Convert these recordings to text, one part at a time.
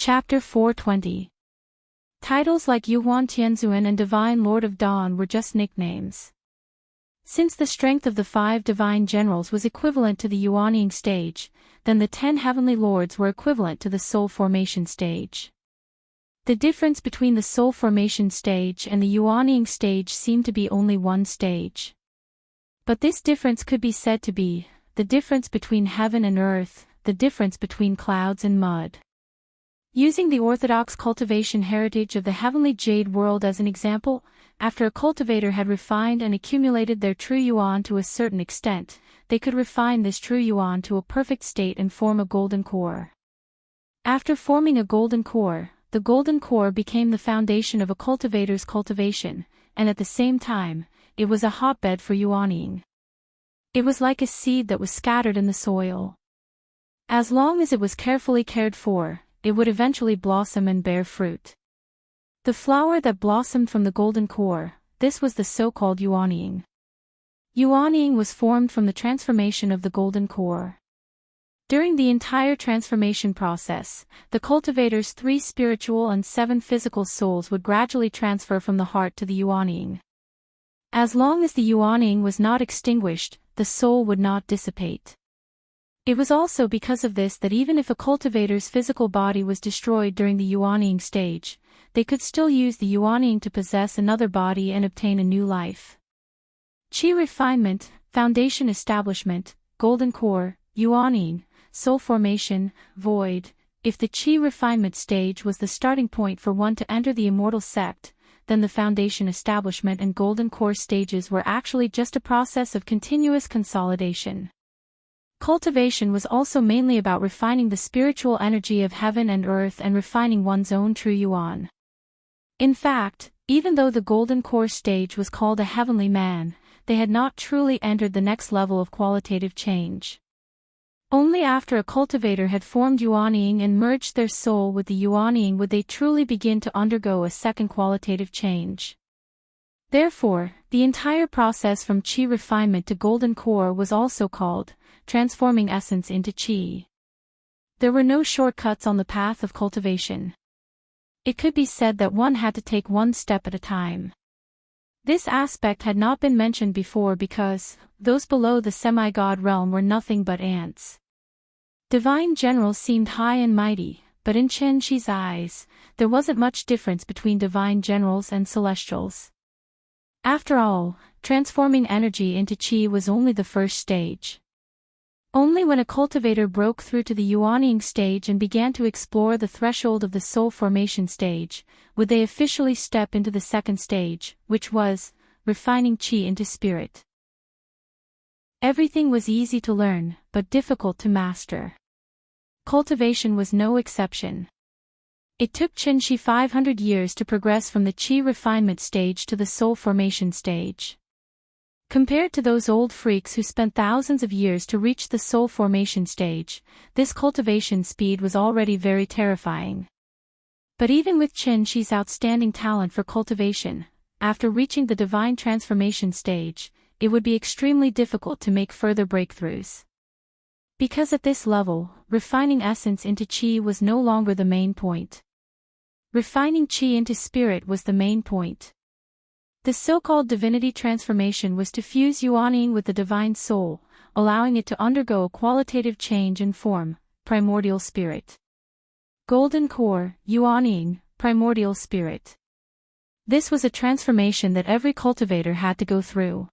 Chapter 420. Titles like Yuan Tianzuan and Divine Lord of Dawn were just nicknames. Since the strength of the 5 divine generals was equivalent to the Yuanying stage, then the 10 heavenly lords were equivalent to the soul formation stage. The difference between the soul formation stage and the Yuanying stage seemed to be only one stage. But this difference could be said to be the difference between heaven and earth, the difference between clouds and mud. Using the orthodox cultivation heritage of the heavenly jade world as an example, after a cultivator had refined and accumulated their true yuan to a certain extent, they could refine this true yuan to a perfect state and form a golden core. After forming a golden core, the golden core became the foundation of a cultivator's cultivation, and at the same time, it was a hotbed for yuanying. It was like a seed that was scattered in the soil. As long as it was carefully cared for, it would eventually blossom and bear fruit. The flower that blossomed from the golden core, this was the so-called yuanying. Yuanying was formed from the transformation of the golden core. During the entire transformation process, the cultivator's 3 spiritual and 7 physical souls would gradually transfer from the heart to the yuanying. As long as the yuanying was not extinguished, the soul would not dissipate. It was also because of this that even if a cultivator's physical body was destroyed during the yuanying stage, they could still use the yuanying to possess another body and obtain a new life. Qi refinement, foundation establishment, golden core, yuanying, soul formation, void. If the Qi refinement stage was the starting point for one to enter the immortal sect, then the foundation establishment and golden core stages were actually just a process of continuous consolidation. Cultivation was also mainly about refining the spiritual energy of heaven and earth and refining one's own true yuan. In fact, even though the golden core stage was called a heavenly man, they had not truly entered the next level of qualitative change. Only after a cultivator had formed yuanying and merged their soul with the yuanying would they truly begin to undergo a second qualitative change. Therefore, the entire process from Qi refinement to golden core was also called transforming essence into Qi. There were no shortcuts on the path of cultivation. It could be said that one had to take one step at a time. This aspect had not been mentioned before because those below the semi-god realm were nothing but ants. Divine generals seemed high and mighty, but in Chen Shi's eyes, there wasn't much difference between divine generals and celestials. After all, transforming energy into Qi was only the first stage. Only when a cultivator broke through to the yuanying stage and began to explore the threshold of the soul formation stage, would they officially step into the second stage, which was refining Qi into spirit. Everything was easy to learn, but difficult to master. Cultivation was no exception. It took Chen Shi 500 years to progress from the Qi refinement stage to the soul formation stage. Compared to those old freaks who spent thousands of years to reach the soul formation stage, this cultivation speed was already very terrifying. But even with Chen Shi's outstanding talent for cultivation, after reaching the divine transformation stage, it would be extremely difficult to make further breakthroughs. Because at this level, refining essence into Qi was no longer the main point. Refining Qi into spirit was the main point. The so-called divinity transformation was to fuse yuanying with the divine soul, allowing it to undergo a qualitative change in form, primordial spirit. Golden core, yuanying, primordial spirit. This was a transformation that every cultivator had to go through.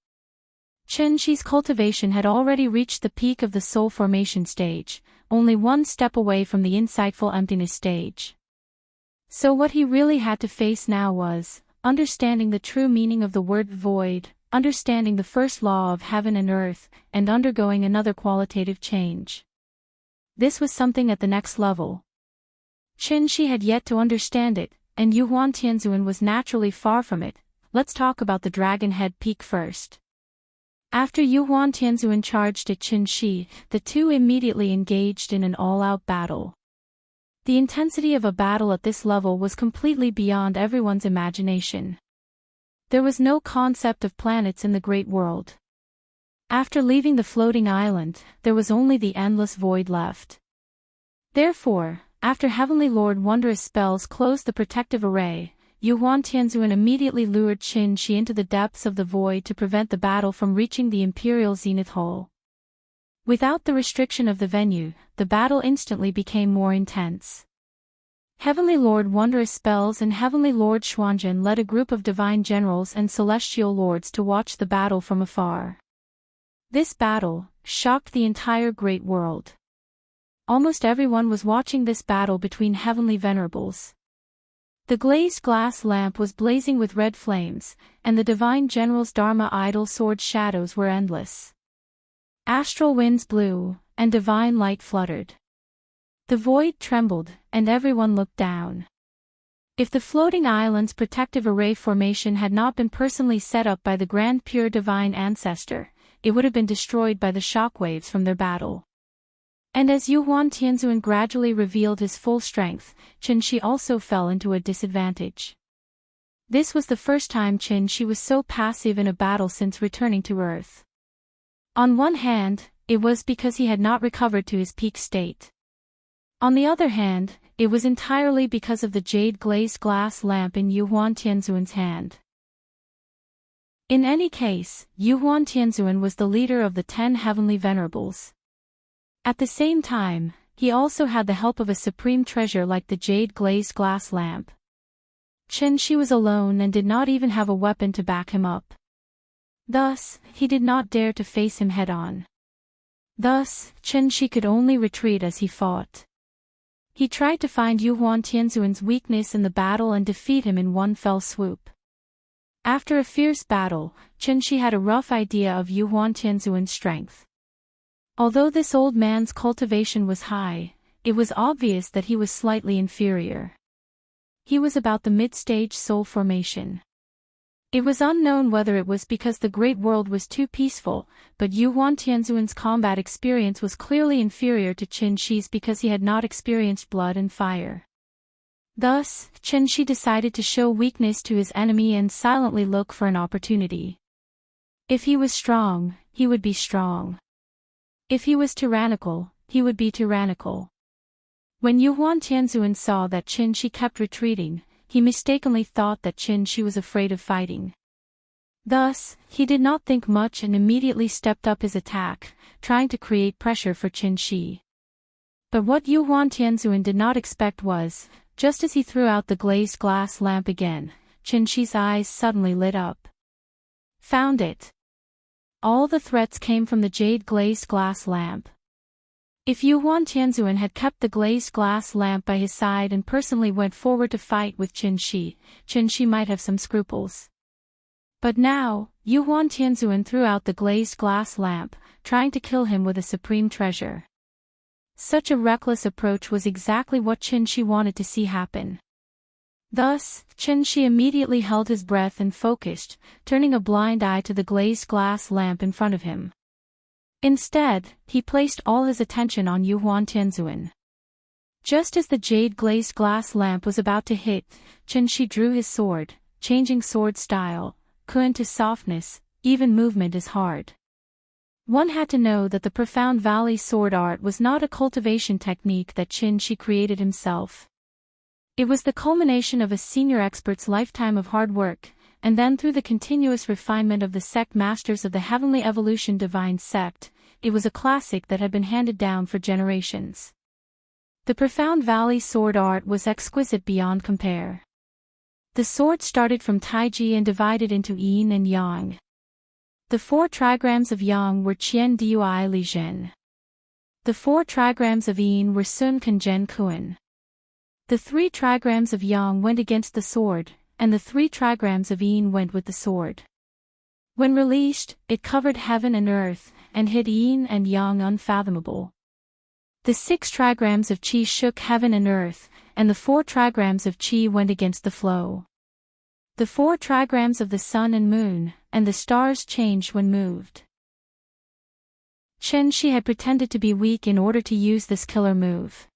Chen Shi's cultivation had already reached the peak of the soul formation stage, only one step away from the insightful emptiness stage. So what he really had to face now was understanding the true meaning of the word void, understanding the first law of heaven and earth, and undergoing another qualitative change. This was something at the next level. Chen Shi had yet to understand it, and Yuan Tianzuan was naturally far from it. Let's talk about the Dragon Head Peak first. After Yuan Tianzuan charged at Chen Shi, the two immediately engaged in an all-out battle. The intensity of a battle at this level was completely beyond everyone's imagination. There was no concept of planets in the great world. After leaving the floating island, there was only the endless void left. Therefore, After Heavenly Lord Wondrous spells closed the protective array, Yuan Tianzuan immediately lured Qin Shi into the depths of the void to prevent the battle from reaching the Imperial Zenith Hall. Without the restriction of the venue, the battle instantly became more intense. Heavenly Lord Wondrous spells and Heavenly Lord Xuanzhen led a group of divine generals and celestial lords to watch the battle from afar. This battle shocked the entire great world. Almost everyone was watching this battle between heavenly venerables. The glazed glass lamp was blazing with red flames, and the divine general's Dharma idol sword shadows were endless. Astral winds blew, and divine light fluttered. The void trembled, and everyone looked down. If the floating island's protective array formation had not been personally set up by the Grand Pure Divine Ancestor, it would have been destroyed by the shockwaves from their battle. And as Yuan Tianzuan gradually revealed his full strength, Qin Shi also fell into a disadvantage. This was the first time Qin Shi was so passive in a battle since returning to Earth. On one hand, it was because he had not recovered to his peak state. On the other hand, it was entirely because of the jade-glazed glass lamp in Yuan Tianzuan's hand. In any case, Yuan Tianzuan was the leader of the 10 heavenly venerables. At the same time, he also had the help of a supreme treasure like the jade-glazed glass lamp. Qin Shi was alone and did not even have a weapon to back him up. Thus, he did not dare to face him head-on. Thus, Qin Shi could only retreat as he fought. He tried to find Yuan Tianzuan's weakness in the battle and defeat him in one fell swoop. After a fierce battle, Qin Shi had a rough idea of Yuan Tianzuan's strength. Although this old man's cultivation was high, it was obvious that he was slightly inferior. He was about the mid-stage soul formation. It was unknown whether it was because the great world was too peaceful, but Yuan Tianzuan's combat experience was clearly inferior to Qin Shi's because he had not experienced blood and fire. Thus, Qin Shi decided to show weakness to his enemy and silently look for an opportunity. If he was strong, he would be strong. If he was tyrannical, he would be tyrannical. When Yuan Tianzuan saw that Qin Shi kept retreating, he mistakenly thought that Qin Shi was afraid of fighting. Thus, he did not think much and immediately stepped up his attack, trying to create pressure for Qin Shi. But what Yuan Tianzuan did not expect was, just as he threw out the glazed glass lamp again, Qin Shi's eyes suddenly lit up. Found it. All the threats came from the jade-glazed glass lamp. If Yuan Tianzuan had kept the glazed glass lamp by his side and personally went forward to fight with Qin Shi might have some scruples. But now, Yuan Tianzuan threw out the glazed glass lamp, trying to kill him with a supreme treasure. Such a reckless approach was exactly what Qin Shi wanted to see happen. Thus, Qin Shi immediately held his breath and focused, turning a blind eye to the glazed glass lamp in front of him. Instead, he placed all his attention on Yuan Tianzuan. Just as the jade-glazed glass lamp was about to hit, Qin Shi drew his sword, changing sword style, kun to softness, even movement is hard. One had to know that the Profound Valley sword art was not a cultivation technique that Qin Shi created himself. It was the culmination of a senior expert's lifetime of hard work, and then through the continuous refinement of the sect masters of the Heavenly Evolution Divine Sect, it was a classic that had been handed down for generations. The Profound Valley sword art was exquisite beyond compare. The sword started from Taiji and divided into yin and yang. The 4 trigrams of yang were Qian Dui Li Zhen. The 4 trigrams of yin were Sun Kan Zhen Kuan. The 3 trigrams of yang went against the sword, and the 3 trigrams of yin went with the sword. When released, it covered heaven and earth, and hid yin and yang unfathomable. The 6 trigrams of qi shook heaven and earth, and the 4 trigrams of qi went against the flow. The 4 trigrams of the sun and moon, and the stars changed when moved. Qin Shi had pretended to be weak in order to use this killer move.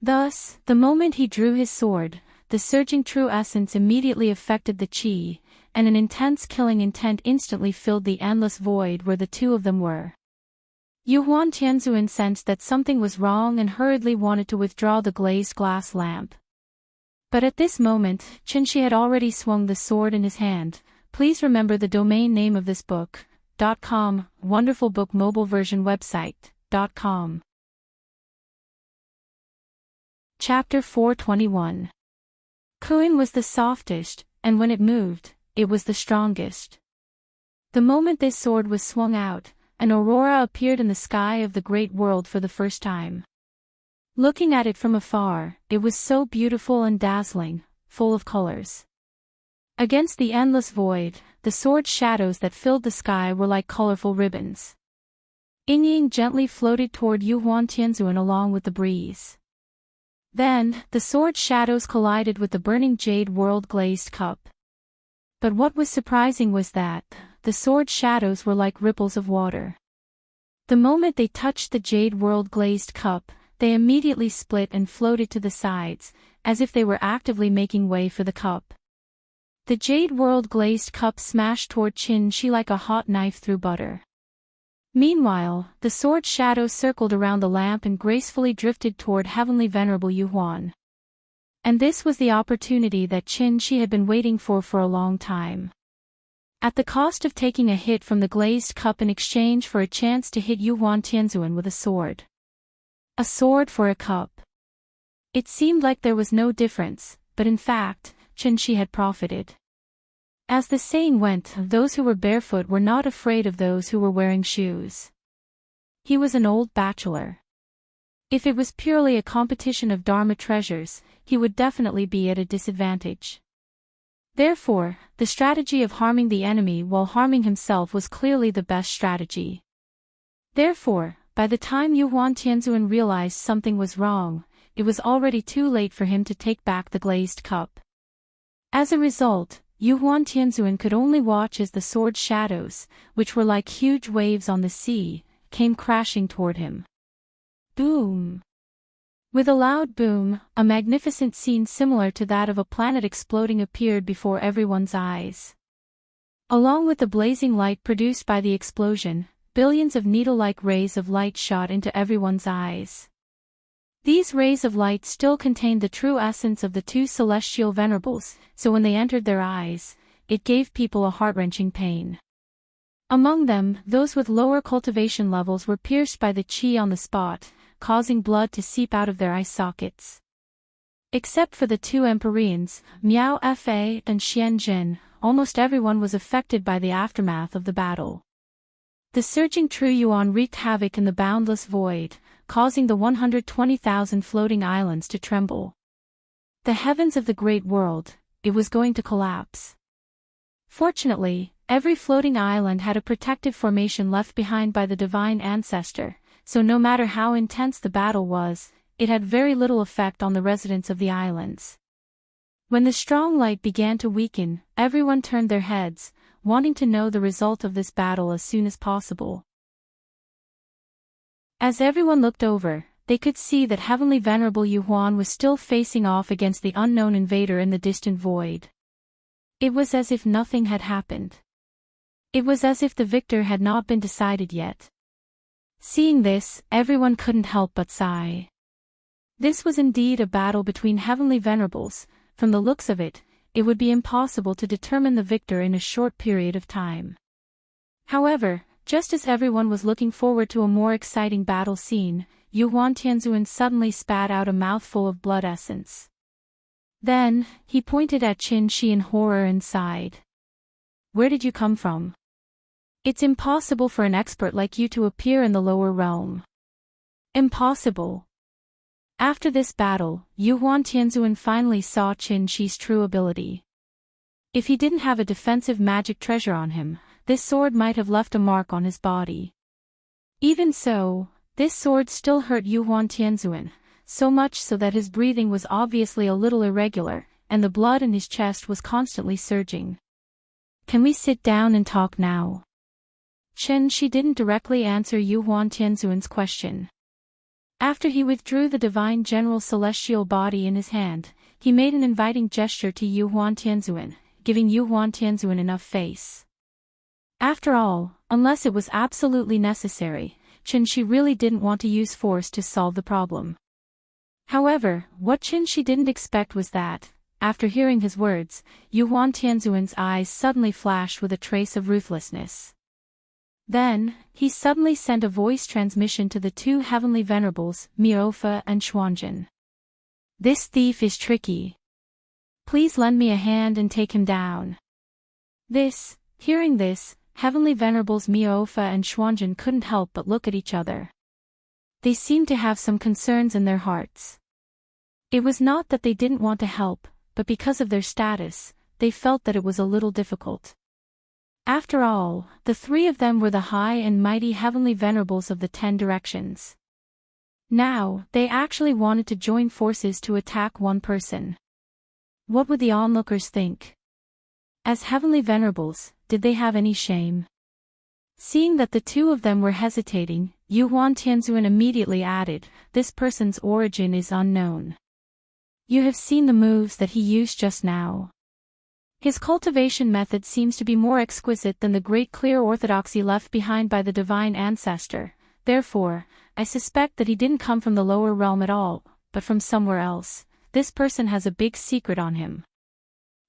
Thus, the moment he drew his sword, the surging true essence immediately affected the qi, and an intense killing intent instantly filled the endless void where the two of them were. Yuan Tianzuan sensed that something was wrong and hurriedly wanted to withdraw the glazed glass lamp. But at this moment, Qin Shi had already swung the sword in his hand. Please remember the domain name of this book, .com, Wonderful Book Mobile Version Website, .com. Chapter 421. Kuin was the softest, and when it moved, it was the strongest. The moment this sword was swung out, an aurora appeared in the sky of the great world for the first time. Looking at it from afar, it was so beautiful and dazzling, full of colors. Against the endless void, the sword shadows that filled the sky were like colorful ribbons. Ying gently floated toward Yuan Tianzuan along with the breeze. Then, the sword shadows collided with the burning jade world glazed cup. But what was surprising was that, the sword shadows were like ripples of water. The moment they touched the jade world glazed cup, they immediately split and floated to the sides, as if they were actively making way for the cup. The jade world glazed cup smashed toward Qin Shi like a hot knife through butter. Meanwhile, the sword shadow circled around the lamp and gracefully drifted toward Heavenly Venerable Yuan. And this was the opportunity that Qin Shi had been waiting for a long time. At the cost of taking a hit from the glazed cup in exchange for a chance to hit Yuan Tianzuan with a sword. A sword for a cup. It seemed like there was no difference, but in fact, Qin Shi had profited. As the saying went, those who were barefoot were not afraid of those who were wearing shoes. He was an old bachelor. If it was purely a competition of Dharma treasures, he would definitely be at a disadvantage. Therefore, the strategy of harming the enemy while harming himself was clearly the best strategy. Therefore, by the time Yuan Tianzuan realized something was wrong, it was already too late for him to take back the glazed cup. As a result, Yuan Tianzuan could only watch as the sword shadows, which were like huge waves on the sea, came crashing toward him. Boom! With a loud boom, a magnificent scene similar to that of a planet exploding appeared before everyone's eyes. Along with the blazing light produced by the explosion, billions of needle-like rays of light shot into everyone's eyes. These rays of light still contained the true essence of the two celestial venerables, so when they entered their eyes, it gave people a heart-wrenching pain. Among them, those with lower cultivation levels were pierced by the qi on the spot, causing blood to seep out of their eye sockets. Except for the two Empyreans, Miao Fa and Xian Jin, almost everyone was affected by the aftermath of the battle. The surging true yuan wreaked havoc in the boundless void, causing the 120,000 floating islands to tremble. The heavens of the great world, it was going to collapse. Fortunately, every floating island had a protective formation left behind by the divine ancestor, so no matter how intense the battle was, it had very little effect on the residents of the islands. When the strong light began to weaken, everyone turned their heads, wanting to know the result of this battle as soon as possible. As everyone looked over, they could see that Heavenly Venerable Yuan was still facing off against the unknown invader in the distant void. It was as if nothing had happened. It was as if the victor had not been decided yet. Seeing this, everyone couldn't help but sigh. This was indeed a battle between Heavenly Venerables. From the looks of it, it would be impossible to determine the victor in a short period of time. However, just as everyone was looking forward to a more exciting battle scene, Yuan Tianzuan suddenly spat out a mouthful of blood essence. Then, he pointed at Qin Shi in horror and sighed. "Where did you come from? It's impossible for an expert like you to appear in the lower realm." Impossible. After this battle, Yuan Tianzuan finally saw Qin Shi's true ability. If he didn't have a defensive magic treasure on him, this sword might have left a mark on his body. Even so, this sword still hurt Yuan Tianzuan, so much so that his breathing was obviously a little irregular, and the blood in his chest was constantly surging. "Can we sit down and talk now?" Qin Shi didn't directly answer Yuan Tianzuan's question. After he withdrew the divine general celestial body in his hand, he made an inviting gesture to Yuan Tianzuan, giving Yuan Tianzuan enough face. After all, unless it was absolutely necessary, Qinshi really didn't want to use force to solve the problem. However, what Qinshi didn't expect was that, after hearing his words, Yuan Tianzuan's eyes suddenly flashed with a trace of ruthlessness. Then, he suddenly sent a voice transmission to the two heavenly venerables, Miaofa and Xuanzhen. "This thief is tricky. Please lend me a hand and take him down." Hearing this, heavenly venerables Miaofa and Xuanzhen couldn't help but look at each other. They seemed to have some concerns in their hearts. It was not that they didn't want to help, but because of their status, they felt that it was a little difficult. After all, the three of them were the high and mighty heavenly venerables of the 10 directions. Now, they actually wanted to join forces to attack one person. What would the onlookers think? As heavenly venerables, did they have any shame? Seeing that the two of them were hesitating, Yuan Tianzuan immediately added, "This person's origin is unknown. You have seen the moves that he used just now. His cultivation method seems to be more exquisite than the great clear orthodoxy left behind by the divine ancestor. Therefore, I suspect that he didn't come from the lower realm at all, but from somewhere else. This person has a big secret on him.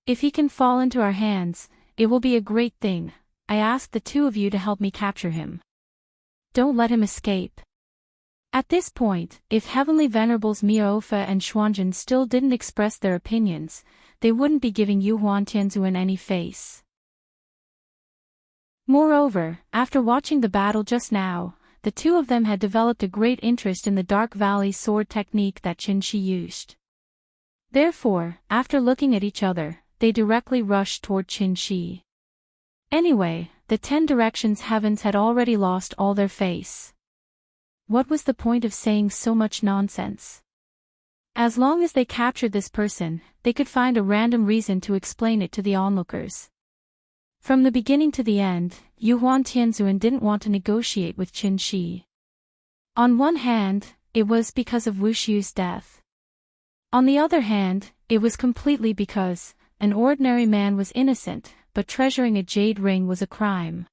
If he can fall into our hands, it will be a great thing. I ask the two of you to help me capture him. Don't let him escape." At this point, if heavenly venerables Miaofa and Xuanzhen still didn't express their opinions, they wouldn't be giving Yuan Tianzuan any face. Moreover, after watching the battle just now, the two of them had developed a great interest in the Dark Valley sword technique that Qinshi used. Therefore, after looking at each other, they directly rushed toward Qinshi. Anyway, the 10 directions heavens had already lost all their face. What was the point of saying so much nonsense? As long as they captured this person, they could find a random reason to explain it to the onlookers. From the beginning to the end, Yuan Tianzuan didn't want to negotiate with Qinshi. On one hand, it was because of Wu Xiu's death. On the other hand, it was completely because an ordinary man was innocent, but treasuring a jade ring was a crime.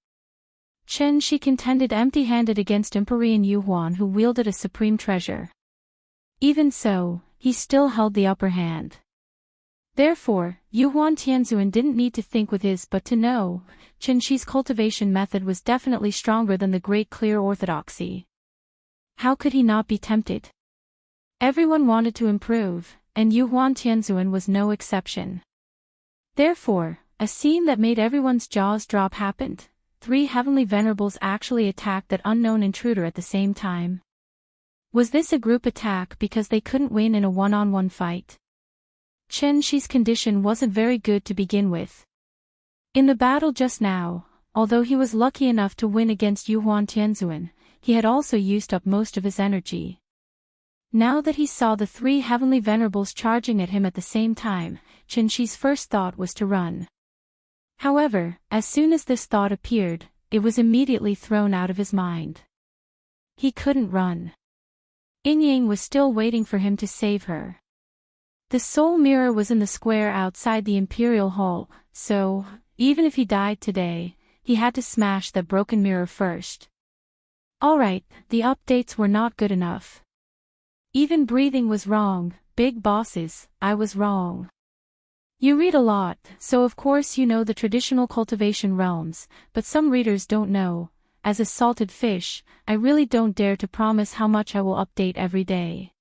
Qinshi contended empty-handed against Empyrean Yuan who wielded a supreme treasure. Even so, he still held the upper hand. Therefore, Yuan Tianzuan didn't need to think with his but to know, Qinshi's cultivation method was definitely stronger than the great clear orthodoxy. How could he not be tempted? Everyone wanted to improve, and Yuan Tianzuan was no exception. Therefore, a scene that made everyone's jaws drop happened. 3 heavenly venerables actually attacked that unknown intruder at the same time. Was this a group attack because they couldn't win in a one-on-one fight? Qinshi's condition wasn't very good to begin with. In the battle just now, although he was lucky enough to win against Yuan Tianzuan, he had also used up most of his energy. Now that he saw the 3 heavenly venerables charging at him at the same time, Qinshi's first thought was to run. However, as soon as this thought appeared, it was immediately thrown out of his mind. He couldn't run. Yin was still waiting for him to save her. The soul mirror was in the square outside the Imperial Hall, so, even if he died today, he had to smash that broken mirror first. Alright, the updates were not good enough. Even breathing was wrong, big bosses, I was wrong. You read a lot, so of course you know the traditional cultivation realms, but some readers don't know. As a salted fish, I really don't dare to promise how much I will update every day.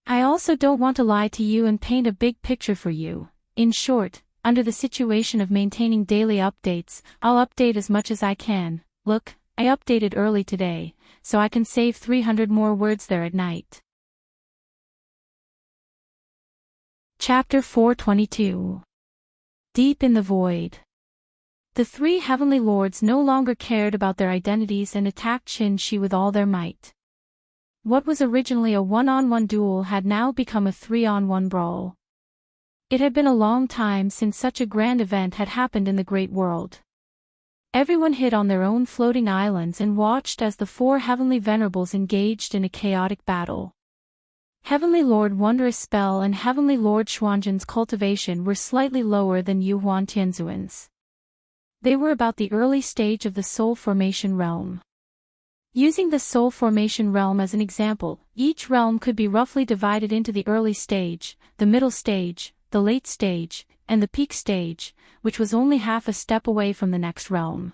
I also don't want to lie to you and paint a big picture for you. In short, under the situation of maintaining daily updates, I'll update as much as I can. Look, I updated early today, so I can save 300 more words there at night. Chapter 422. Deep in the Void. The 3 heavenly lords no longer cared about their identities and attacked Qinshi with all their might. What was originally a one-on-one duel had now become a 3-on-1 brawl. It had been a long time since such a grand event had happened in the great world. Everyone hid on their own floating islands and watched as the 4 heavenly venerables engaged in a chaotic battle. Heavenly Lord Wondrous Spell and Heavenly Lord Xuanzhen's cultivation were slightly lower than Yuan Tianzuan's. They were about the early stage of the soul formation realm. Using the soul formation realm as an example, each realm could be roughly divided into the early stage, the middle stage, the late stage, and the peak stage, which was only half a step away from the next realm.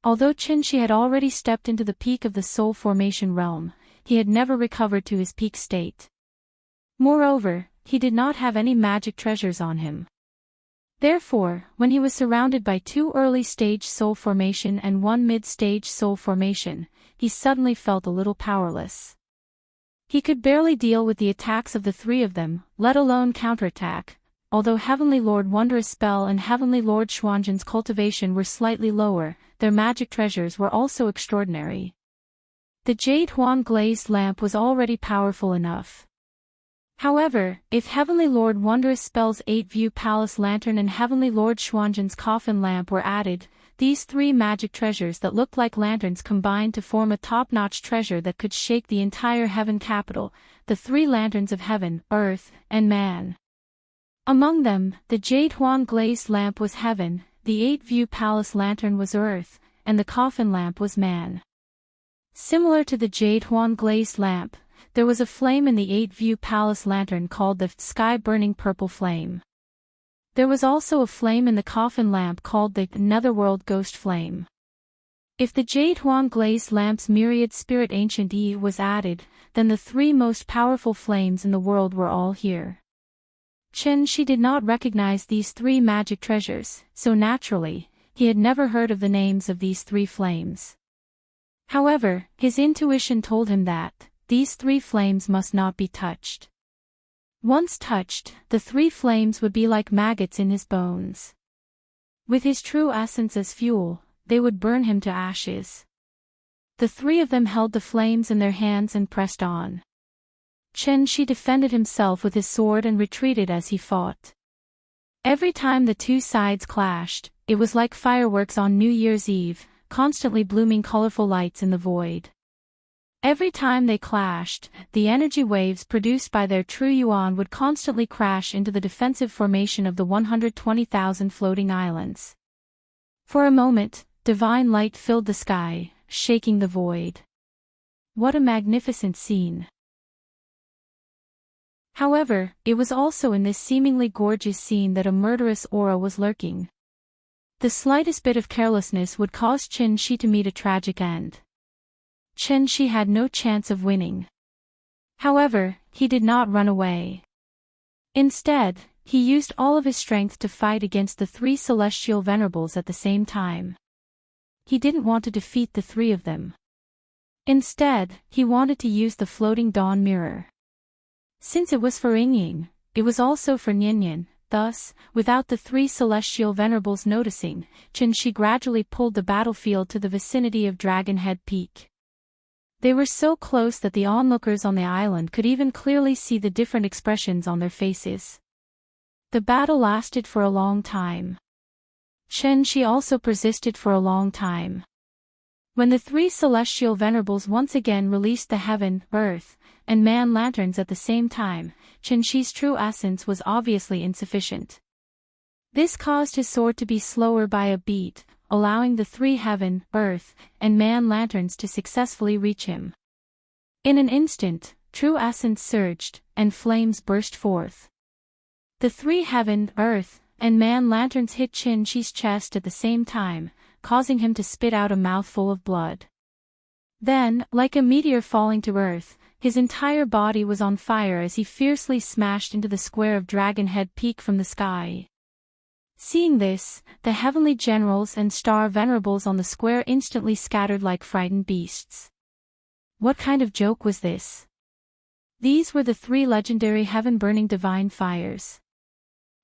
Although Qin had already stepped into the peak of the soul formation realm, he had never recovered to his peak state. Moreover, he did not have any magic treasures on him. Therefore, when he was surrounded by 2 early-stage soul formation and 1 mid-stage soul formation, he suddenly felt a little powerless. He could barely deal with the attacks of the 3 of them, let alone counterattack. Although Heavenly Lord Wondrous Spell and Heavenly Lord Xuanzhen's cultivation were slightly lower, their magic treasures were also extraordinary. The Jade Huan glazed lamp was already powerful enough. However, if Heavenly Lord Wondrous Spell's 8-view palace lantern and Heavenly Lord Xuanzhen's coffin lamp were added, these 3 magic treasures that looked like lanterns combined to form a top-notch treasure that could shake the entire heaven capital, the 3 lanterns of heaven, earth, and man. Among them, the Jade Huan glazed lamp was heaven, the 8-view palace lantern was earth, and the coffin lamp was man. Similar to the Jade Huan glazed lamp, there was a flame in the 8-view palace lantern called the sky-burning purple flame. There was also a flame in the coffin lamp called the netherworld ghost flame. If the Jade Huan glazed lamp's myriad spirit ancient E was added, then the 3 most powerful flames in the world were all here. She did not recognize these 3 magic treasures, so naturally, he had never heard of the names of these 3 flames. However, his intuition told him that these 3 flames must not be touched. Once touched, the 3 flames would be like maggots in his bones. With his true essence as fuel, they would burn him to ashes. The 3 of them held the flames in their hands and pressed on. Shi defended himself with his sword and retreated as he fought. Every time the 2 sides clashed, it was like fireworks on New Year's Eve, constantly blooming colorful lights in the void. Every time they clashed, the energy waves produced by their true yuan would constantly crash into the defensive formation of the 120,000 floating islands. For a moment, divine light filled the sky, shaking the void. What a magnificent scene! However, it was also in this seemingly gorgeous scene that a murderous aura was lurking. The slightest bit of carelessness would cause Qin Shi to meet a tragic end. Qin Shi had no chance of winning. However, he did not run away. Instead, he used all of his strength to fight against the 3 celestial venerables at the same time. He didn't want to defeat the 3 of them. Instead, he wanted to use the floating dawn mirror. Since it was for Yingying, it was also for Nianyan. Thus, without the 3 celestial venerables noticing, Qin Shi gradually pulled the battlefield to the vicinity of Dragon Head Peak. They were so close that the onlookers on the island could even clearly see the different expressions on their faces. The battle lasted for a long time. Qin Shi also persisted for a long time. When the 3 celestial venerables once again released the heaven, earth, and man lanterns at the same time, Qin Shi's true essence was obviously insufficient. This caused his sword to be slower by a beat, allowing the 3 heaven, earth, and man lanterns to successfully reach him. In an instant, true essence surged, and flames burst forth. The 3 heaven, earth, and man lanterns hit Qin Shi's chest at the same time, causing him to spit out a mouthful of blood. Then, like a meteor falling to earth, his entire body was on fire as he fiercely smashed into the square of Dragon Head Peak from the sky. Seeing this, the heavenly generals and star venerables on the square instantly scattered like frightened beasts. What kind of joke was this? These were the 3 legendary heaven-burning divine fires.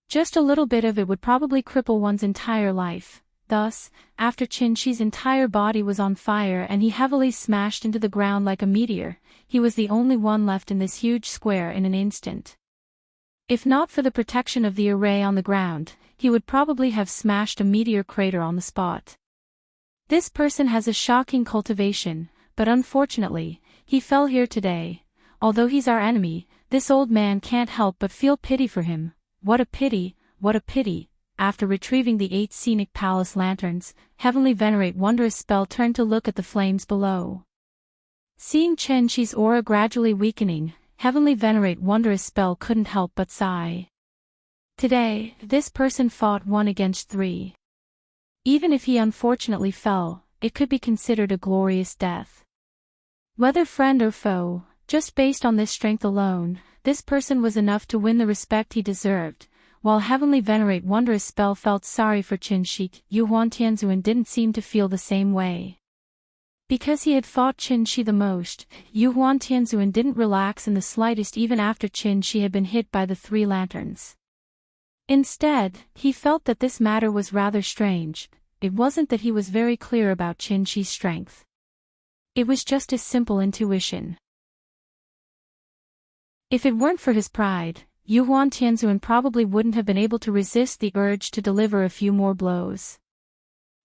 Just a little bit of it would probably cripple one's entire life. Thus, after Qin Shi's entire body was on fire and he heavily smashed into the ground like a meteor, he was the only one left in this huge square in an instant. If not for the protection of the array on the ground, he would probably have smashed a meteor crater on the spot. This person has a shocking cultivation, but unfortunately, he fell here today. Although he's our enemy, this old man can't help but feel pity for him. What a pity, what a pity. After retrieving the 8 scenic palace lanterns, Heavenly Venerate Wondrous Spell turned to look at the flames below. Seeing Chen-Chi's aura gradually weakening, Heavenly Venerate Wondrous Spell couldn't help but sigh. Today, this person fought 1 against 3. Even if he unfortunately fell, it could be considered a glorious death. Whether friend or foe, just based on this strength alone, this person was enough to win the respect he deserved. While Heavenly Venerate Wondrous Spell felt sorry for Chen-Chi, Yuhuan Tianzuan didn't seem to feel the same way. Because he had fought Chen-Chi the most, Yuhuan Tianzuan didn't relax in the slightest even after Chen-Chi had been hit by the 3 lanterns. Instead, he felt that this matter was rather strange. It wasn't that he was very clear about Chen-Chi's strength. It was just his simple intuition. If it weren't for his pride, Yuhuan Tianzuan probably wouldn't have been able to resist the urge to deliver a few more blows.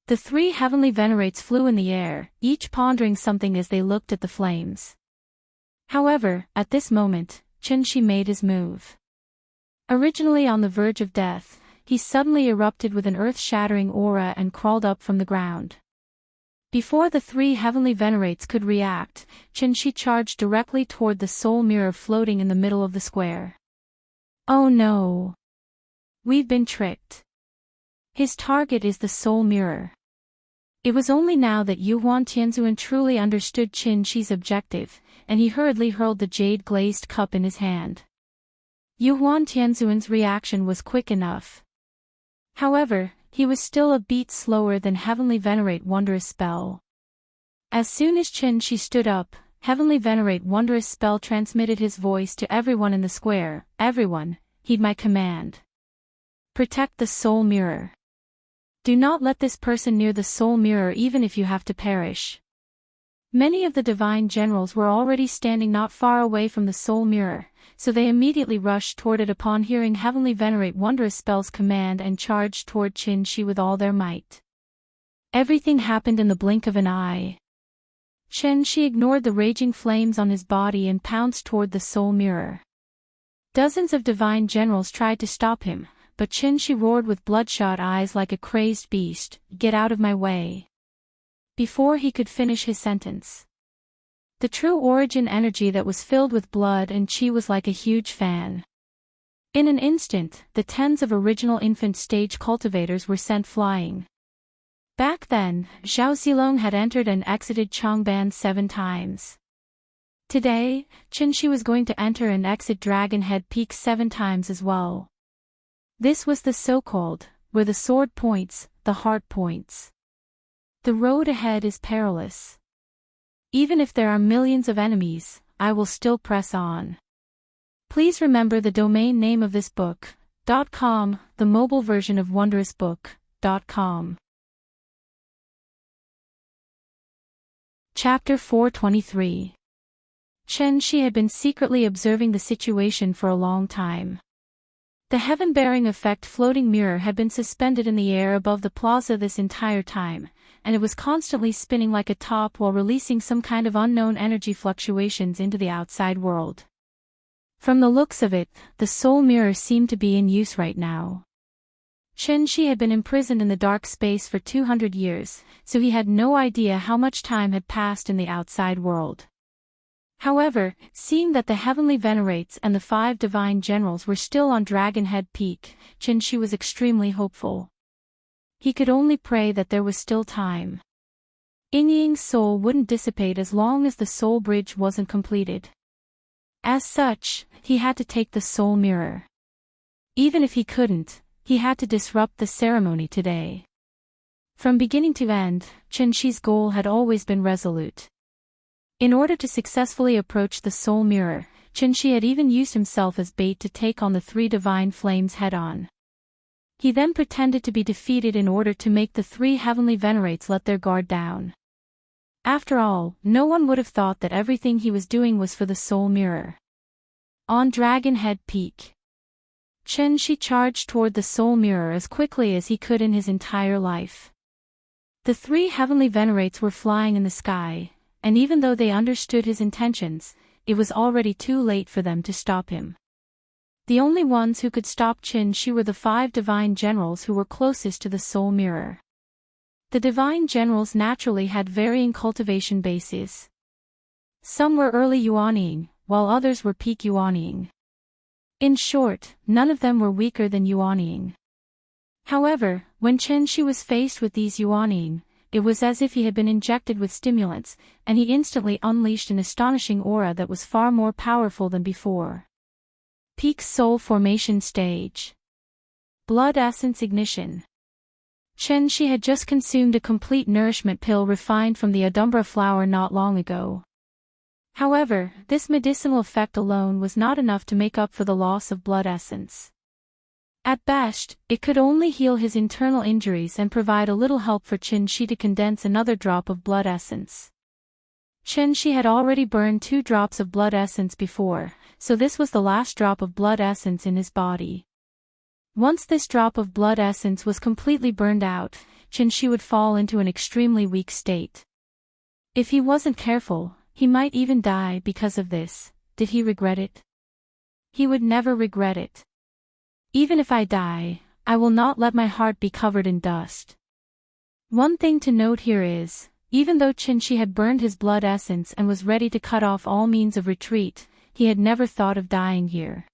The 3 heavenly venerates flew in the air, each pondering something as they looked at the flames. However, at this moment, Chen-Chi made his move. Originally on the verge of death, he suddenly erupted with an earth-shattering aura and crawled up from the ground. Before the 3 heavenly venerates could react, Chen-Chi charged directly toward the soul mirror floating in the middle of the square. Oh no! We've been tricked. His target is the soul mirror. It was only now that Yuhuan Tianzuan truly understood Chen-Chi's objective, and he hurriedly hurled the jade-glazed cup in his hand. Yuhuan Tianzuan's reaction was quick enough. However, he was still a beat slower than Heavenly Venerate Wondrous Spell. As soon as Chen-Chi stood up, Heavenly Venerate Wondrous Spell transmitted his voice to everyone in the square. Everyone, heed my command. Protect the soul mirror. Do not let this person near the soul mirror even if you have to perish. Many of the divine generals were already standing not far away from the soul mirror, so they immediately rushed toward it upon hearing Heavenly Venerate Wondrous Spell's command and charged toward Chen-Chi with all their might. Everything happened in the blink of an eye. Chen-Chi ignored the raging flames on his body and pounced toward the soul mirror. Dozens of divine generals tried to stop him, but Chen-Chi roared with bloodshot eyes like a crazed beast, "Get out of my way!" Before he could finish his sentence. The true origin energy that was filled with blood and chi was like a huge fan. In an instant, the tens of original infant stage cultivators were sent flying. Back then, Zhao Zilong had entered and exited Changban 7 times. Today, Chen-Chi was going to enter and exit Dragon Head Peak 7 times as well. This was the so-called, where the sword points, the heart points. The road ahead is perilous. Even if there are millions of enemies, I will still press on. Please remember the domain name of this book, .com, the mobile version of wondrousbook.com. Chapter 423. Chen-Chi had been secretly observing the situation for a long time. The heaven-bearing effect floating mirror had been suspended in the air above the plaza this entire time, and it was constantly spinning like a top while releasing some kind of unknown energy fluctuations into the outside world. From the looks of it, the soul mirror seemed to be in use right now. Chen-Chi had been imprisoned in the dark space for 200 years, so he had no idea how much time had passed in the outside world. However, seeing that the heavenly venerates and the 5 divine generals were still on Dragon Head Peak, Chen-Chi was extremely hopeful. He could only pray that there was still time. Ying-Ying's soul wouldn't dissipate as long as the soul bridge wasn't completed. As such, he had to take the soul mirror. Even if he couldn't, he had to disrupt the ceremony today. From beginning to end, Chen-Chi's goal had always been resolute. In order to successfully approach the soul mirror, Chen-Chi had even used himself as bait to take on the 3 divine flames head-on. He then pretended to be defeated in order to make the 3 heavenly venerates let their guard down. After all, no one would have thought that everything he was doing was for the soul mirror. On Dragon Head Peak, Chen-Chi charged toward the soul mirror as quickly as he could in his entire life. The 3 heavenly venerates were flying in the sky, and even though they understood his intentions, it was already too late for them to stop him. The only ones who could stop Chen-Chi were the 5 divine generals who were closest to the soul mirror. The divine generals naturally had varying cultivation bases. Some were early Yuanying, while others were peak Yuanying. In short, none of them were weaker than Yuanying. However, when Chen Shi was faced with these Yuanying, it was as if he had been injected with stimulants, and he instantly unleashed an astonishing aura that was far more powerful than before. Peak Soul Formation Stage. Blood Essence Ignition. Chen Shi had just consumed a complete nourishment pill refined from the Adumbra flower not long ago. However, this medicinal effect alone was not enough to make up for the loss of blood essence. At best, it could only heal his internal injuries and provide a little help for Chen Shi to condense another drop of blood essence. Chen Shi had already burned 2 drops of blood essence before, so this was the last drop of blood essence in his body. Once this drop of blood essence was completely burned out, Chen Shi would fall into an extremely weak state. If he wasn't careful, he might even die because of this. Did he regret it? He would never regret it. Even if I die, I will not let my heart be covered in dust. One thing to note here is, even though Chen Shi had burned his blood essence and was ready to cut off all means of retreat, he had never thought of dying here.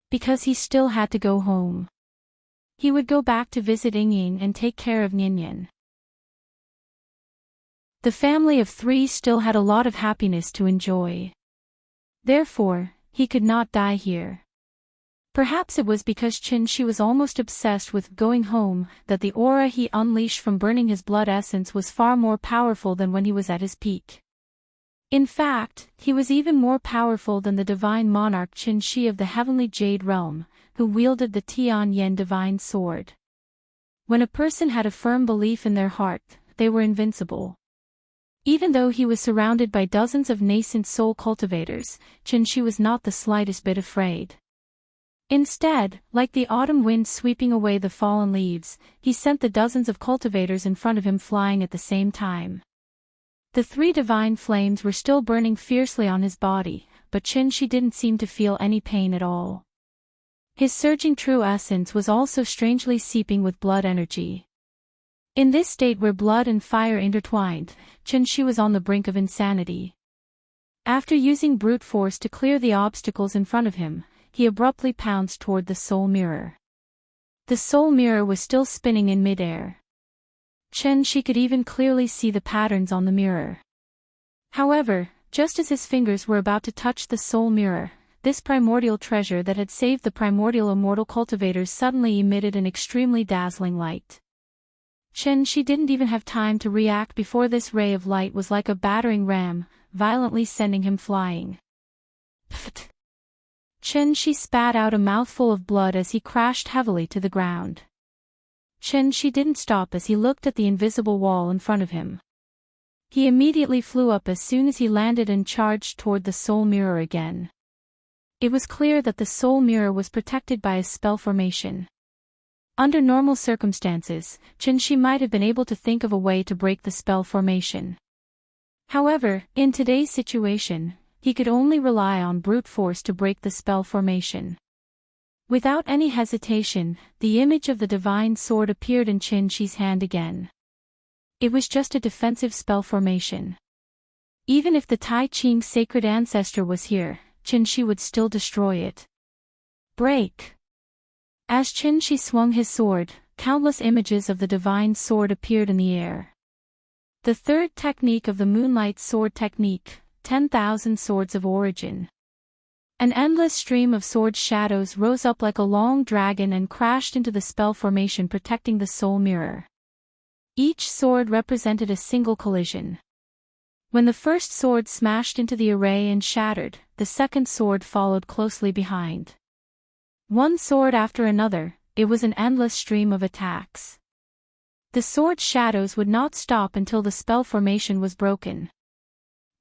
Because he still had to go home. He would go back to visit Yingying and take care of Ninian. The family of 3 still had a lot of happiness to enjoy. Therefore, he could not die here. Perhaps it was because Chen Shi was almost obsessed with going home that the aura he unleashed from burning his blood essence was far more powerful than when he was at his peak. In fact, he was even more powerful than the divine monarch Chen Shi of the heavenly Jade Realm, who wielded the Tian Yen divine sword. When a person had a firm belief in their heart, they were invincible. Even though he was surrounded by dozens of nascent soul cultivators, Chen Shi was not the slightest bit afraid. Instead, like the autumn wind sweeping away the fallen leaves, he sent the dozens of cultivators in front of him flying at the same time. The 3 divine flames were still burning fiercely on his body, but Chen Shi didn't seem to feel any pain at all. His surging true essence was also strangely seeping with blood energy. In this state where blood and fire intertwined, Chen Shi was on the brink of insanity. After using brute force to clear the obstacles in front of him, he abruptly pounced toward the soul mirror. The soul mirror was still spinning in midair. Chen Shi could even clearly see the patterns on the mirror. However, just as his fingers were about to touch the soul mirror, this primordial treasure that had saved the primordial immortal cultivators suddenly emitted an extremely dazzling light. Chen Shi didn't even have time to react before this ray of light was like a battering ram, violently sending him flying. Pfft! Chen Shi spat out a mouthful of blood as he crashed heavily to the ground. Chen Shi didn't stop as he looked at the invisible wall in front of him. He immediately flew up as soon as he landed and charged toward the soul mirror again. It was clear that the soul mirror was protected by a spell formation. Under normal circumstances, Chen Shi might have been able to think of a way to break the spell formation. However, in today's situation, he could only rely on brute force to break the spell formation. Without any hesitation, the image of the divine sword appeared in Chen Shi's hand again. It was just a defensive spell formation. Even if the Tai Ching sacred ancestor was here, Chen Shi would still destroy it. Break! As Chen Shi swung his sword, countless images of the divine sword appeared in the air. The third technique of the Moonlight Sword Technique, 10,000 Swords of Origin. An endless stream of sword shadows rose up like a long dragon and crashed into the spell formation protecting the soul mirror. Each sword represented a single collision. When the first sword smashed into the array and shattered, the second sword followed closely behind. One sword after another, it was an endless stream of attacks. The sword shadows would not stop until the spell formation was broken.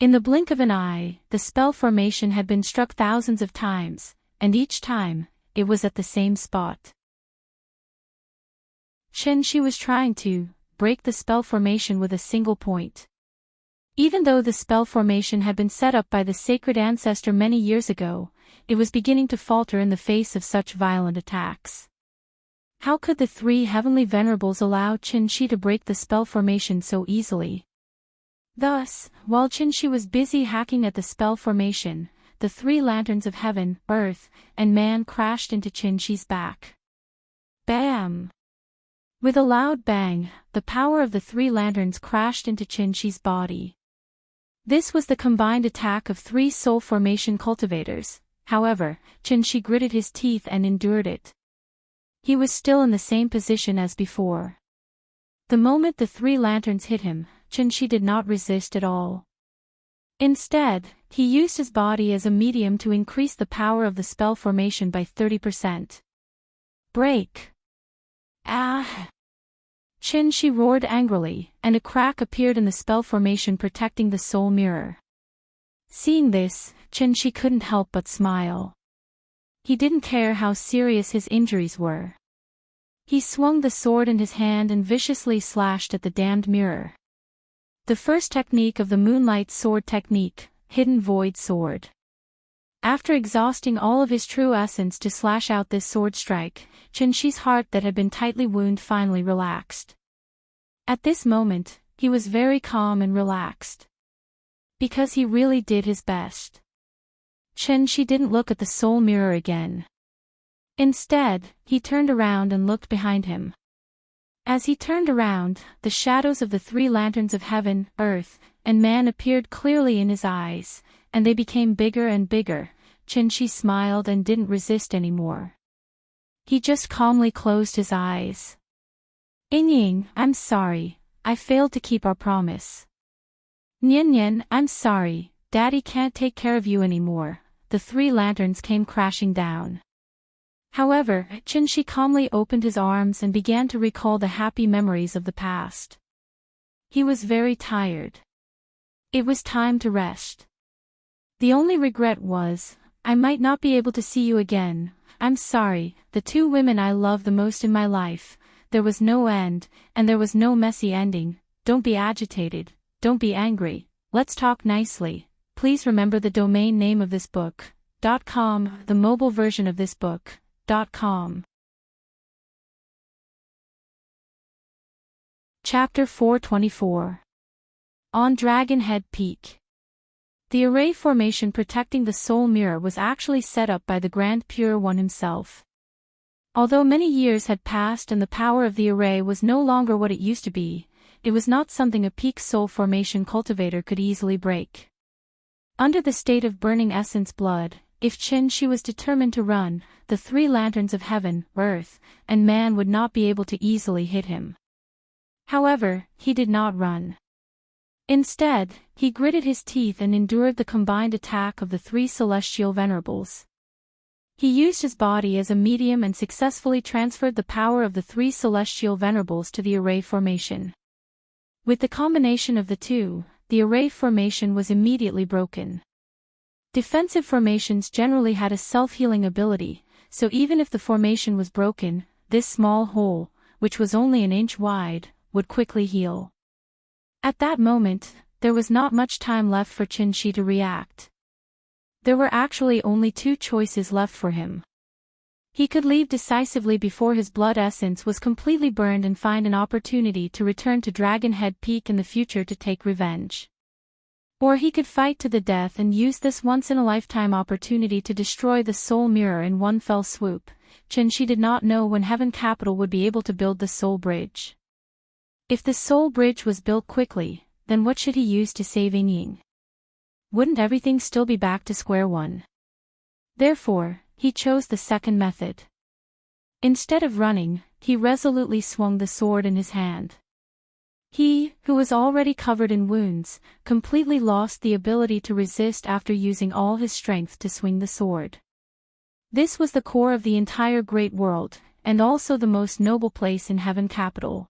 In the blink of an eye, the spell formation had been struck thousands of times, and each time, it was at the same spot. Chen Shi was trying to break the spell formation with a single point. Even though the spell formation had been set up by the sacred ancestor many years ago, it was beginning to falter in the face of such violent attacks. How could the 3 heavenly venerables allow Chen Shi to break the spell formation so easily? Thus, while Qinshi was busy hacking at the spell formation, the three lanterns of heaven, earth, and man crashed into Qinshi's back. Bam! With a loud bang, the power of the three lanterns crashed into Qinshi's body. This was the combined attack of three soul formation cultivators. However, Qinshi gritted his teeth and endured it. He was still in the same position as before. The moment the three lanterns hit him, Qinshi did not resist at all. Instead, he used his body as a medium to increase the power of the spell formation by 30%. Break! Ah! Qinshi roared angrily, and a crack appeared in the spell formation protecting the soul mirror. Seeing this, Qinshi couldn't help but smile. He didn't care how serious his injuries were. He swung the sword in his hand and viciously slashed at the damned mirror. The first technique of the Moonlight Sword technique, Hidden Void Sword. After exhausting all of his true essence to slash out this sword strike, Qinshi's heart that had been tightly wounded finally relaxed. At this moment, he was very calm and relaxed. Because he really did his best. Qinshi didn't look at the soul mirror again. Instead, he turned around and looked behind him. As he turned around, the shadows of the three lanterns of heaven, earth, and man appeared clearly in his eyes, and they became bigger and bigger. Qinshi smiled and didn't resist anymore. He just calmly closed his eyes. Ying, I'm sorry, I failed to keep our promise. Nian, I'm sorry, Daddy can't take care of you anymore. The three lanterns came crashing down. However, Qinshi calmly opened his arms and began to recall the happy memories of the past. He was very tired. It was time to rest. The only regret was, I might not be able to see you again. I'm sorry, the two women I love the most in my life. There was no end, and there was no messy ending. Don't be agitated, don't be angry, let's talk nicely. Please remember the domain name of this book, .com, the mobile version of this book, .com. Chapter 424. On Dragon Head Peak. The array formation protecting the soul mirror was actually set up by the Grand Pure One himself. Although many years had passed and the power of the array was no longer what it used to be, it was not something a peak soul formation cultivator could easily break. Under the state of burning essence blood, if Qinshi was determined to run, the three lanterns of heaven, earth, and man would not be able to easily hit him. However, he did not run. Instead, he gritted his teeth and endured the combined attack of the three celestial venerables. He used his body as a medium and successfully transferred the power of the three celestial venerables to the array formation. With the combination of the two, the array formation was immediately broken. Defensive formations generally had a self-healing ability, so even if the formation was broken, this small hole, which was only an inch wide, would quickly heal. At that moment, there was not much time left for Qinshi to react. There were actually only two choices left for him. He could leave decisively before his blood essence was completely burned and find an opportunity to return to Dragon Head Peak in the future to take revenge. Or he could fight to the death and use this once-in-a-lifetime opportunity to destroy the soul mirror in one fell swoop. Qinshi did not know when Heaven Capital would be able to build the soul bridge. If the soul bridge was built quickly, then what should he use to save Ying? Wouldn't everything still be back to square one? Therefore, he chose the second method. Instead of running, he resolutely swung the sword in his hand. He, who was already covered in wounds, completely lost the ability to resist after using all his strength to swing the sword. This was the core of the entire great world, and also the most noble place in Heaven Capital.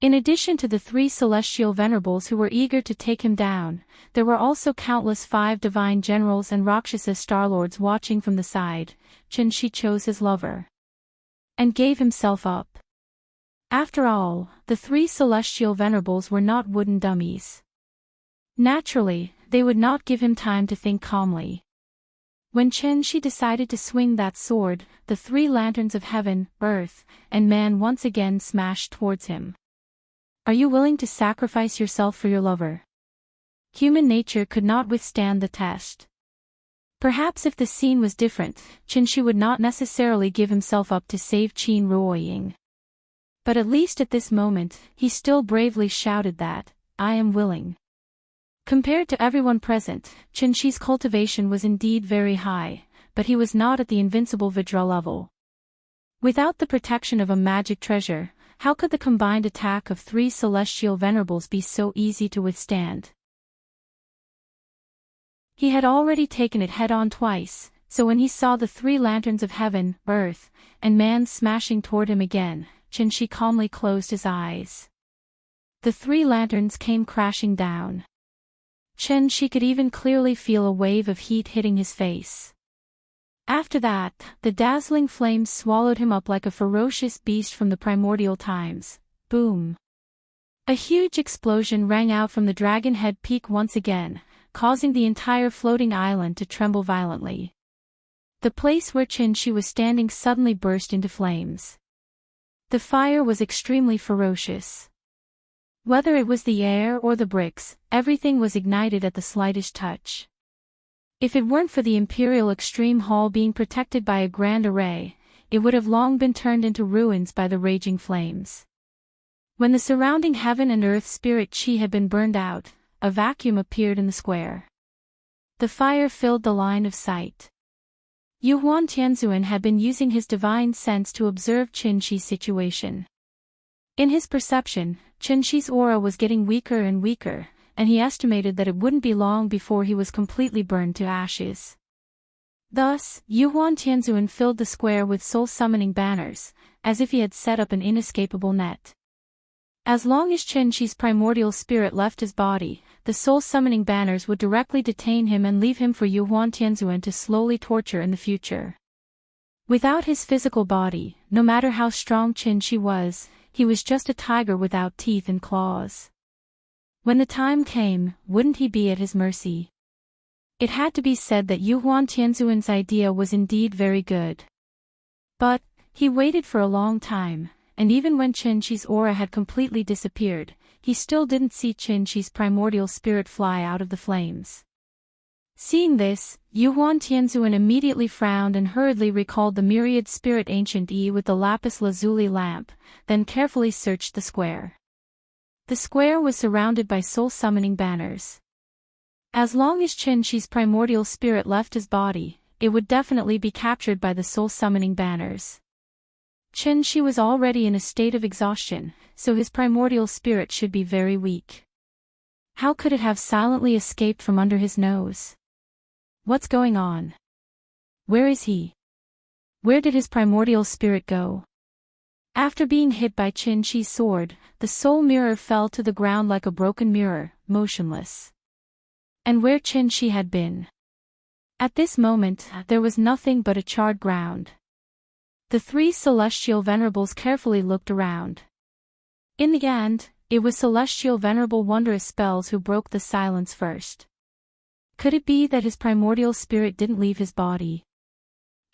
In addition to the three celestial venerables who were eager to take him down, there were also countless 5 divine generals and Rakshasa starlords watching from the side. Qinshi chose his lover. And gave himself up. After all, the 3 celestial venerables were not wooden dummies. Naturally, they would not give him time to think calmly. When Qinshi decided to swing that sword, the 3 lanterns of heaven, earth, and man once again smashed towards him. Are you willing to sacrifice yourself for your lover? Human nature could not withstand the test. Perhaps if the scene was different, Qinshi would not necessarily give himself up to save Qin Ruoying. But at least at this moment, he still bravely shouted that, "I am willing." Compared to everyone present, Qinshi's cultivation was indeed very high, but he was not at the invincible Vajra level. Without the protection of a magic treasure, how could the combined attack of 3 celestial venerables be so easy to withstand? He had already taken it head-on twice, so when he saw the 3 lanterns of heaven, earth, and man smashing toward him again, Qinshi calmly closed his eyes. The 3 lanterns came crashing down. Qinshi could even clearly feel a wave of heat hitting his face. After that, the dazzling flames swallowed him up like a ferocious beast from the primordial times. Boom! A huge explosion rang out from the Dragon Head Peak once again, causing the entire floating island to tremble violently. The place where Qinshi was standing suddenly burst into flames. The fire was extremely ferocious. Whether it was the air or the bricks, everything was ignited at the slightest touch. If it weren't for the Imperial Extreme Hall being protected by a grand array, it would have long been turned into ruins by the raging flames. When the surrounding heaven and earth spirit chi had been burned out, a vacuum appeared in the square. The fire filled the line of sight. Yuhuan Tianzuan had been using his divine sense to observe Qinshi's situation. In his perception, Qinshi's aura was getting weaker and weaker, and he estimated that it wouldn't be long before he was completely burned to ashes. Thus, Yuhuan Tianzuan filled the square with soul-summoning banners, as if he had set up an inescapable net. As long as Qinshi's primordial spirit left his body, the soul-summoning banners would directly detain him and leave him for Yuhuan Tianzuan to slowly torture in the future. Without his physical body, no matter how strong Qinshi was, he was just a tiger without teeth and claws. When the time came, wouldn't he be at his mercy? It had to be said that Yuhuan Tianzuan's idea was indeed very good. But, he waited for a long time, and even when Qinshi's aura had completely disappeared, he still didn't see Qinshi's primordial spirit fly out of the flames. Seeing this, Yuhuan Tianzuan immediately frowned and hurriedly recalled the myriad spirit ancient E with the lapis lazuli lamp, then carefully searched the square. The square was surrounded by soul-summoning banners. As long as Qinshi's primordial spirit left his body, it would definitely be captured by the soul-summoning banners. Qinshi was already in a state of exhaustion, so his primordial spirit should be very weak. How could it have silently escaped from under his nose? What's going on? Where is he? Where did his primordial spirit go? After being hit by Qinshi's sword, the soul mirror fell to the ground like a broken mirror, motionless. And where Qinshi had been? At this moment, there was nothing but a charred ground. The 3 celestial venerables carefully looked around. In the end, it was Celestial Venerable Wondrous Spells who broke the silence first. Could it be that his primordial spirit didn't leave his body?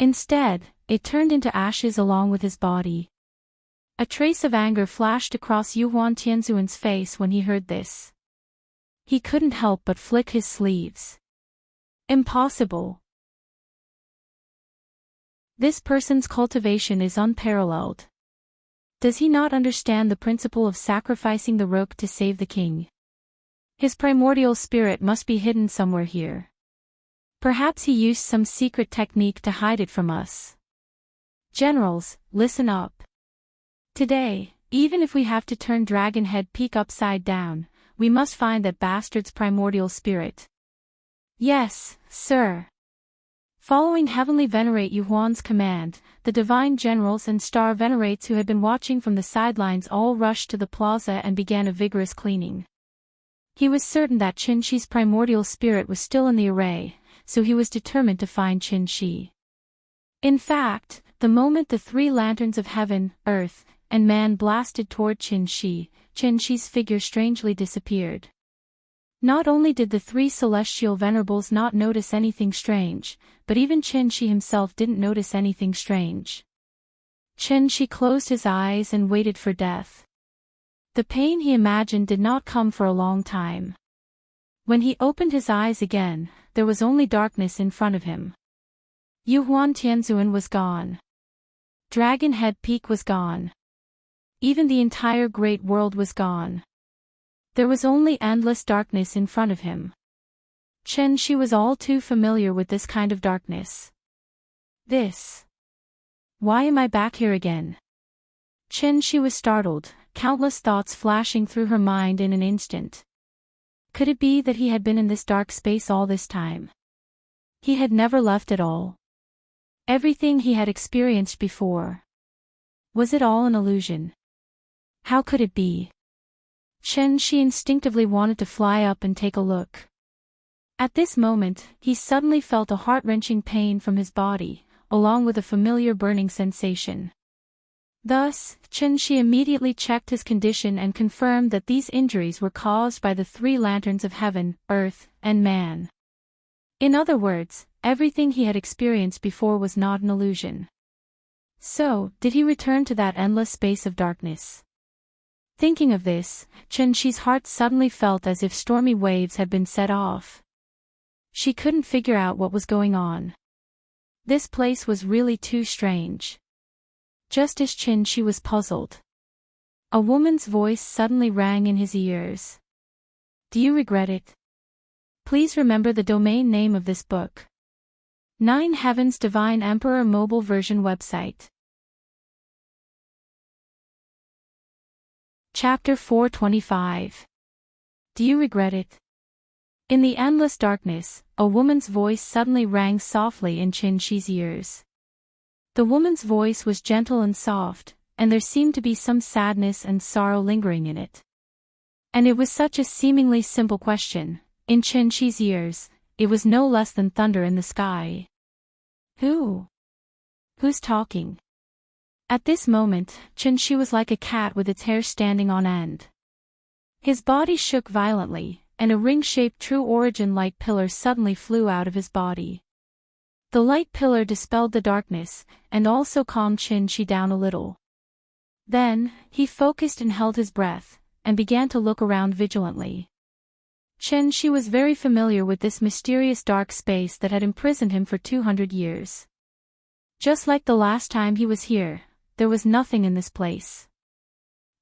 Instead, it turned into ashes along with his body. A trace of anger flashed across Yuhuan Tianzuan's face when he heard this. He couldn't help but flick his sleeves. Impossible. This person's cultivation is unparalleled. Does he not understand the principle of sacrificing the rook to save the king? His primordial spirit must be hidden somewhere here. Perhaps he used some secret technique to hide it from us. Generals, listen up. Today, even if we have to turn Dragon Head Peak upside down, we must find that bastard's primordial spirit. Yes, sir. Following Heavenly Venerate Yuhuan's command, the divine generals and star venerates who had been watching from the sidelines all rushed to the plaza and began a vigorous cleaning. He was certain that Qinshi's primordial spirit was still in the array, so he was determined to find Qinshi. In fact, the moment the 3 lanterns of heaven, earth, and man blasted toward Qinshi, Qinshi's figure strangely disappeared. Not only did the 3 celestial venerables not notice anything strange, but even Qinshi himself didn't notice anything strange. Qinshi closed his eyes and waited for death. The pain he imagined did not come for a long time. When he opened his eyes again, there was only darkness in front of him. Yuhuan Tianzuan was gone. Dragon Head Peak was gone. Even the entire great world was gone. There was only endless darkness in front of him. Chen Shi was all too familiar with this kind of darkness. Why am I back here again? Chen Shi was startled, countless thoughts flashing through her mind in an instant. Could it be that he had been in this dark space all this time? He had never left at all. Everything he had experienced before. Was it all an illusion? How could it be? Chen Shi instinctively wanted to fly up and take a look. At this moment, he suddenly felt a heart-wrenching pain from his body, along with a familiar burning sensation. Thus, Chen Shi immediately checked his condition and confirmed that these injuries were caused by the three lanterns of heaven, earth, and man. In other words, everything he had experienced before was not an illusion. So, did he return to that endless space of darkness? Thinking of this, Chen Shi's heart suddenly felt as if stormy waves had been set off. She couldn't figure out what was going on. This place was really too strange. Just as Chen Shi was puzzled, a woman's voice suddenly rang in his ears. Do you regret it? Please remember the domain name of this book. 9 Heavens Divine Emperor Mobile Version Website. Chapter 425. Do you regret it? In the endless darkness, a woman's voice suddenly rang softly in Chen Shi's ears. The woman's voice was gentle and soft, and there seemed to be some sadness and sorrow lingering in it. And it was such a seemingly simple question. In Chen Shi's ears, it was no less than thunder in the sky. Who's talking? At this moment, Chen Shi was like a cat with its hair standing on end. His body shook violently, and a ring-shaped True Origin light pillar suddenly flew out of his body. The light pillar dispelled the darkness, and also calmed Chen Shi down a little. Then, he focused and held his breath, and began to look around vigilantly. Chen Shi was very familiar with this mysterious dark space that had imprisoned him for 200 years. Just like the last time he was here, there was nothing in this place.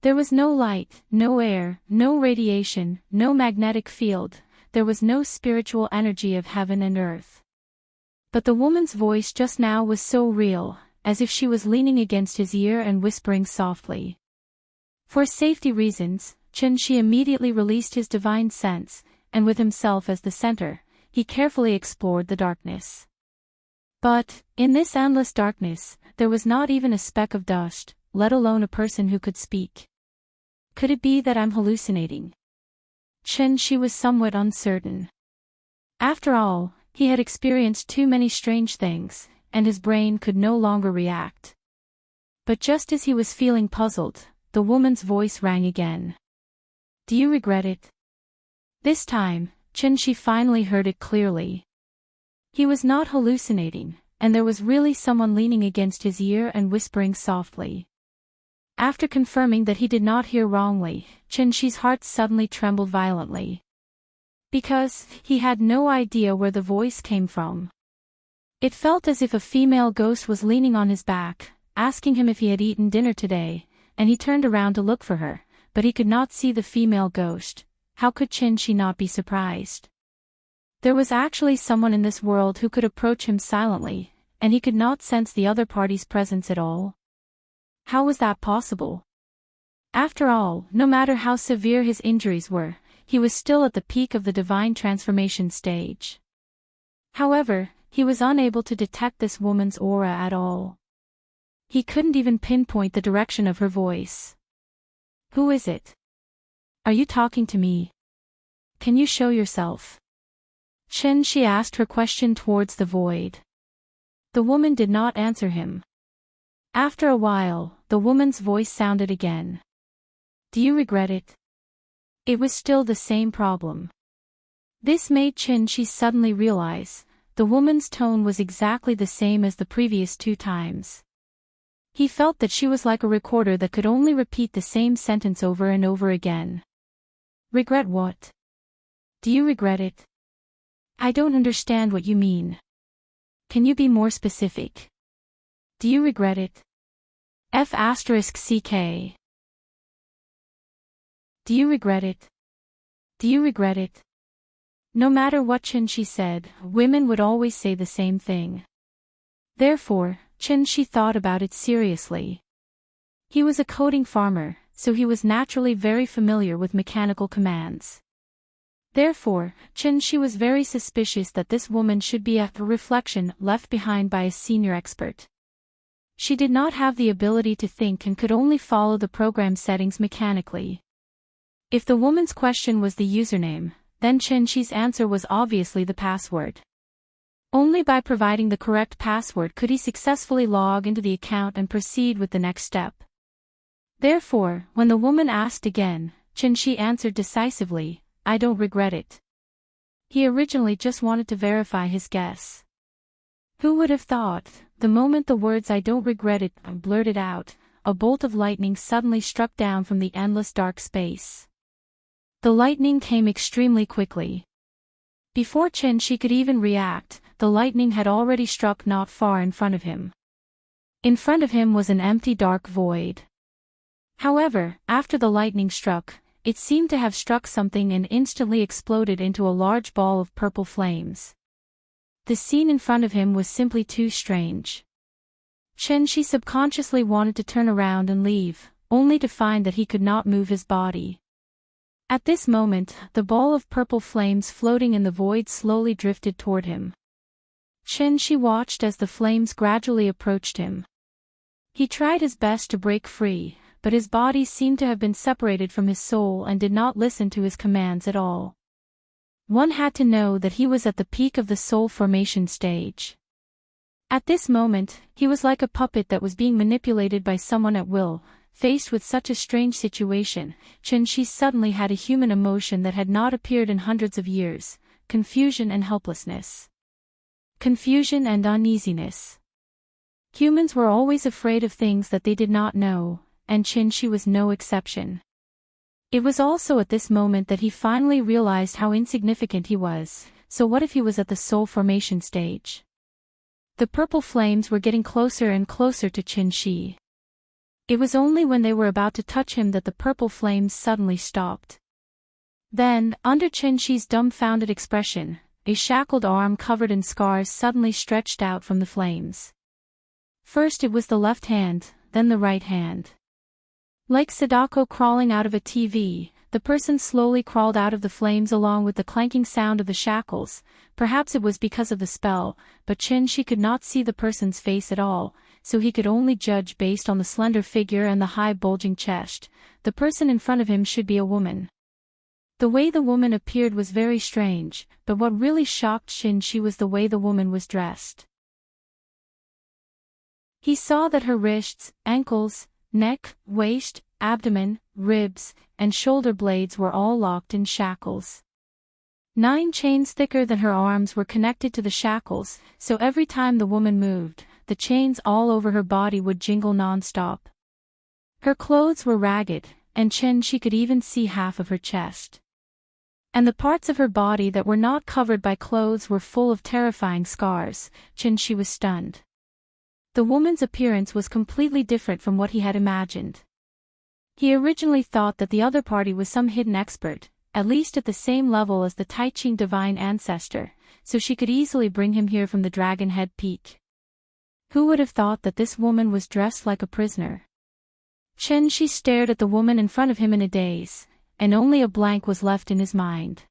There was no light, no air, no radiation, no magnetic field, there was no spiritual energy of heaven and earth. But the woman's voice just now was so real, as if she was leaning against his ear and whispering softly. For safety reasons, Chen Shi immediately released his divine sense, and with himself as the center, he carefully explored the darkness. But, in this endless darkness, there was not even a speck of dust, let alone a person who could speak. Could it be that I'm hallucinating? Chen Shi was somewhat uncertain. After all, he had experienced too many strange things, and his brain could no longer react. But just as he was feeling puzzled, the woman's voice rang again. Do you regret it? This time, Chen Shi finally heard it clearly. He was not hallucinating, and there was really someone leaning against his ear and whispering softly. After confirming that he did not hear wrongly, Chen Shi's heart suddenly trembled violently. Because he had no idea where the voice came from. It felt as if a female ghost was leaning on his back, asking him if he had eaten dinner today, and he turned around to look for her, but he could not see the female ghost. How could Chen Shi not be surprised? There was actually someone in this world who could approach him silently, and he could not sense the other party's presence at all. How was that possible? After all, no matter how severe his injuries were, he was still at the peak of the divine transformation stage. However, he was unable to detect this woman's aura at all. He couldn't even pinpoint the direction of her voice. Who is it? Are you talking to me? Can you show yourself? Chen Shi asked her question towards the void. The woman did not answer him. After a while, the woman's voice sounded again. Do you regret it? It was still the same problem. This made Chen Shi suddenly realize, the woman's tone was exactly the same as the previous 2 times. He felt that she was like a recorder that could only repeat the same sentence over and over again. Regret what? Do you regret it? I don't understand what you mean. Can you be more specific? Do you regret it? F***CK. Do you regret it? Do you regret it? No matter what Chin-shi said, women would always say the same thing. Therefore, Chin-shi thought about it seriously. He was a coding farmer, so he was naturally very familiar with mechanical commands. Therefore, Chin-shi was very suspicious that this woman should be a reflection left behind by a senior expert. She did not have the ability to think and could only follow the program settings mechanically. If the woman's question was the username, then Chin-shi's answer was obviously the password. Only by providing the correct password could he successfully log into the account and proceed with the next step. Therefore, when the woman asked again, Chin-shi answered decisively, I don't regret it. He originally just wanted to verify his guess. Who would have thought, the moment the words I don't regret it blurted out, a bolt of lightning suddenly struck down from the endless dark space. The lightning came extremely quickly. Before Chin-shi could even react, the lightning had already struck not far in front of him. In front of him was an empty dark void. However, after the lightning struck, it seemed to have struck something and instantly exploded into a large ball of purple flames. The scene in front of him was simply too strange. Chin-shi subconsciously wanted to turn around and leave, only to find that he could not move his body. At this moment, the ball of purple flames floating in the void slowly drifted toward him. Chin-shi watched as the flames gradually approached him. He tried his best to break free, but his body seemed to have been separated from his soul and did not listen to his commands at all. One had to know that he was at the peak of the soul formation stage. At this moment, he was like a puppet that was being manipulated by someone at will. Faced with such a strange situation, Chin-shi suddenly had a human emotion that had not appeared in hundreds of years: confusion and helplessness. Confusion and uneasiness. Humans were always afraid of things that they did not know, and Chin-shi was no exception. It was also at this moment that he finally realized how insignificant he was. So what if he was at the soul formation stage? The purple flames were getting closer and closer to Chin-shi. It was only when they were about to touch him that the purple flames suddenly stopped. Then, under Chin-shi's dumbfounded expression, a shackled arm covered in scars suddenly stretched out from the flames. First it was the left hand, then the right hand. Like Sadako crawling out of a TV, the person slowly crawled out of the flames along with the clanking sound of the shackles. Perhaps it was because of the spell, but Chin-shi could not see the person's face at all, so he could only judge based on the slender figure and the high bulging chest. The person in front of him should be a woman. The way the woman appeared was very strange, but what really shocked Chin-shi was the way the woman was dressed. He saw that her wrists, ankles, neck, waist, abdomen, ribs, and shoulder blades were all locked in shackles. 9 chains thicker than her arms were connected to the shackles, so every time the woman moved, the chains all over her body would jingle non-stop. Her clothes were ragged, and Chin-shi could even see half of her chest. And the parts of her body that were not covered by clothes were full of terrifying scars. Chin-shi was stunned. The woman's appearance was completely different from what he had imagined. He originally thought that the other party was some hidden expert, at least at the same level as the Taiching divine ancestor, so she could easily bring him here from the Dragon Head Peak. Who would have thought that this woman was dressed like a prisoner? Chin-shi stared at the woman in front of him in a daze, and only a blank was left in his mind.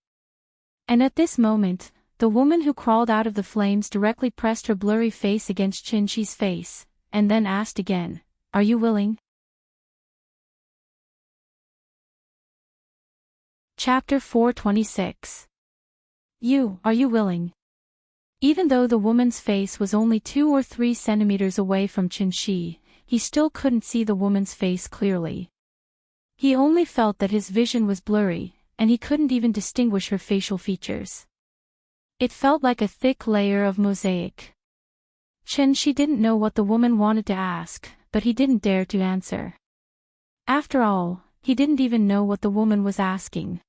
And at this moment, the woman who crawled out of the flames directly pressed her blurry face against Chin-shi's face, and then asked again, "Are you willing?" Chapter 426. Are you willing? Even though the woman's face was only 2 or 3 centimeters away from Chin-shi, he still couldn't see the woman's face clearly. He only felt that his vision was blurry, and he couldn't even distinguish her facial features. It felt like a thick layer of mosaic. Chin-shi didn't know what the woman wanted to ask, but he didn't dare to answer. After all, he didn't even know what the woman was asking.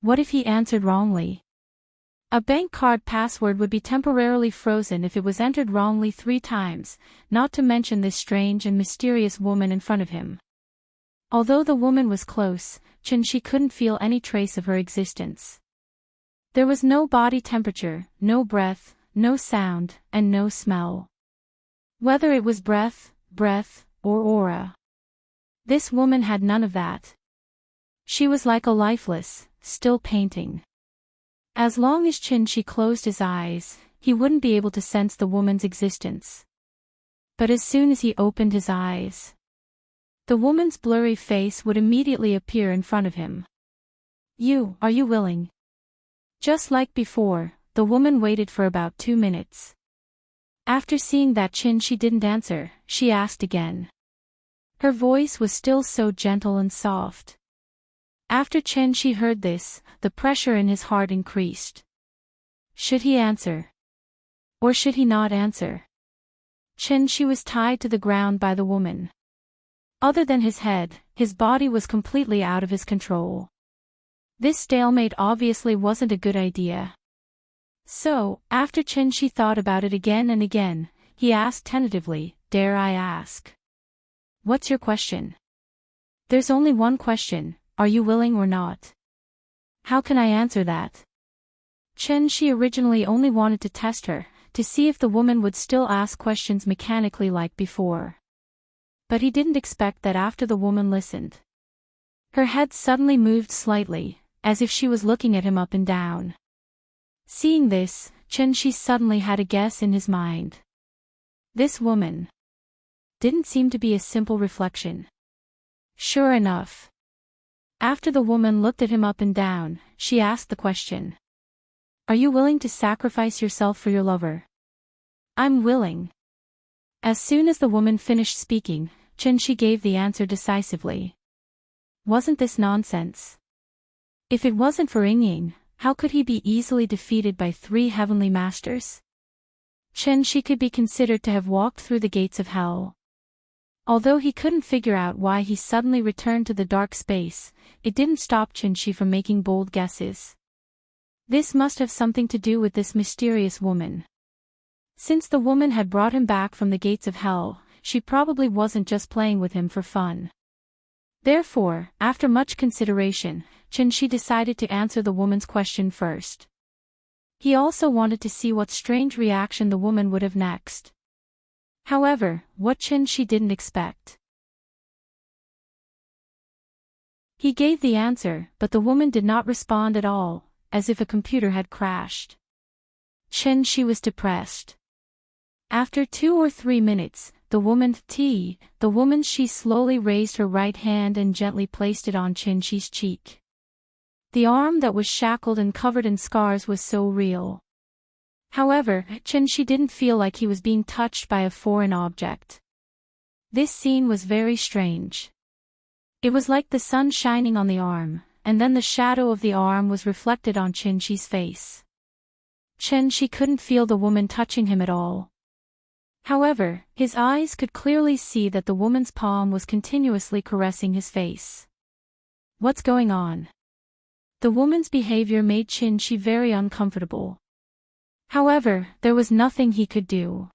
What if he answered wrongly? A bank card password would be temporarily frozen if it was entered wrongly 3 times, not to mention this strange and mysterious woman in front of him. Although the woman was close, She couldn't feel any trace of her existence. There was no body temperature, no breath, no sound, and no smell. Whether it was breath, or aura. This woman had none of that. She was like a lifeless, still painting. As long as She closed his eyes, he wouldn't be able to sense the woman's existence. But as soon as he opened his eyes, the woman's blurry face would immediately appear in front of him. Are you willing? Just like before, the woman waited for about 2 minutes. After seeing that She didn't answer, she asked again. Her voice was still so gentle and soft. After She heard this, the pressure in his heart increased. Should he answer? Or should he not answer? She was tied to the ground by the woman. Other than his head, his body was completely out of his control. This stalemate obviously wasn't a good idea. So, after She thought about it again and again, he asked tentatively, "Dare I ask? What's your question?" "There's only one question, are you willing or not?" "How can I answer that?" She originally only wanted to test her, to see if the woman would still ask questions mechanically like before. But he didn't expect that after the woman listened. Her head suddenly moved slightly, as if she was looking at him up and down. Seeing this, She suddenly had a guess in his mind. This woman didn't seem to be a simple reflection. Sure enough. After the woman looked at him up and down, she asked the question. "Are you willing to sacrifice yourself for your lover?" "I'm willing." As soon as the woman finished speaking, She gave the answer decisively. Wasn't this nonsense? If it wasn't for Ying, how could he be easily defeated by 3 heavenly masters? She could be considered to have walked through the gates of hell. Although he couldn't figure out why he suddenly returned to the dark space, it didn't stop She from making bold guesses. This must have something to do with this mysterious woman. Since the woman had brought him back from the gates of hell, she probably wasn't just playing with him for fun. Therefore, after much consideration, She decided to answer the woman's question first. He also wanted to see what strange reaction the woman would have next. However, what She didn't expect. He gave the answer, but the woman did not respond at all, as if a computer had crashed. She was depressed. After 2 or 3 minutes, the woman she slowly raised her right hand and gently placed it on She's cheek. The arm that was shackled and covered in scars was so real. However, She didn't feel like he was being touched by a foreign object. This scene was very strange. It was like the sun shining on the arm, and then the shadow of the arm was reflected on She's face. She couldn't feel the woman touching him at all. However, his eyes could clearly see that the woman's palm was continuously caressing his face. What's going on? The woman's behavior made She very uncomfortable. However, there was nothing he could do.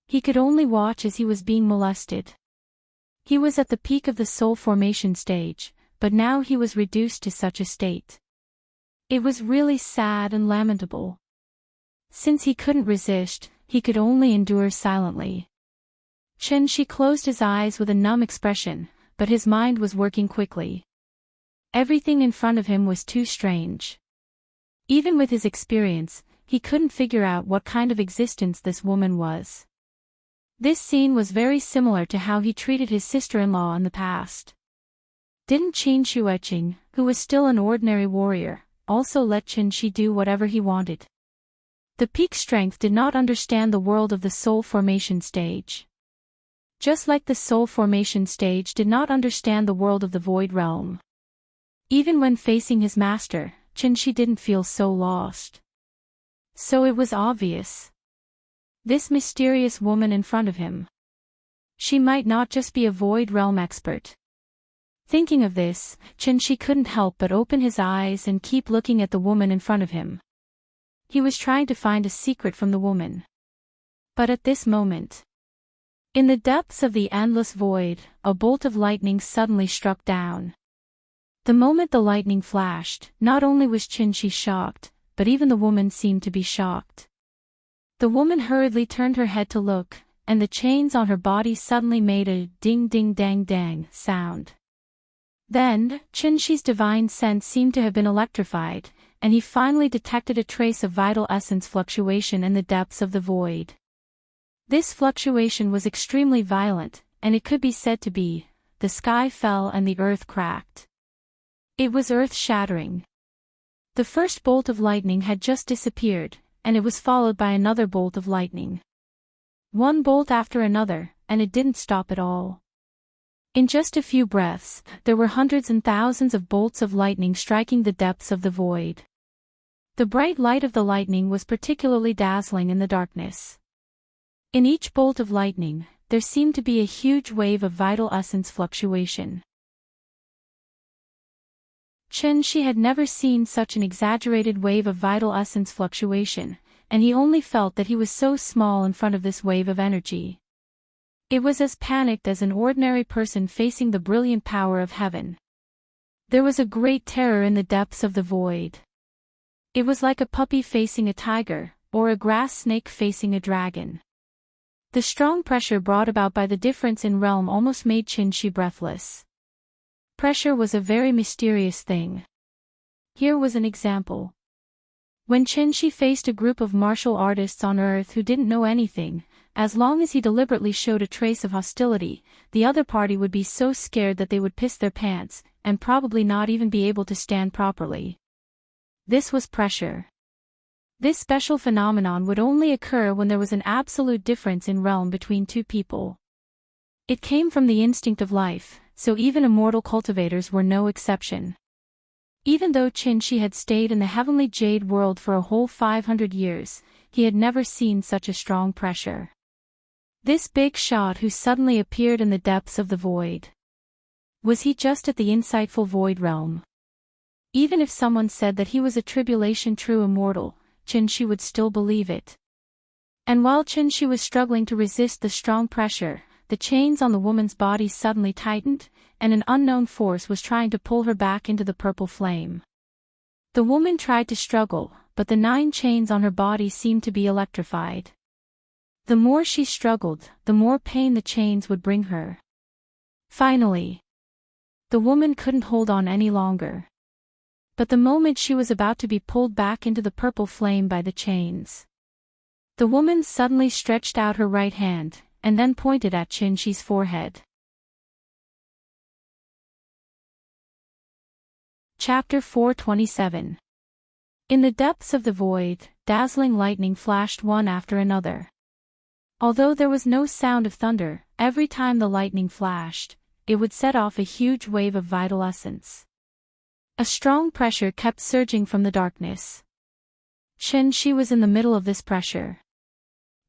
He could only watch as he was being molested. He was at the peak of the soul formation stage, but now he was reduced to such a state. It was really sad and lamentable. Since he couldn't resist, he could only endure silently. She closed his eyes with a numb expression, but his mind was working quickly. Everything in front of him was too strange. Even with his experience, he couldn't figure out what kind of existence this woman was. This scene was very similar to how he treated his sister-in-law in the past. Didn't Qin Shuiqing, who was still an ordinary warrior, also let She do whatever he wanted? The peak strength did not understand the world of the soul formation stage. Just like the soul formation stage did not understand the world of the void realm. Even when facing his master, She didn't feel so lost. So it was obvious. This mysterious woman in front of him. She might not just be a void realm expert. Thinking of this, Chin-shi couldn't help but open his eyes and keep looking at the woman in front of him. He was trying to find a secret from the woman. But at this moment, in the depths of the endless void, a bolt of lightning suddenly struck down. The moment the lightning flashed, not only was Chin-shi shocked, but even the woman seemed to be shocked. The woman hurriedly turned her head to look, and the chains on her body suddenly made a ding-ding-dang-dang sound. Then, Chin-shi's divine sense seemed to have been electrified, and he finally detected a trace of vital essence fluctuation in the depths of the void. This fluctuation was extremely violent, and it could be said to be, the sky fell and the earth cracked. It was earth-shattering. The first bolt of lightning had just disappeared, and it was followed by another bolt of lightning. One bolt after another, and it didn't stop at all. In just a few breaths, there were hundreds and thousands of bolts of lightning striking the depths of the void. The bright light of the lightning was particularly dazzling in the darkness. In each bolt of lightning, there seemed to be a huge wave of vital essence fluctuation. Chin-shi had never seen such an exaggerated wave of vital essence fluctuation, and he only felt that he was so small in front of this wave of energy. It was as panicked as an ordinary person facing the brilliant power of heaven. There was a great terror in the depths of the void. It was like a puppy facing a tiger, or a grass snake facing a dragon. The strong pressure brought about by the difference in realm almost made Chin-shi breathless. Pressure was a very mysterious thing. Here was an example. When Chin-shi faced a group of martial artists on Earth who didn't know anything, as long as he deliberately showed a trace of hostility, the other party would be so scared that they would piss their pants, and probably not even be able to stand properly. This was pressure. This special phenomenon would only occur when there was an absolute difference in realm between two people. It came from the instinct of life, so even immortal cultivators were no exception. Even though Chin-shi had stayed in the heavenly jade world for a whole 500 years, he had never seen such a strong pressure. This big shot who suddenly appeared in the depths of the void. Was he just at the insightful void realm? Even if someone said that he was a tribulation true immortal, Chin-shi would still believe it. And while Chin-shi was struggling to resist the strong pressure, the chains on the woman's body suddenly tightened, and an unknown force was trying to pull her back into the purple flame. The woman tried to struggle, but the 9 chains on her body seemed to be electrified. The more she struggled, the more pain the chains would bring her. Finally, the woman couldn't hold on any longer. But the moment she was about to be pulled back into the purple flame by the chains, the woman suddenly stretched out her right hand, and then pointed at Chin-shi's forehead. Chapter 427. In the depths of the void, dazzling lightning flashed one after another. Although there was no sound of thunder, every time the lightning flashed, it would set off a huge wave of vital essence. A strong pressure kept surging from the darkness. Chin-shi was in the middle of this pressure.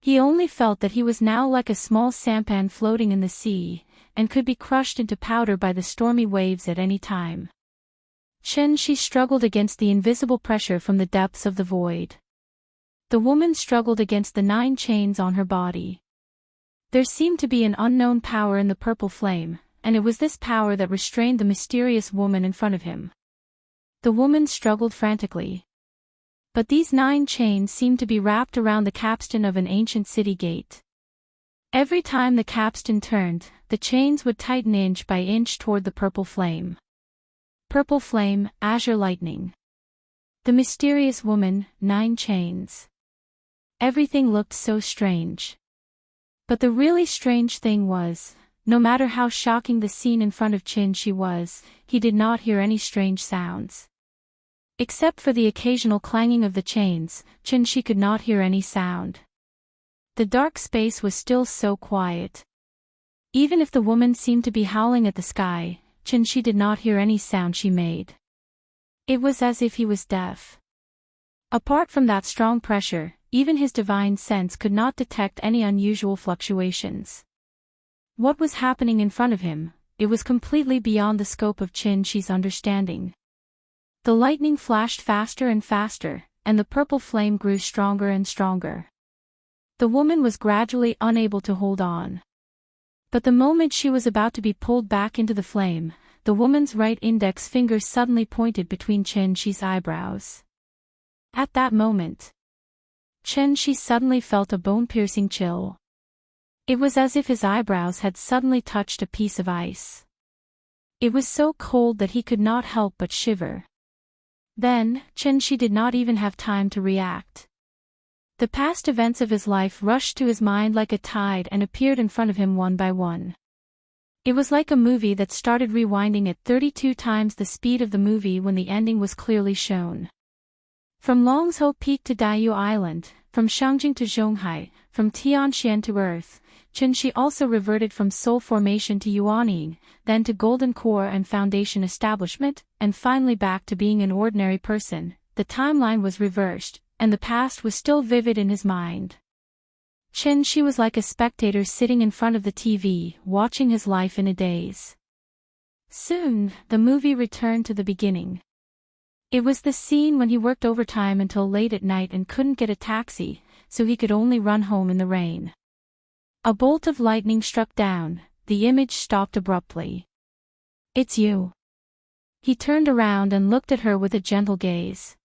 He only felt that he was now like a small sampan floating in the sea, and could be crushed into powder by the stormy waves at any time. Chin-shi struggled against the invisible pressure from the depths of the void. The woman struggled against the 9 chains on her body. There seemed to be an unknown power in the purple flame, and it was this power that restrained the mysterious woman in front of him. The woman struggled frantically. But these 9 chains seemed to be wrapped around the capstan of an ancient city gate. Every time the capstan turned, the chains would tighten inch by inch toward the purple flame. Purple flame, azure lightning. The mysterious woman, 9 chains. Everything looked so strange. But the really strange thing was, no matter how shocking the scene in front of Chin-shi was, he did not hear any strange sounds. Except for the occasional clanging of the chains, Chin-shi could not hear any sound. The dark space was still so quiet. Even if the woman seemed to be howling at the sky, Chin-shi did not hear any sound she made. It was as if he was deaf. Apart from that strong pressure, even his divine sense could not detect any unusual fluctuations. What was happening in front of him? it was completely beyond the scope of Qianxi's understanding. The lightning flashed faster and faster, and the purple flame grew stronger and stronger. The woman was gradually unable to hold on. But the moment she was about to be pulled back into the flame, the woman's right index finger suddenly pointed between Qianxi's eyebrows. At that moment, Qianxi suddenly felt a bone-piercing chill. It was as if his eyebrows had suddenly touched a piece of ice. It was so cold that he could not help but shiver. Then, Qianxi did not even have time to react. The past events of his life rushed to his mind like a tide and appeared in front of him one by one. It was like a movie that started rewinding at 32 times the speed of the movie when the ending was clearly shown. From Longzhou Peak to Daiyu Island, from Shangjing to Zhonghai, from Tianxian to Earth, Qianxi also reverted from Soul Formation to Yuanying, then to Golden Core and Foundation Establishment, and finally back to being an ordinary person. The timeline was reversed, and the past was still vivid in his mind. Qianxi was like a spectator sitting in front of the TV, watching his life in a daze. Soon, the movie returned to the beginning. It was the scene when he worked overtime until late at night and couldn't get a taxi, so he could only run home in the rain. A bolt of lightning struck down, the image stopped abruptly. "It's you." He turned around and looked at her with a gentle gaze.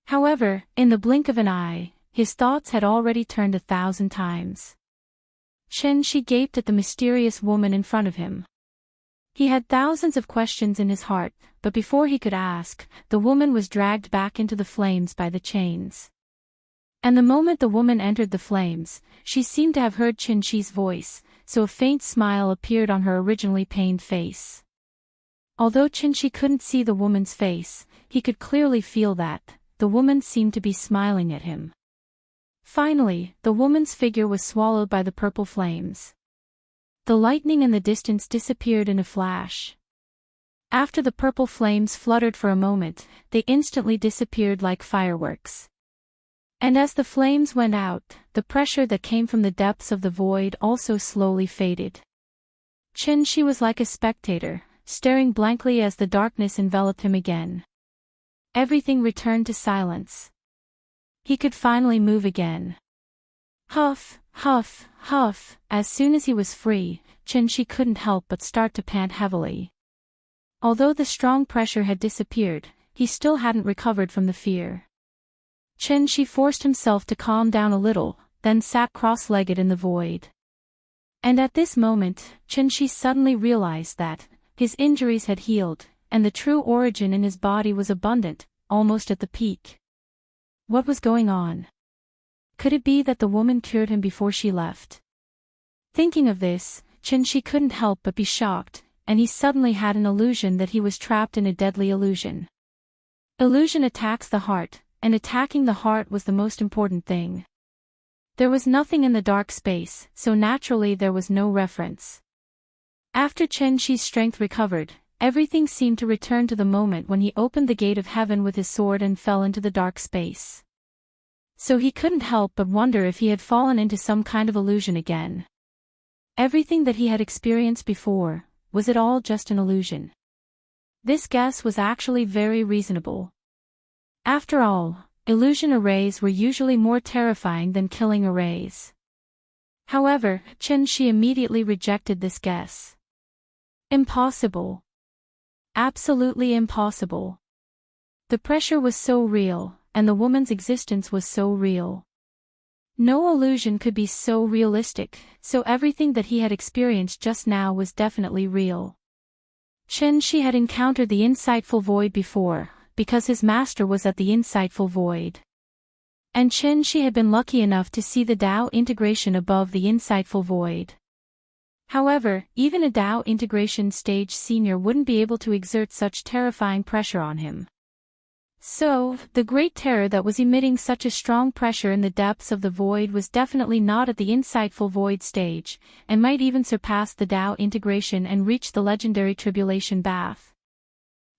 However, in the blink of an eye, his thoughts had already turned 1,000 times. Qianxi gaped at the mysterious woman in front of him. He had thousands of questions in his heart, but before he could ask, the woman was dragged back into the flames by the chains. And the moment the woman entered the flames, she seemed to have heard Qianxi's voice, so a faint smile appeared on her originally pained face. Although Qianxi couldn't see the woman's face, he could clearly feel that the woman seemed to be smiling at him. Finally, the woman's figure was swallowed by the purple flames. The lightning in the distance disappeared in a flash. After the purple flames fluttered for a moment, they instantly disappeared like fireworks. And as the flames went out, the pressure that came from the depths of the void also slowly faded. Qianxi was like a spectator, staring blankly as the darkness enveloped him again. Everything returned to silence. He could finally move again. Huff, huff, huff. As soon as he was free, Qianxi couldn't help but start to pant heavily. Although the strong pressure had disappeared, he still hadn't recovered from the fear. Qianxi forced himself to calm down a little, then sat cross-legged in the void. And at this moment, Qianxi suddenly realized that his injuries had healed, and the true origin in his body was abundant, almost at the peak. What was going on? Could it be that the woman cured him before she left? Thinking of this, Qianxi couldn't help but be shocked, and he suddenly had an illusion that he was trapped in a deadly illusion. Illusion attacks the heart, and attacking the heart was the most important thing. There was nothing in the dark space, so naturally there was no reference. After Qianxi's strength recovered, everything seemed to return to the moment when he opened the gate of heaven with his sword and fell into the dark space. So he couldn't help but wonder if he had fallen into some kind of illusion again. Everything that he had experienced before, was it all just an illusion? This guess was actually very reasonable. After all, illusion arrays were usually more terrifying than killing arrays. However, Qianxi immediately rejected this guess. Impossible. Absolutely impossible. The pressure was so real, and the woman's existence was so real. No illusion could be so realistic, so everything that he had experienced just now was definitely real. Qianxi had encountered the insightful void before, because his master was at the insightful void. And Qianxi had been lucky enough to see the Dao integration above the insightful void. However, even a Dao integration stage senior wouldn't be able to exert such terrifying pressure on him. So, the great terror that was emitting such a strong pressure in the depths of the void was definitely not at the insightful void stage, and might even surpass the Dao integration and reach the legendary tribulation bath.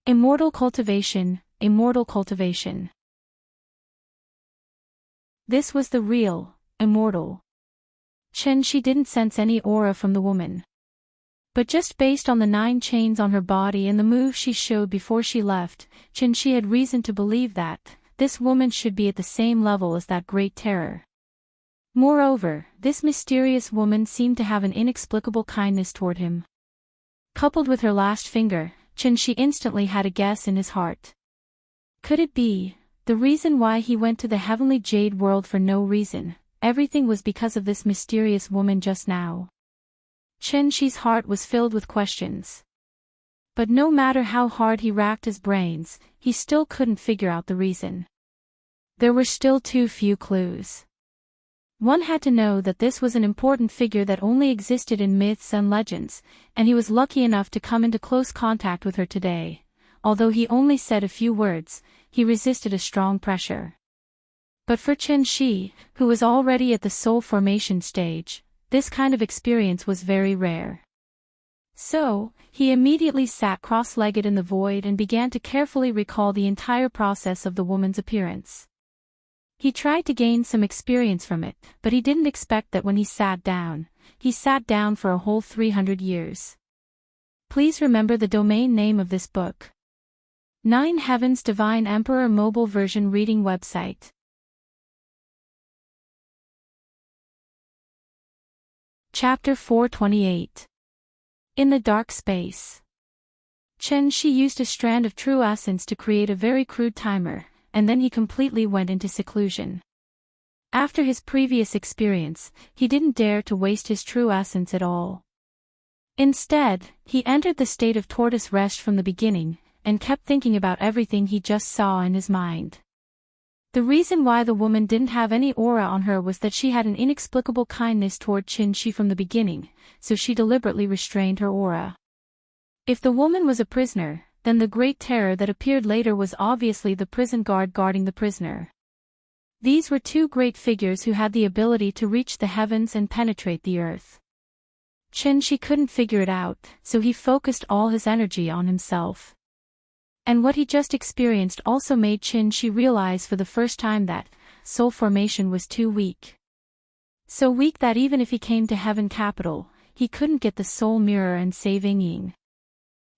Immortal cultivation, immortal cultivation. This was the real, immortal. Qianxi didn't sense any aura from the woman. But just based on the 9 chains on her body and the move she showed before she left, Shi had reason to believe that this woman should be at the same level as that great terror. Moreover, this mysterious woman seemed to have an inexplicable kindness toward him. Coupled with her last finger, Shi instantly had a guess in his heart. Could it be the reason why he went to the heavenly jade world for no reason? Everything was because of this mysterious woman just now. Shi's heart was filled with questions. But no matter how hard he racked his brains, he still couldn't figure out the reason. There were still too few clues. One had to know that this was an important figure that only existed in myths and legends, and he was lucky enough to come into close contact with her today. Although he only said a few words, he resisted a strong pressure. But for Shi, who was already at the soul formation stage, this kind of experience was very rare. So, he immediately sat cross-legged in the void and began to carefully recall the entire process of the woman's appearance. He tried to gain some experience from it, but he didn't expect that when he sat down for a whole 300 years. Please remember the domain name of this book. 9 Heavens Divine Emperor Mobile Version Reading Website. Chapter 428. In the Dark Space. Shi used a strand of true essence to create a very crude timer, and then he completely went into seclusion. After his previous experience, he didn't dare to waste his true essence at all. Instead, he entered the state of tortoise rest from the beginning, and kept thinking about everything he just saw in his mind. The reason why the woman didn't have any aura on her was that she had an inexplicable kindness toward Shi from the beginning, so she deliberately restrained her aura. If the woman was a prisoner, then the great terror that appeared later was obviously the prison guard guarding the prisoner. These were 2 great figures who had the ability to reach the heavens and penetrate the earth. Shi couldn't figure it out, so he focused all his energy on himself. And what he just experienced also made Shi realize for the first time that soul formation was too weak. So weak that even if he came to Heaven Capital, he couldn't get the soul mirror and save Ying.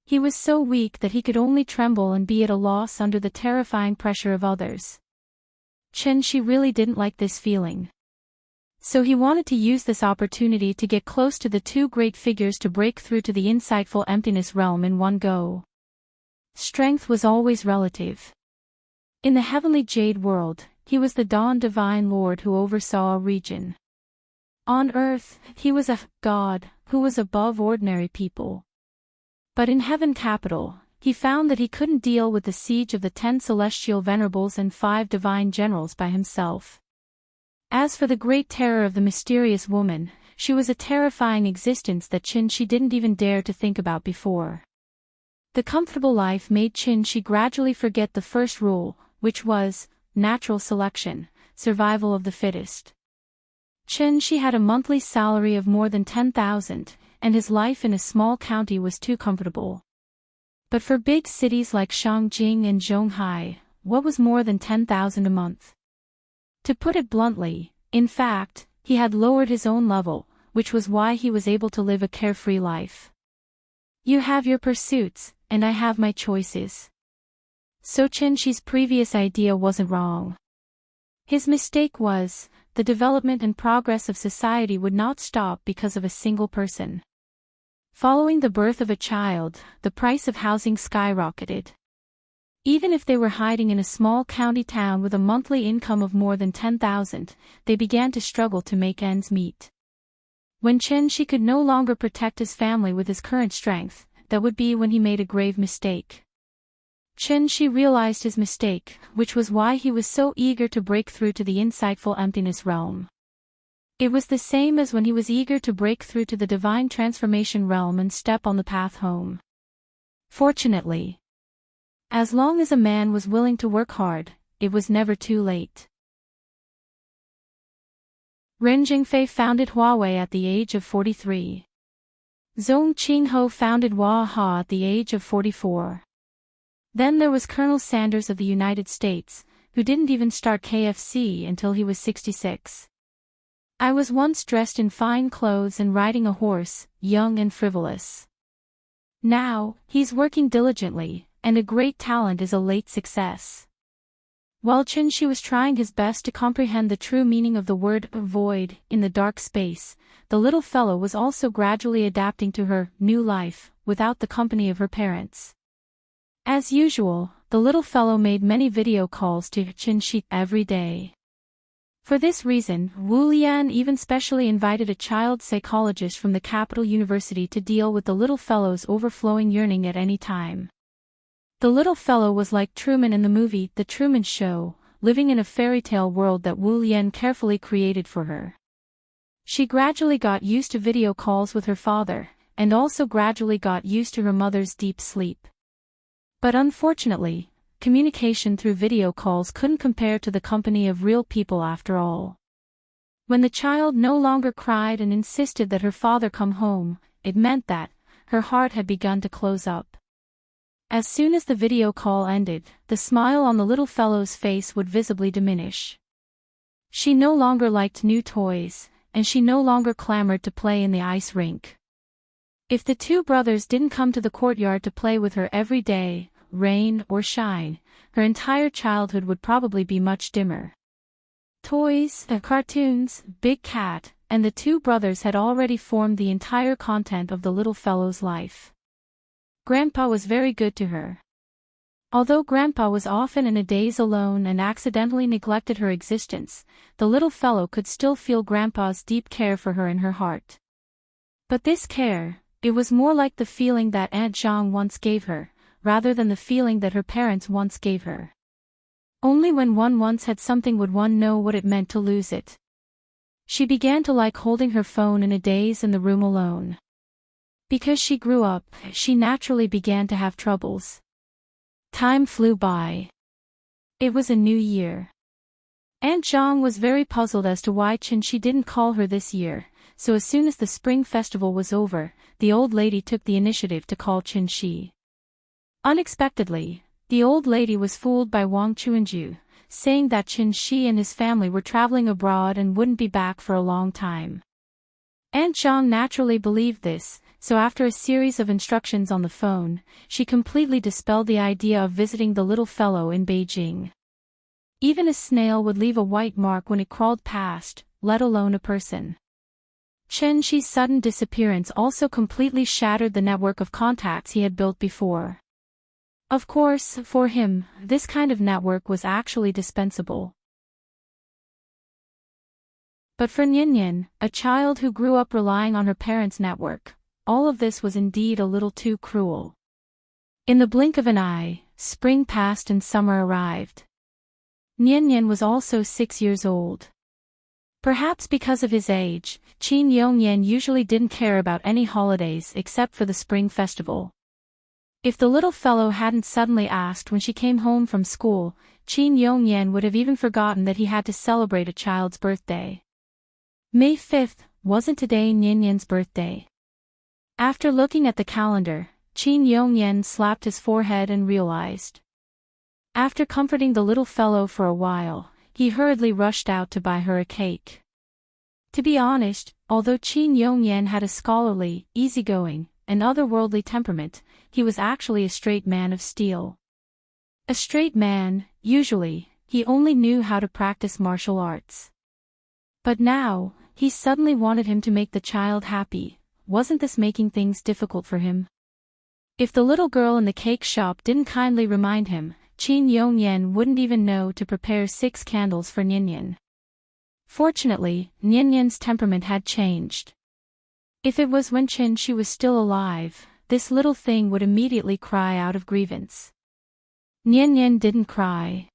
He was so weak that he could only tremble and be at a loss under the terrifying pressure of others. Shi really didn't like this feeling. So he wanted to use this opportunity to get close to the 2 great figures to break through to the insightful emptiness realm in one go. Strength was always relative. In the heavenly jade world, he was the Dawn Divine Lord who oversaw a region. On earth, he was a god who was above ordinary people. But in Heaven Capital, he found that he couldn't deal with the siege of the 10 celestial venerables and 5 divine generals by himself. As for the great terror of the mysterious woman, she was a terrifying existence that Shi didn't even dare to think about before. The comfortable life made Shi gradually forget the first rule, which was natural selection, survival of the fittest. Shi had a monthly salary of more than 10,000, and his life in a small county was too comfortable. But for big cities like Shangjing and Zhonghai, what was more than 10,000 a month? To put it bluntly, in fact, he had lowered his own level, which was why he was able to live a carefree life. You have your pursuits, and I have my choices. So Shi's previous idea wasn't wrong. His mistake was, the development and progress of society would not stop because of a single person. Following the birth of a child, the price of housing skyrocketed. Even if they were hiding in a small county town with a monthly income of more than 10,000, they began to struggle to make ends meet. When Shi could no longer protect his family with his current strength, that would be when he made a grave mistake. Shi realized his mistake, which was why he was so eager to break through to the insightful emptiness realm. It was the same as when he was eager to break through to the divine transformation realm and step on the path home. Fortunately, as long as a man was willing to work hard, it was never too late. Ren Jingfei founded Huawei at the age of 43. Zhong Qingho founded Waha at the age of 44. Then there was Colonel Sanders of the United States, who didn't even start KFC until he was 66. I was once dressed in fine clothes and riding a horse, young and frivolous. Now, he's working diligently, and a great talent is a late success. While Chin-shi was trying his best to comprehend the true meaning of the word void in the dark space, the little fellow was also gradually adapting to her new life, without the company of her parents. As usual, the little fellow made many video calls to Chin-shi every day. For this reason, Wu Lian even specially invited a child psychologist from the capital university to deal with the little fellow's overflowing yearning at any time. The little fellow was like Truman in the movie The Truman Show, living in a fairy tale world that Wu Lian carefully created for her. She gradually got used to video calls with her father, and also gradually got used to her mother's deep sleep. But unfortunately, communication through video calls couldn't compare to the company of real people after all. When the child no longer cried and insisted that her father come home, it meant that her heart had begun to close up. As soon as the video call ended, the smile on the little fellow's face would visibly diminish. She no longer liked new toys, and she no longer clamored to play in the ice rink. If the two brothers didn't come to the courtyard to play with her every day, rain or shine, her entire childhood would probably be much dimmer. Toys, cartoons, Big Cat, and the two brothers had already formed the entire content of the little fellow's life. Grandpa was very good to her. Although Grandpa was often in a daze alone and accidentally neglected her existence, the little fellow could still feel Grandpa's deep care for her in her heart. But this care, it was more like the feeling that Aunt Zhang once gave her, rather than the feeling that her parents once gave her. Only when one once had something would one know what it meant to lose it. She began to like holding her phone in a daze in the room alone. Because she grew up, she naturally began to have troubles. Time flew by. It was a new year. Aunt Zhang was very puzzled as to why Chin-shi didn't call her this year, so as soon as the spring festival was over, the old lady took the initiative to call Chin-shi. Unexpectedly, the old lady was fooled by Wang Chuanju, saying that Chin-shi and his family were traveling abroad and wouldn't be back for a long time. Aunt Zhang naturally believed this, so after a series of instructions on the phone, she completely dispelled the idea of visiting the little fellow in Beijing. Even a snail would leave a white mark when it crawled past, let alone a person. Chen-shi's sudden disappearance also completely shattered the network of contacts he had built before. Of course, for him, this kind of network was actually dispensable. But for Nian, a child who grew up relying on her parents' network, all of this was indeed a little too cruel. In the blink of an eye, spring passed and summer arrived. Nian was also 6 years old. Perhaps because of his age, Qin Yongyan usually didn't care about any holidays except for the spring festival. If the little fellow hadn't suddenly asked when she came home from school, Qin Yongyan would have even forgotten that he had to celebrate a child's birthday. May 5th wasn't today Nian's birthday. After looking at the calendar, Qin Yongyan slapped his forehead and realized. After comforting the little fellow for a while, he hurriedly rushed out to buy her a cake. To be honest, although Qin Yongyan had a scholarly, easygoing, and otherworldly temperament, he was actually a straight man of steel. A straight man, usually, he only knew how to practice martial arts. But now, he suddenly wanted him to make the child happy. Wasn't this making things difficult for him? If the little girl in the cake shop didn't kindly remind him, Qin Yongyan wouldn't even know to prepare 6 candles for Nian. Fortunately, Nian's temperament had changed. If it was when Qin-shi was still alive, this little thing would immediately cry out of grievance. Nian didn't cry.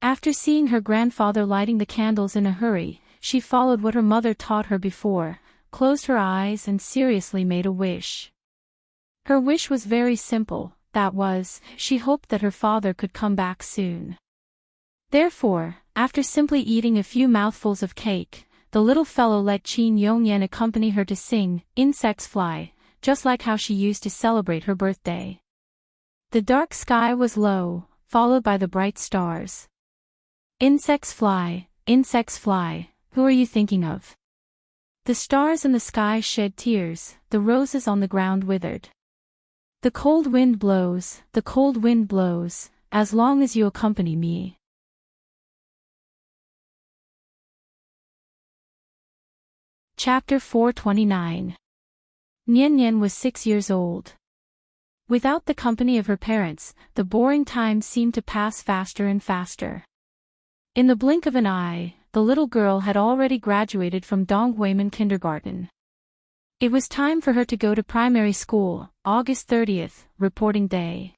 After seeing her grandfather lighting the candles in a hurry, she followed what her mother taught her before, closed her eyes and seriously made a wish. Her wish was very simple, that was, she hoped that her father could come back soon. Therefore, after simply eating a few mouthfuls of cake, the little fellow let Qin Yongyan accompany her to sing, "Insects Fly," just like how she used to celebrate her birthday. The dark sky was low, followed by the bright stars. Insects fly, Who are you thinking of? The stars in the sky shed tears, the roses on the ground withered. The cold wind blows, as long as you accompany me. Chapter 429. Nian Nian was 6 years old. Without the company of her parents, the boring time seemed to pass faster and faster. In the blink of an eye, the little girl had already graduated from Donghuimen Kindergarten. It was time for her to go to primary school, August 30th, reporting day.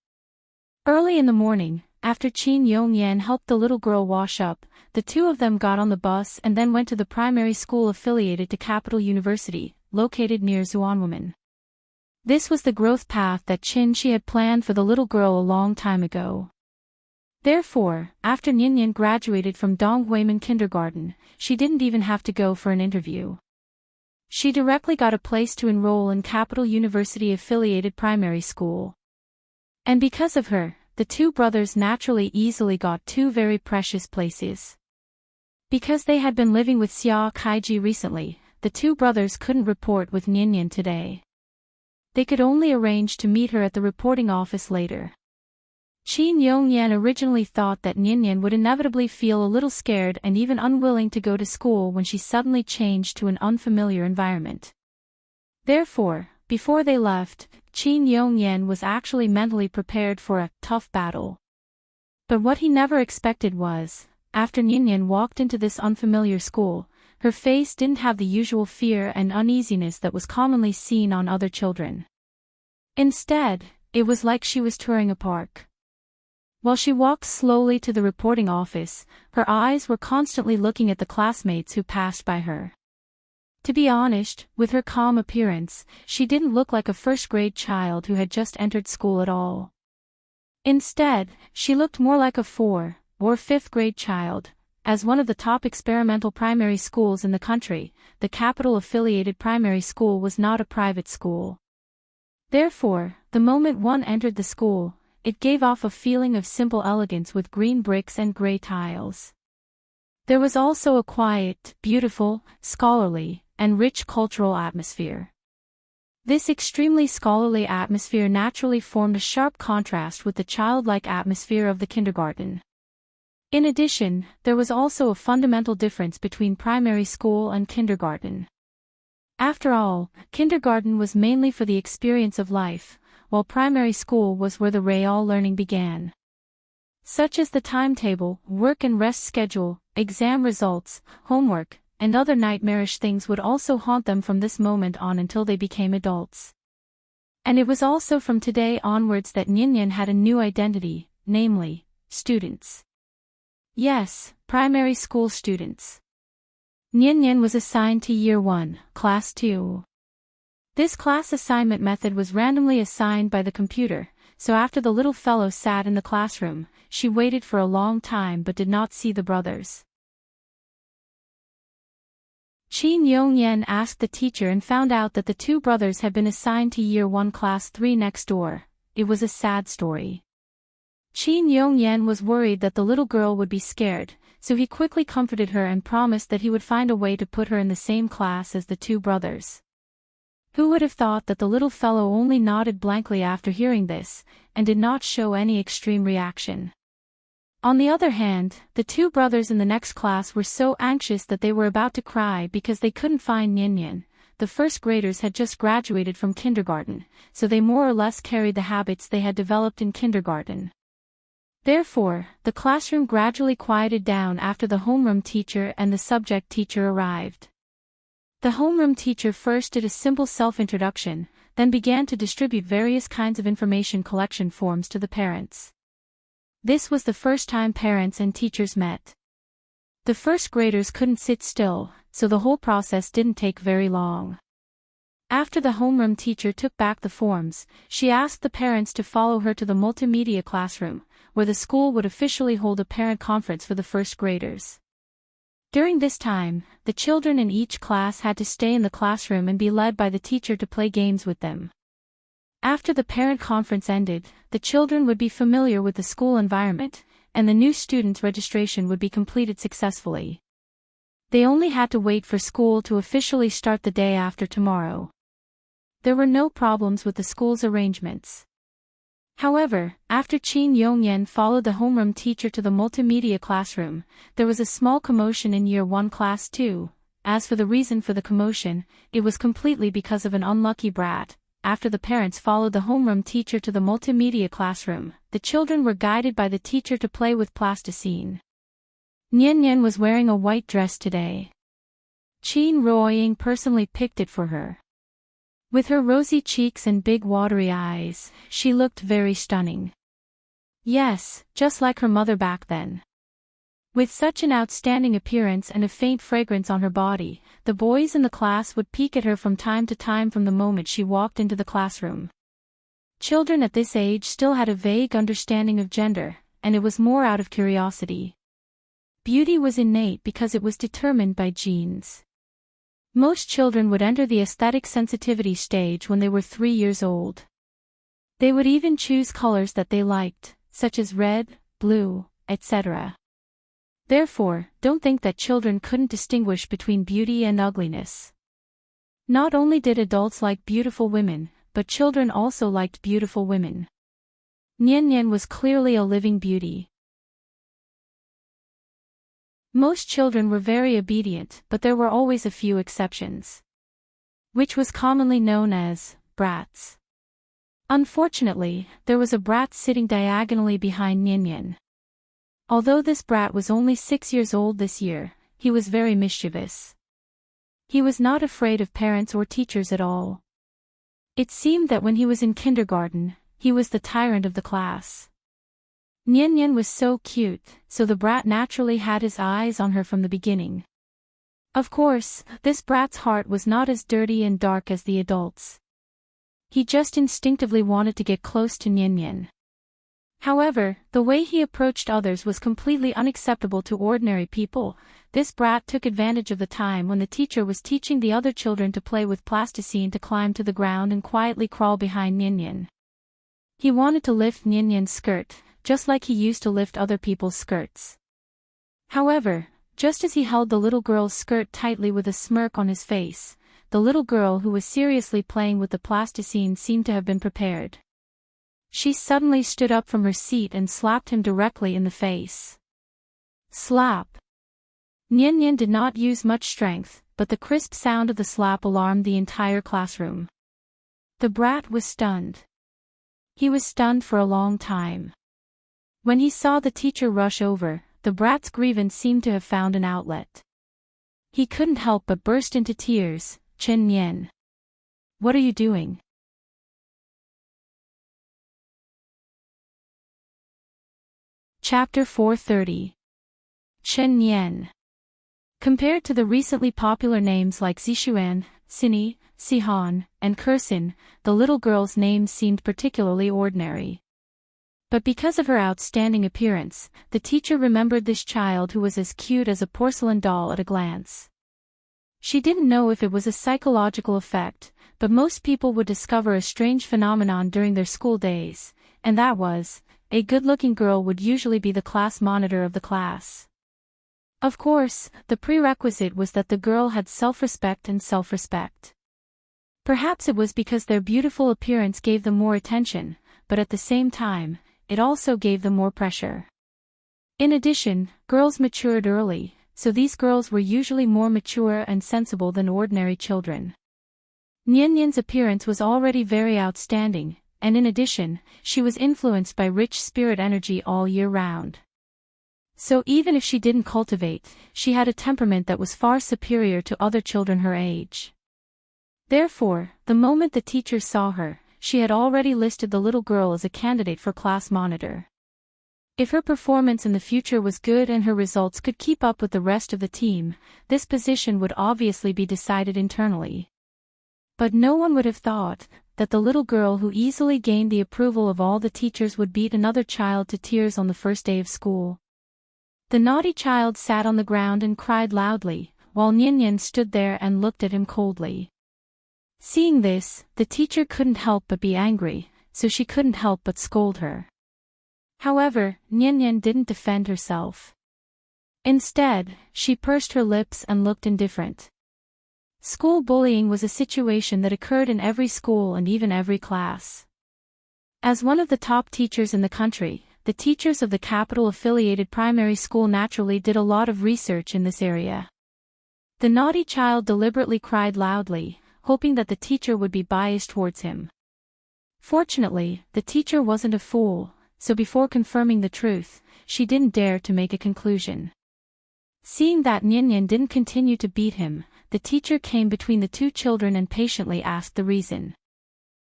Early in the morning, after Qin Yongyan helped the little girl wash up, the two of them got on the bus and then went to the primary school affiliated to Capital University, located near Zhuanwumen. This was the growth path that Qin had planned for the little girl a long time ago. Therefore, after Nian graduated from Donghuimen Kindergarten, she didn't even have to go for an interview. She directly got a place to enroll in Capital University affiliated primary school. And because of her, the two brothers naturally easily got two very precious places. Because they had been living with Xia Kaiji recently, the two brothers couldn't report with Nian today. They could only arrange to meet her at the reporting office later. Qin Yongyan originally thought that Nian would inevitably feel a little scared and even unwilling to go to school when she suddenly changed to an unfamiliar environment. Therefore, before they left, Qin Yongyan was actually mentally prepared for a tough battle. But what he never expected was, after Nian walked into this unfamiliar school, her face didn't have the usual fear and uneasiness that was commonly seen on other children. Instead, it was like she was touring a park. While she walked slowly to the reporting office, her eyes were constantly looking at the classmates who passed by her. To be honest, with her calm appearance, she didn't look like a first-grade child who had just entered school at all. Instead, she looked more like a 4th or 5th-grade child. As one of the top experimental primary schools in the country, the capital-affiliated primary school was not a private school. Therefore, the moment one entered the school, it gave off a feeling of simple elegance with green bricks and gray tiles. There was also a quiet, beautiful, scholarly, and rich cultural atmosphere. This extremely scholarly atmosphere naturally formed a sharp contrast with the childlike atmosphere of the kindergarten. In addition, there was also a fundamental difference between primary school and kindergarten. After all, kindergarten was mainly for the experience of life, while primary school was where the real learning began. Such as the timetable, work and rest schedule, exam results, homework, and other nightmarish things would also haunt them from this moment on until they became adults. And it was also from today onwards that Nian had a new identity, namely, students. Yes, primary school students. Nian was assigned to Year 1, Class 2. This class assignment method was randomly assigned by the computer, so after the little fellow sat in the classroom, she waited for a long time but did not see the brothers. Qin Yongyan asked the teacher and found out that the two brothers had been assigned to Year 1 Class 3 next door. It was a sad story. Qin Yongyan was worried that the little girl would be scared, so he quickly comforted her and promised that he would find a way to put her in the same class as the two brothers. Who would have thought that the little fellow only nodded blankly after hearing this, and did not show any extreme reaction. On the other hand, the two brothers in the next class were so anxious that they were about to cry because they couldn't find Nian. The first graders had just graduated from kindergarten, so they more or less carried the habits they had developed in kindergarten. Therefore, the classroom gradually quieted down after the homeroom teacher and the subject teacher arrived. The homeroom teacher first did a simple self-introduction, then began to distribute various kinds of information collection forms to the parents. This was the first time parents and teachers met. The first graders couldn't sit still, so the whole process didn't take very long. After the homeroom teacher took back the forms, she asked the parents to follow her to the multimedia classroom, where the school would officially hold a parent conference for the first graders. During this time, the children in each class had to stay in the classroom and be led by the teacher to play games with them. After the parent conference ended, the children would be familiar with the school environment, and the new students' registration would be completed successfully. They only had to wait for school to officially start the day after tomorrow. There were no problems with the school's arrangements. However, after Qin Yongyan followed the homeroom teacher to the multimedia classroom, there was a small commotion in Year 1 Class 2. As for the reason for the commotion, it was completely because of an unlucky brat. After the parents followed the homeroom teacher to the multimedia classroom, the children were guided by the teacher to play with plasticine. Nian Nian was wearing a white dress today. Qin Ruoying personally picked it for her. With her rosy cheeks and big watery eyes, she looked very stunning. Yes, just like her mother back then. With such an outstanding appearance and a faint fragrance on her body, the boys in the class would peek at her from time to time from the moment she walked into the classroom. Children at this age still had a vague understanding of gender, and it was more out of curiosity. Beauty was innate because it was determined by genes. Most children would enter the aesthetic sensitivity stage when they were 3 years old. They would even choose colors that they liked, such as red, blue, etc. Therefore, don't think that children couldn't distinguish between beauty and ugliness. Not only did adults like beautiful women, but children also liked beautiful women. Nian Nian was clearly a living beauty. Most children were very obedient, but there were always a few exceptions, which was commonly known as brats. Unfortunately, there was a brat sitting diagonally behind Nian Nian. Although this brat was only 6 years old this year, he was very mischievous. He was not afraid of parents or teachers at all. It seemed that when he was in kindergarten, he was the tyrant of the class. Nian Nian was so cute, so the brat naturally had his eyes on her from the beginning. Of course, this brat's heart was not as dirty and dark as the adults. He just instinctively wanted to get close to Nian Nian. However, the way he approached others was completely unacceptable to ordinary people. This brat took advantage of the time when the teacher was teaching the other children to play with plasticine to climb to the ground and quietly crawl behind Nian Nian. He wanted to lift Nian Nian's skirt, just like he used to lift other people's skirts. However, just as he held the little girl's skirt tightly with a smirk on his face, the little girl who was seriously playing with the plasticine seemed to have been prepared. She suddenly stood up from her seat and slapped him directly in the face. Slap! Nian Nian did not use much strength, but the crisp sound of the slap alarmed the entire classroom. The brat was stunned. He was stunned for a long time. When he saw the teacher rush over, the brat's grievance seemed to have found an outlet. He couldn't help but burst into tears. Chen Nian. What are you doing? Chapter 430. Chen Nian. Compared to the recently popular names like Zixuan, Sini, Sihan, and Kursin, the little girl's name seemed particularly ordinary. But because of her outstanding appearance, the teacher remembered this child who was as cute as a porcelain doll at a glance. She didn't know if it was a psychological effect, but most people would discover a strange phenomenon during their school days, and that was, a good-looking girl would usually be the class monitor of the class. Of course, the prerequisite was that the girl had self-respect and self-respect. Perhaps it was because their beautiful appearance gave them more attention, but at the same time, it also gave them more pressure. In addition, girls matured early, so these girls were usually more mature and sensible than ordinary children. Nian Nian's appearance was already very outstanding, and in addition, she was influenced by rich spirit energy all year round. So even if she didn't cultivate, she had a temperament that was far superior to other children her age. Therefore, the moment the teacher saw her, she had already listed the little girl as a candidate for class monitor. If her performance in the future was good and her results could keep up with the rest of the team, this position would obviously be decided internally. But no one would have thought that the little girl who easily gained the approval of all the teachers would beat another child to tears on the first day of school. The naughty child sat on the ground and cried loudly, while Nian Nian stood there and looked at him coldly. Seeing this, the teacher couldn't help but be angry, so she couldn't help but scold her. However, Nian Nian didn't defend herself. Instead, she pursed her lips and looked indifferent. School bullying was a situation that occurred in every school and even every class. As one of the top teachers in the country, the teachers of the capital-affiliated primary school naturally did a lot of research in this area. The naughty child deliberately cried loudly, hoping that the teacher would be biased towards him. Fortunately, the teacher wasn't a fool, so before confirming the truth, she didn't dare to make a conclusion. Seeing that Nian didn't continue to beat him, the teacher came between the two children and patiently asked the reason.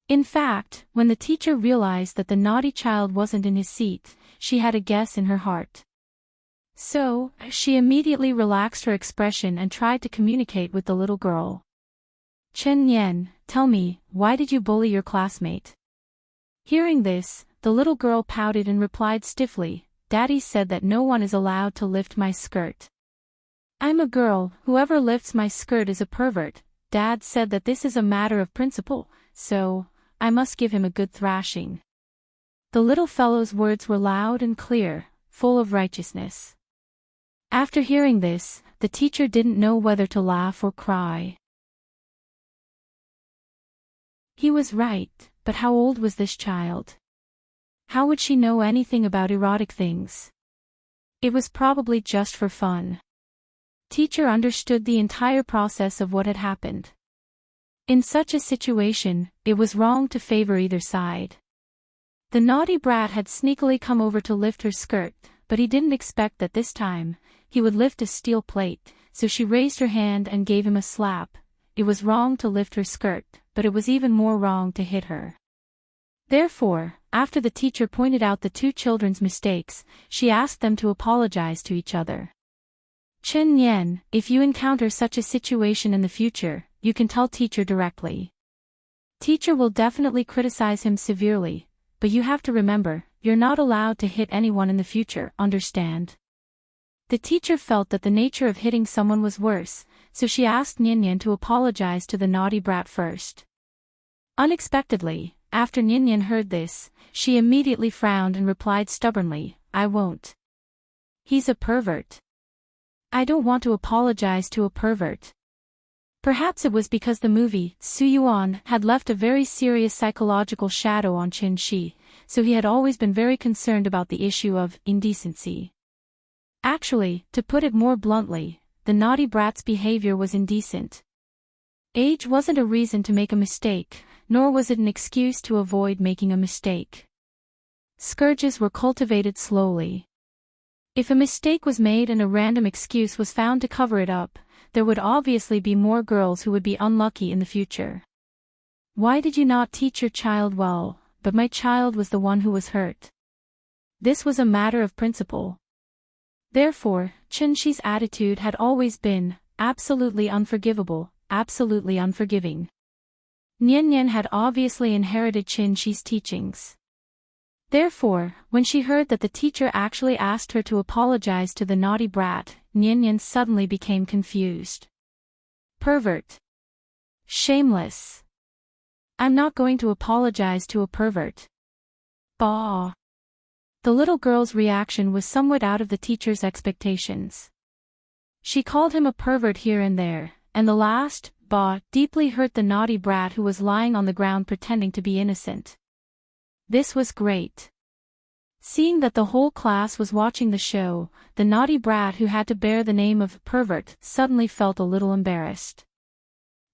In fact, when the teacher realized that the naughty child wasn't in his seat, she had a guess in her heart. So, she immediately relaxed her expression and tried to communicate with the little girl. "Chen Nian, tell me, why did you bully your classmate?" Hearing this, the little girl pouted and replied stiffly, "Daddy said that no one is allowed to lift my skirt. I'm a girl, whoever lifts my skirt is a pervert. Dad said that this is a matter of principle, so I must give him a good thrashing." The little fellow's words were loud and clear, full of righteousness. After hearing this, the teacher didn't know whether to laugh or cry. He was right, but how old was this child? How would she know anything about erotic things? It was probably just for fun. Teacher understood the entire process of what had happened. In such a situation, it was wrong to favor either side. The naughty brat had sneakily come over to lift her skirt, but he didn't expect that this time, he would lift a steel plate, so she raised her hand and gave him a slap. It was wrong to lift her skirt, but it was even more wrong to hit her. Therefore, after the teacher pointed out the two children's mistakes, she asked them to apologize to each other. "Chen Nian, if you encounter such a situation in the future, you can tell teacher directly. Teacher will definitely criticize him severely, but you have to remember, you're not allowed to hit anyone in the future, understand?" The teacher felt that the nature of hitting someone was worse, so she asked Nian to apologize to the naughty brat first. Unexpectedly, after Nian heard this, she immediately frowned and replied stubbornly, "I won't. He's a pervert. I don't want to apologize to a pervert." Perhaps it was because the movie, Su Yuan, had left a very serious psychological shadow on Qin Shi, so he had always been very concerned about the issue of indecency. Actually, to put it more bluntly, the naughty brat's behavior was indecent. Age wasn't a reason to make a mistake, nor was it an excuse to avoid making a mistake. Scourges were cultivated slowly. If a mistake was made and a random excuse was found to cover it up, there would obviously be more girls who would be unlucky in the future. "Why did you not teach your child well, but my child was the one who was hurt?" This was a matter of principle. Therefore, Chen Shi's attitude had always been absolutely unforgivable, absolutely unforgiving. Nian had obviously inherited Chen Shi's teachings. Therefore, when she heard that the teacher actually asked her to apologize to the naughty brat, Nian suddenly became confused. "Pervert. Shameless. I'm not going to apologize to a pervert." Bah. The little girl's reaction was somewhat out of the teacher's expectations. She called him a pervert here and there, and the last, bah, deeply hurt the naughty brat who was lying on the ground pretending to be innocent. This was great. Seeing that the whole class was watching the show, the naughty brat who had to bear the name of pervert suddenly felt a little embarrassed.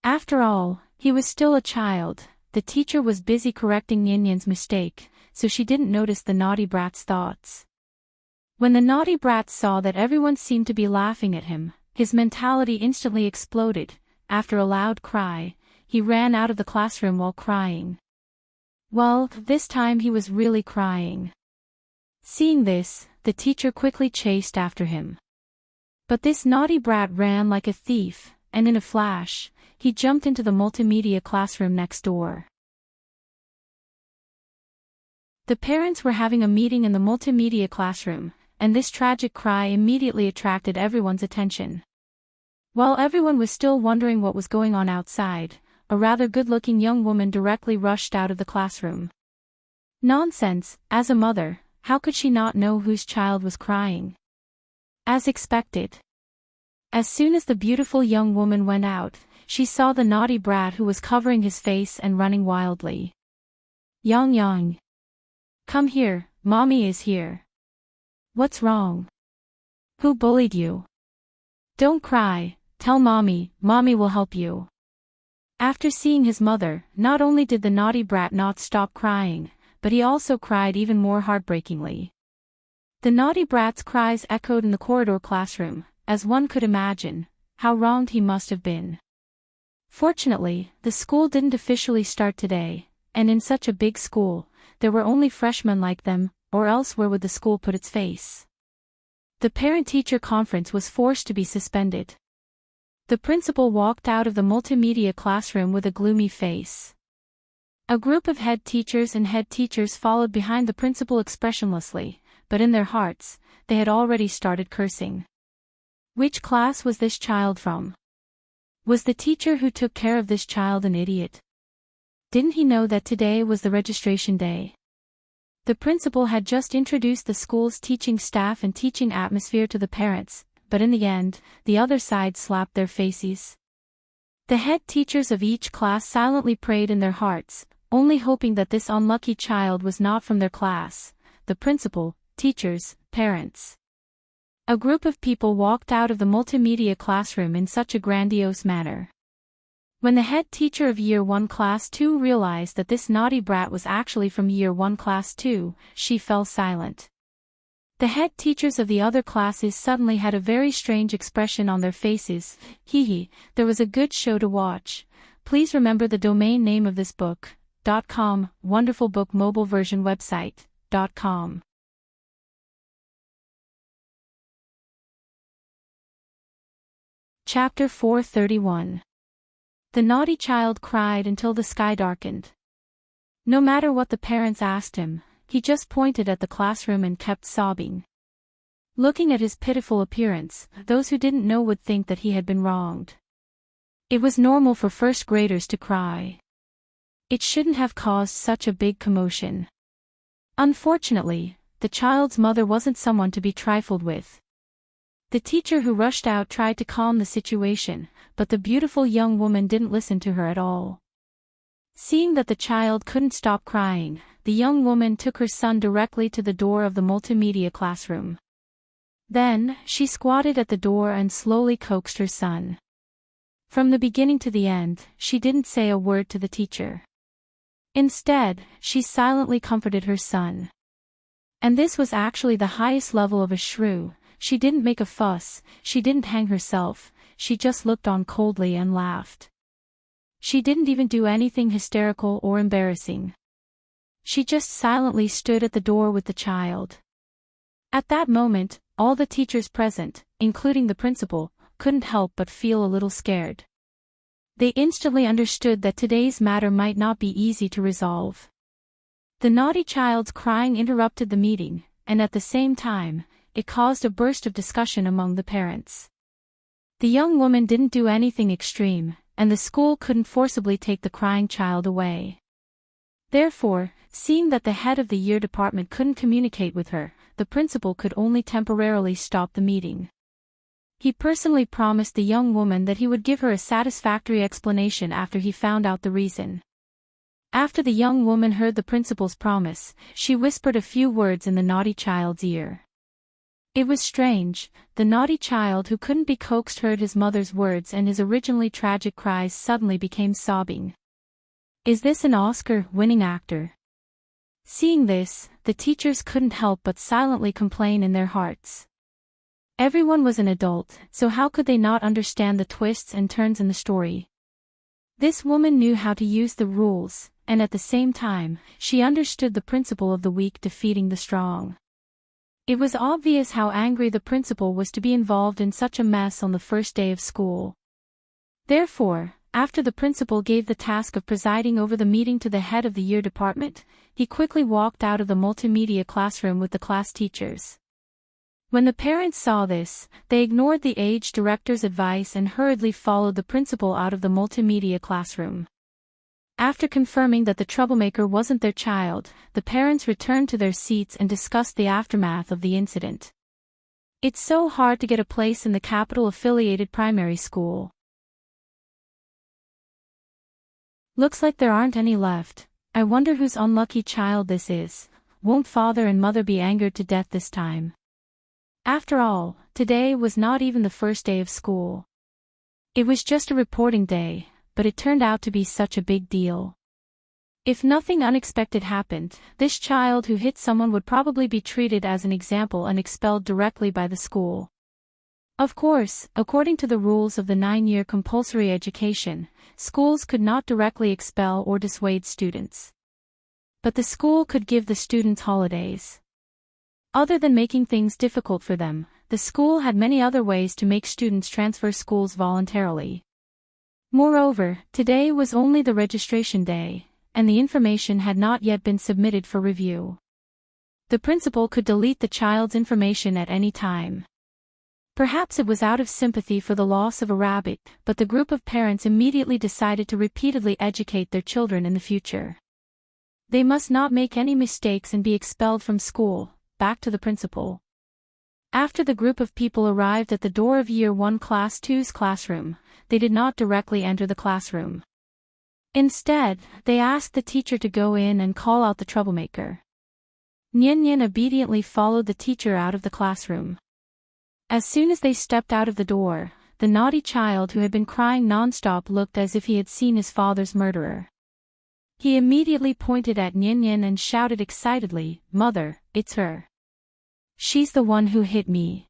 After all, he was still a child. The teacher was busy correcting Nian's mistake, so she didn't notice the naughty brat's thoughts. When the naughty brat saw that everyone seemed to be laughing at him, his mentality instantly exploded. After a loud cry, he ran out of the classroom while crying. Well, this time he was really crying. Seeing this, the teacher quickly chased after him. But this naughty brat ran like a thief, and in a flash, he jumped into the multimedia classroom next door. The parents were having a meeting in the multimedia classroom, and this tragic cry immediately attracted everyone's attention. While everyone was still wondering what was going on outside, a rather good-looking young woman directly rushed out of the classroom. Nonsense, as a mother, how could she not know whose child was crying? As expected. As soon as the beautiful young woman went out, she saw the naughty brat who was covering his face and running wildly. Yang Yang. Come here, mommy is here. What's wrong? Who bullied you? Don't cry, tell mommy, mommy will help you. After seeing his mother, not only did the naughty brat not stop crying, but he also cried even more heartbreakingly. The naughty brat's cries echoed in the corridor classroom, as one could imagine, how wronged he must have been. Fortunately, the school didn't officially start today, and in such a big school, there were only freshmen like them, or else where would the school put its face? The parent-teacher conference was forced to be suspended. The principal walked out of the multimedia classroom with a gloomy face. A group of head teachers and head teachers followed behind the principal expressionlessly, but in their hearts, they had already started cursing. Which class was this child from? Was the teacher who took care of this child an idiot? Didn't he know that today was the registration day? The principal had just introduced the school's teaching staff and teaching atmosphere to the parents, but in the end, the other side slapped their faces. The head teachers of each class silently prayed in their hearts, only hoping that this unlucky child was not from their class, the principal, teachers, parents. A group of people walked out of the multimedia classroom in such a grandiose manner. When the head teacher of Year 1 Class 2 realized that this naughty brat was actually from Year 1 Class 2, she fell silent. The head teachers of the other classes suddenly had a very strange expression on their faces. Hee, there was a good show to watch. Please remember the domain name of this book, .com, wonderful book mobile version website, .com. Chapter 431. The naughty child cried until the sky darkened. No matter what the parents asked him, he just pointed at the classroom and kept sobbing. Looking at his pitiful appearance, those who didn't know would think that he had been wronged. It was normal for first graders to cry. It shouldn't have caused such a big commotion. Unfortunately, the child's mother wasn't someone to be trifled with. The teacher who rushed out tried to calm the situation, but the beautiful young woman didn't listen to her at all. Seeing that the child couldn't stop crying, the young woman took her son directly to the door of the multimedia classroom. Then, she squatted at the door and slowly coaxed her son. From the beginning to the end, she didn't say a word to the teacher. Instead, she silently comforted her son. And this was actually the highest level of a shrew. She didn't make a fuss, she didn't hang herself, she just looked on coldly and laughed. She didn't even do anything hysterical or embarrassing. She just silently stood at the door with the child. At that moment, all the teachers present, including the principal, couldn't help but feel a little scared. They instantly understood that today's matter might not be easy to resolve. The naughty child's crying interrupted the meeting, and at the same time, it caused a burst of discussion among the parents. The young woman didn't do anything extreme, and the school couldn't forcibly take the crying child away. Therefore, seeing that the head of the year department couldn't communicate with her, the principal could only temporarily stop the meeting. He personally promised the young woman that he would give her a satisfactory explanation after he found out the reason. After the young woman heard the principal's promise, she whispered a few words in the naughty child's ear. It was strange, the naughty child who couldn't be coaxed heard his mother's words and his originally tragic cries suddenly became sobbing. Is this an Oscar-winning actor? Seeing this, the teachers couldn't help but silently complain in their hearts. Everyone was an adult, so how could they not understand the twists and turns in the story? This woman knew how to use the rules, and at the same time, she understood the principle of the weak defeating the strong. It was obvious how angry the principal was to be involved in such a mess on the first day of school. Therefore, after the principal gave the task of presiding over the meeting to the head of the year department, he quickly walked out of the multimedia classroom with the class teachers. When the parents saw this, they ignored the age director's advice and hurriedly followed the principal out of the multimedia classroom. After confirming that the troublemaker wasn't their child, the parents returned to their seats and discussed the aftermath of the incident. It's so hard to get a place in the capital-affiliated primary school. Looks like there aren't any left. I wonder whose unlucky child this is. Won't father and mother be angered to death this time? After all, today was not even the first day of school. It was just a reporting day, but it turned out to be such a big deal. If nothing unexpected happened, this child who hit someone would probably be treated as an example and expelled directly by the school. Of course, according to the rules of the 9-year compulsory education, schools could not directly expel or dissuade students. But the school could give the students holidays. Other than making things difficult for them, the school had many other ways to make students transfer schools voluntarily. Moreover, today was only the registration day, and the information had not yet been submitted for review. The principal could delete the child's information at any time. Perhaps it was out of sympathy for the loss of a rabbit, but the group of parents immediately decided to repeatedly educate their children in the future. They must not make any mistakes and be expelled from school. Back to the principal. After the group of people arrived at the door of Year 1 Class 2's classroom, they did not directly enter the classroom. Instead, they asked the teacher to go in and call out the troublemaker. Nian Nian obediently followed the teacher out of the classroom. As soon as they stepped out of the door, the naughty child who had been crying non-stop looked as if he had seen his father's murderer. He immediately pointed at Nian Nian and shouted excitedly, "Mother, it's her. She's the one who hit me.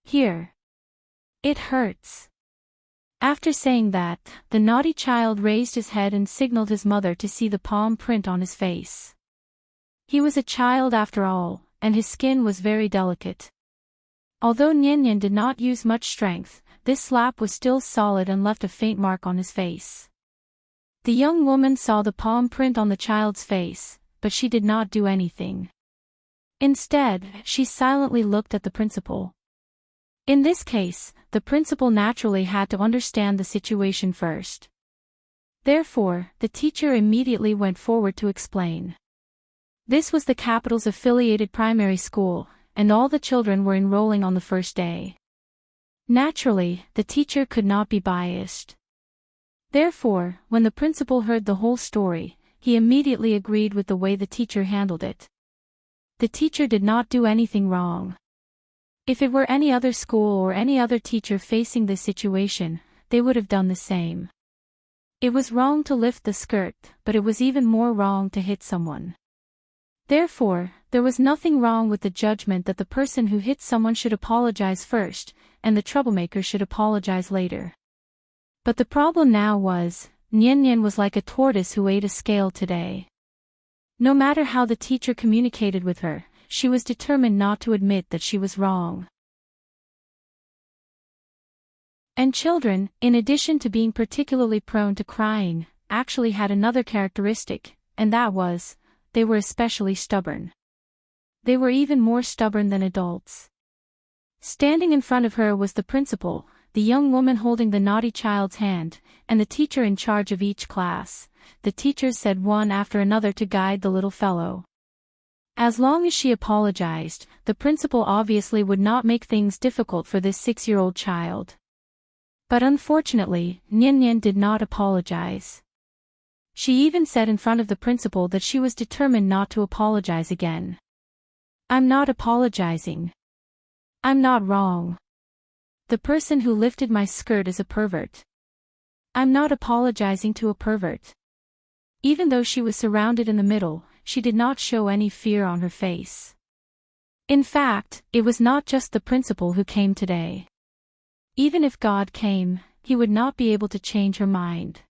Here. It hurts." After saying that, the naughty child raised his head and signaled his mother to see the palm print on his face. He was a child after all, and his skin was very delicate. Although Nian Nian did not use much strength, this slap was still solid and left a faint mark on his face. The young woman saw the palm print on the child's face, but she did not do anything. Instead, she silently looked at the principal. In this case, the principal naturally had to understand the situation first. Therefore, the teacher immediately went forward to explain. This was the capital's affiliated primary school, and all the children were enrolling on the first day. Naturally, the teacher could not be biased. Therefore, when the principal heard the whole story, he immediately agreed with the way the teacher handled it. The teacher did not do anything wrong. If it were any other school or any other teacher facing this situation, they would have done the same. It was wrong to lift the skirt, but it was even more wrong to hit someone. Therefore, there was nothing wrong with the judgment that the person who hit someone should apologize first, and the troublemaker should apologize later. But the problem now was, Nian Nian was like a tortoise who ate a scale today. No matter how the teacher communicated with her, she was determined not to admit that she was wrong. And children, in addition to being particularly prone to crying, actually had another characteristic, and that was, they were especially stubborn. They were even more stubborn than adults. Standing in front of her was the principal, the young woman holding the naughty child's hand, and the teacher in charge of each class. The teachers said one after another to guide the little fellow. As long as she apologized, the principal obviously would not make things difficult for this 6-year-old child. But unfortunately, Nian Nian did not apologize. She even said in front of the principal that she was determined not to apologize again. "I'm not apologizing. I'm not wrong. The person who lifted my skirt is a pervert. I'm not apologizing to a pervert." Even though she was surrounded in the middle, she did not show any fear on her face. In fact, it was not just the principal who came today. Even if God came, he would not be able to change her mind.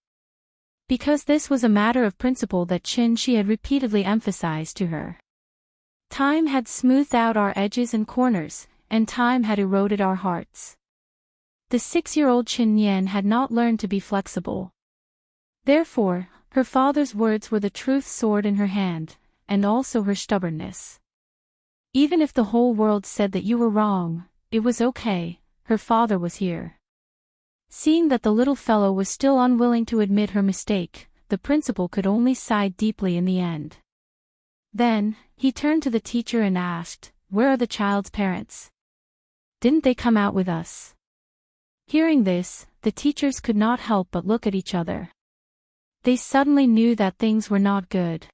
Because this was a matter of principle that she had repeatedly emphasized to her. Time had smoothed out our edges and corners, and time had eroded our hearts. The 6-year-old Chin Nian had not learned to be flexible. Therefore, her father's words were the truth sword in her hand, and also her stubbornness. Even if the whole world said that you were wrong, it was okay, her father was here. Seeing that the little fellow was still unwilling to admit her mistake, the principal could only sigh deeply in the end. Then, he turned to the teacher and asked, "Where are the child's parents?" Didn't they come out with us?" Hearing this, the teachers could not help but look at each other. They suddenly knew that things were not good.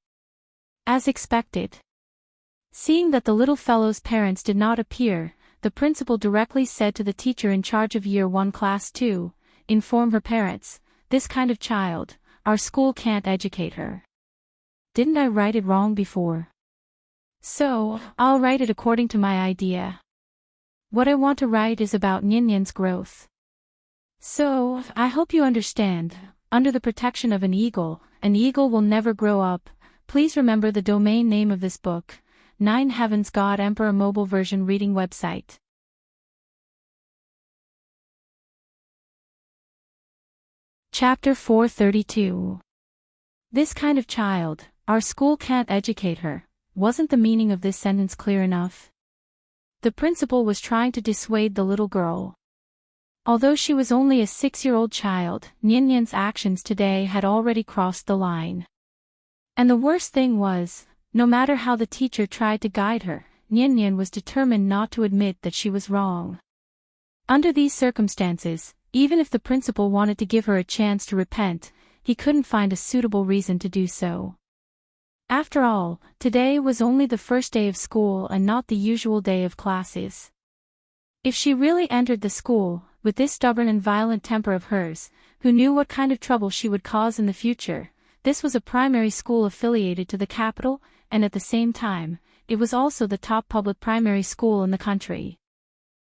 As expected. Seeing that the little fellow's parents did not appear, the principal directly said to the teacher in charge of Year 1 Class 2, "Inform her parents, this kind of child, our school can't educate her." Didn't I write it wrong before? So, I'll write it according to my idea. What I want to write is about Nyan's growth. So, I hope you understand, under the protection of an eagle will never grow up. Please remember the domain name of this book, 9 Heavens God Emperor mobile version reading website. Chapter 432. This kind of child, our school can't educate her. Wasn't the meaning of this sentence clear enough? The principal was trying to dissuade the little girl. Although she was only a 6-year-old child, Nyan's actions today had already crossed the line. And the worst thing was, no matter how the teacher tried to guide her, Nyan was determined not to admit that she was wrong. Under these circumstances, even if the principal wanted to give her a chance to repent, he couldn't find a suitable reason to do so. After all, today was only the first day of school and not the usual day of classes. If she really entered the school, with this stubborn and violent temper of hers, who knew what kind of trouble she would cause in the future? This was a primary school affiliated to the capital, and at the same time, it was also the top public primary school in the country.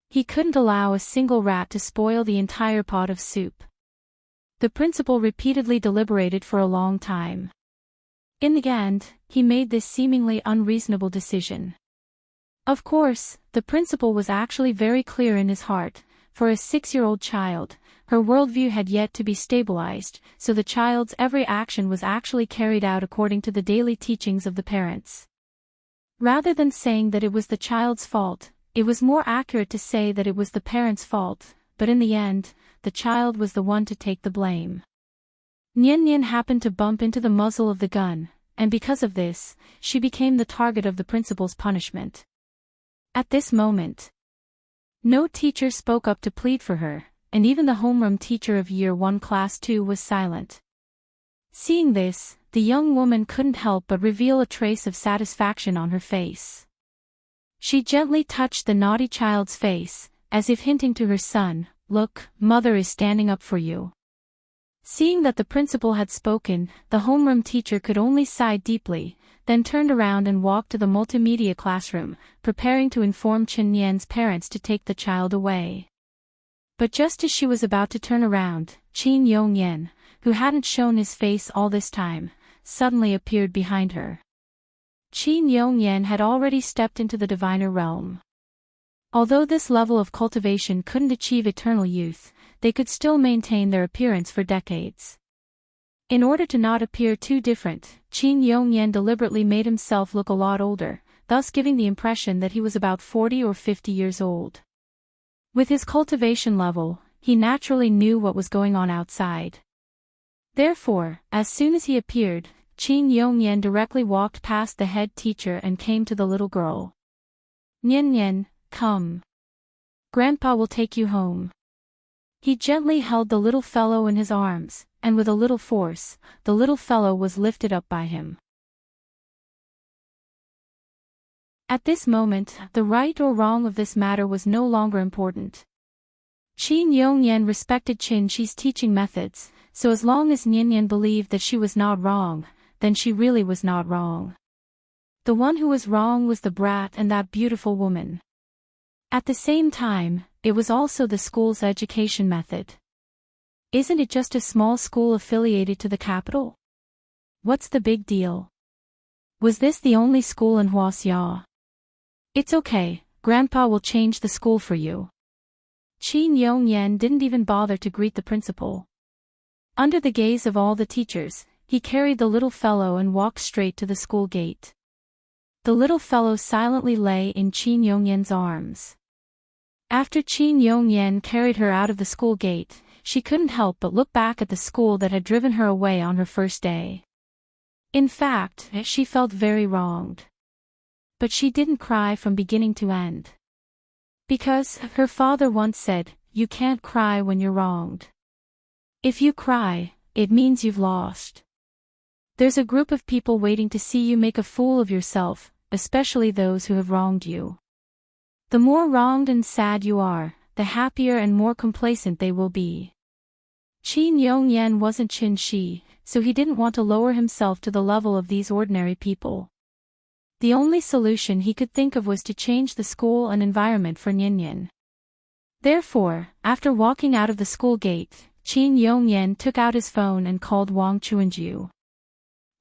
He couldn't allow a single rat to spoil the entire pot of soup. The principal repeatedly deliberated for a long time. In the end, he made this seemingly unreasonable decision. Of course, the principal was actually very clear in his heart. For a 6-year-old child, her worldview had yet to be stabilized, so the child's every action was actually carried out according to the daily teachings of the parents. Rather than saying that it was the child's fault, it was more accurate to say that it was the parents' fault, but in the end, the child was the one to take the blame. Nyan happened to bump into the muzzle of the gun, and because of this, she became the target of the principal's punishment. At this moment, no teacher spoke up to plead for her, and even the homeroom teacher of Year 1 Class 2 was silent. Seeing this, the young woman couldn't help but reveal a trace of satisfaction on her face. She gently touched the naughty child's face, as if hinting to her son, "Look, mother is standing up for you." Seeing that the principal had spoken, the homeroom teacher could only sigh deeply, then turned around and walked to the multimedia classroom, preparing to inform Nyan's parents to take the child away. But just as she was about to turn around, Nyan, who hadn't shown his face all this time, suddenly appeared behind her. Nyan had already stepped into the diviner realm. Although this level of cultivation couldn't achieve eternal youth, they could still maintain their appearance for decades. In order to not appear too different, Nyan deliberately made himself look a lot older, thus giving the impression that he was about 40 or 50 years old. With his cultivation level, he naturally knew what was going on outside. Therefore, as soon as he appeared, Nyan directly walked past the head teacher and came to the little girl. "Nyan, come. Grandpa will take you home." He gently held the little fellow in his arms, and with a little force, the little fellow was lifted up by him. At this moment, the right or wrong of this matter was no longer important. Nyan respected Chi's teaching methods, so as long as Nyan believed that she was not wrong, then she really was not wrong. The one who was wrong was the brat and that beautiful woman. At the same time, it was also the school's education method. Isn't it just a small school affiliated to the capital? What's the big deal? Was this the only school in Huaxia? It's okay, Grandpa will change the school for you. Nyan didn't even bother to greet the principal. Under the gaze of all the teachers, he carried the little fellow and walked straight to the school gate. The little fellow silently lay in Nyan's arms. After Nyan carried her out of the school gate, she couldn't help but look back at the school that had driven her away on her first day. In fact, she felt very wronged. But she didn't cry from beginning to end. Because, her father once said, you can't cry when you're wronged. If you cry, it means you've lost. There's a group of people waiting to see you make a fool of yourself, especially those who have wronged you. The more wronged and sad you are, the happier and more complacent they will be. Qin Yongyan wasn't Qin Shi, so he didn't want to lower himself to the level of these ordinary people. The only solution he could think of was to change the school and environment for Nyenyen. Therefore, after walking out of the school gate, Qin Yongyan took out his phone and called Wang Chuanju.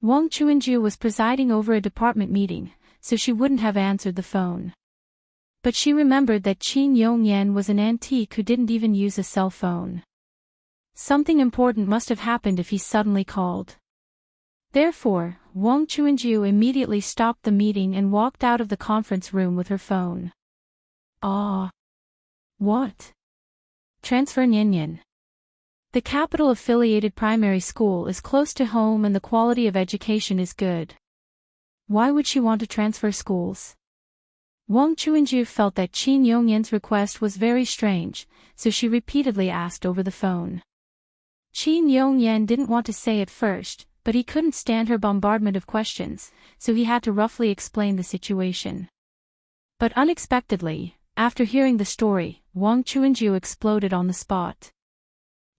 Wang Chuanju was presiding over a department meeting, so she wouldn't have answered the phone. But she remembered that Qin Yongyan was an antique who didn't even use a cell phone. Something important must have happened if he suddenly called. Therefore, Wang Chuanju immediately stopped the meeting and walked out of the conference room with her phone. Ah! What? Transfer Nyenyen. The capital affiliated primary school is close to home and the quality of education is good. Why would she want to transfer schools? Wang Chuanju felt that Qin Yongyan's request was very strange, so she repeatedly asked over the phone. Qin Yongyan didn't want to say at first, but he couldn't stand her bombardment of questions, so he had to roughly explain the situation. But unexpectedly, after hearing the story, Wang Chuanju exploded on the spot.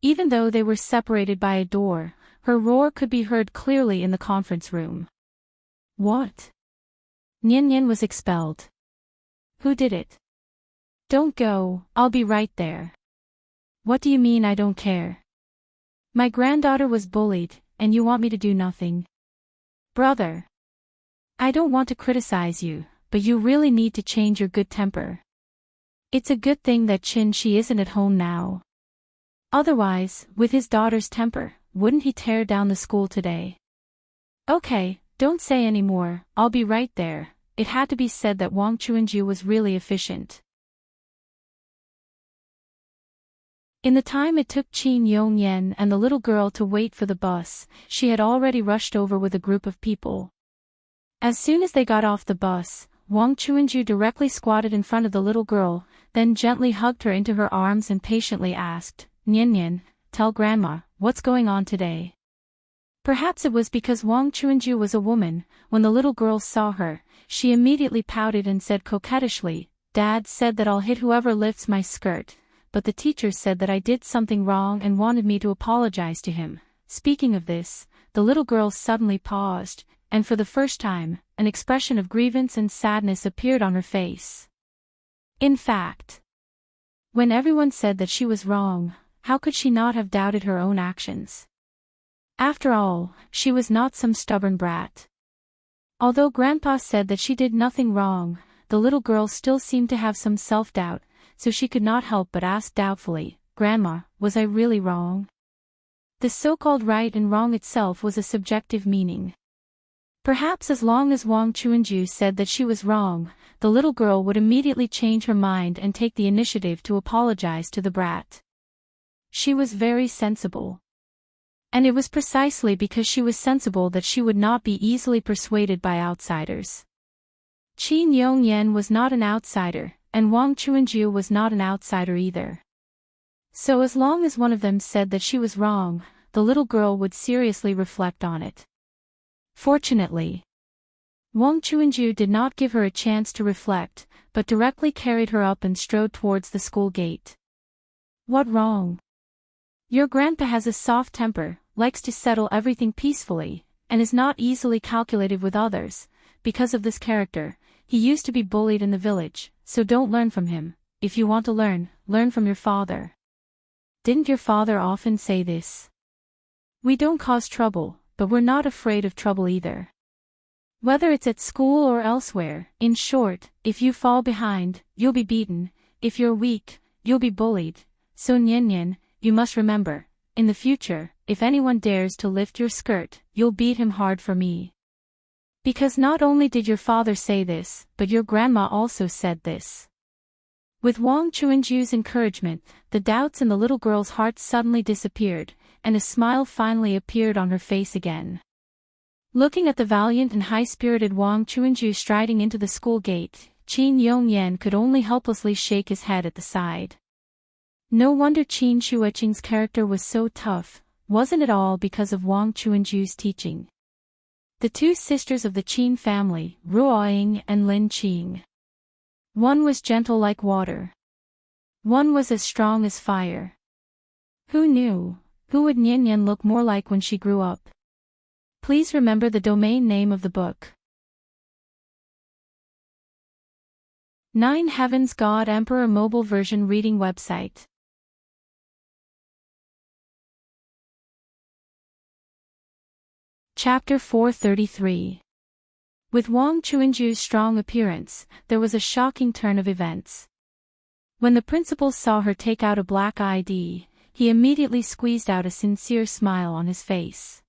Even though they were separated by a door, her roar could be heard clearly in the conference room. What? Nyenyen was expelled. Who did it? Don't go, I'll be right there. What do you mean I don't care? My granddaughter was bullied, and you want me to do nothing? Brother. I don't want to criticize you, but you really need to change your good temper. It's a good thing that Qin Shi isn't at home now. Otherwise, with his daughter's temper, wouldn't he tear down the school today? Okay, don't say any more, I'll be right there. It had to be said that Wang Chuanju was really efficient. In the time it took Qin Yongyan and the little girl to wait for the bus, she had already rushed over with a group of people. As soon as they got off the bus, Wang Chuanju directly squatted in front of the little girl, then gently hugged her into her arms and patiently asked, Nyenyen, tell Grandma, what's going on today? Perhaps it was because Wang Chuanju was a woman. When the little girl saw her, she immediately pouted and said coquettishly, Dad said that I'll hit whoever lifts my skirt, but the teacher said that I did something wrong and wanted me to apologize to him. Speaking of this, the little girl suddenly paused, and for the first time, an expression of grievance and sadness appeared on her face. In fact, when everyone said that she was wrong, how could she not have doubted her own actions? After all, she was not some stubborn brat. Although Grandpa said that she did nothing wrong, the little girl still seemed to have some self-doubt, so she could not help but ask doubtfully, Grandma, was I really wrong? The so-called right and wrong itself was a subjective meaning. Perhaps as long as Wang Chuanju said that she was wrong, the little girl would immediately change her mind and take the initiative to apologize to the brat. She was very sensible. And it was precisely because she was sensible that she would not be easily persuaded by outsiders. Qin Yongyan was not an outsider, and Wang Chuanju was not an outsider either. So as long as one of them said that she was wrong, the little girl would seriously reflect on it. Fortunately, Wang Chuanju did not give her a chance to reflect, but directly carried her up and strode towards the school gate. What wrong? Your grandpa has a soft temper, likes to settle everything peacefully, and is not easily calculated with others. Because of this character, he used to be bullied in the village, so don't learn from him. If you want to learn from your father. Didn't your father often say this? We don't cause trouble, but we're not afraid of trouble either. Whether it's at school or elsewhere, in short, if you fall behind, you'll be beaten, if you're weak, you'll be bullied. So Nyenyen, you must remember, in the future, if anyone dares to lift your skirt, you'll beat him hard for me. Because not only did your father say this, but your grandma also said this. With Wang Chuanju's encouragement, the doubts in the little girl's heart suddenly disappeared, and a smile finally appeared on her face again. Looking at the valiant and high-spirited Wang Chuanju striding into the school gate, Qin Yongyan could only helplessly shake his head at the side. No wonder Qin Shuiqing's character was so tough, wasn't it all because of Wang Chuanju's teaching? The two sisters of the Qin family, Ruoying and Lin Qing. One was gentle like water. One was as strong as fire. Who knew? Who would Nian look more like when she grew up? Please remember the domain name of the book. 9 Heavens God Emperor Mobile Version Reading Website. Chapter 433. With Wang Chuanju's strong appearance, there was a shocking turn of events. When the principal saw her take out a black ID, he immediately squeezed out a sincere smile on his face.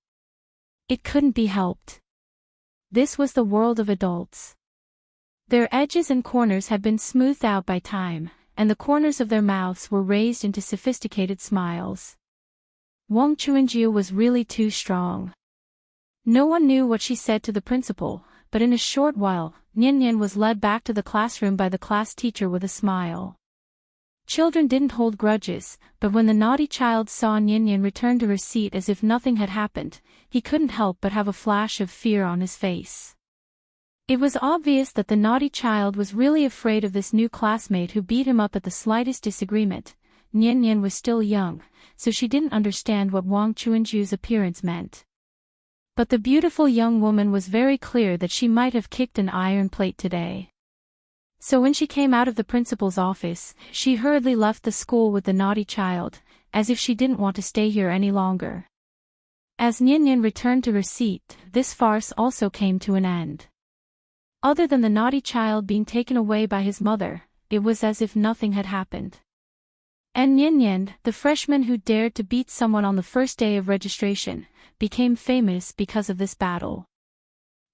It couldn't be helped. This was the world of adults. Their edges and corners had been smoothed out by time, and the corners of their mouths were raised into sophisticated smiles. Wang Chuanju was really too strong. No one knew what she said to the principal, but in a short while, Nian was led back to the classroom by the class teacher with a smile. Children didn't hold grudges, but when the naughty child saw Nian return to her seat as if nothing had happened, he couldn't help but have a flash of fear on his face. It was obvious that the naughty child was really afraid of this new classmate who beat him up at the slightest disagreement. Nian was still young, so she didn't understand what Wang Chuanju's appearance meant. But the beautiful young woman was very clear that she might have kicked an iron plate today. So when she came out of the principal's office, she hurriedly left the school with the naughty child, as if she didn't want to stay here any longer. As Nian returned to her seat, this farce also came to an end. Other than the naughty child being taken away by his mother, it was as if nothing had happened. And Nian, the freshman who dared to beat someone on the first day of registration, became famous because of this battle.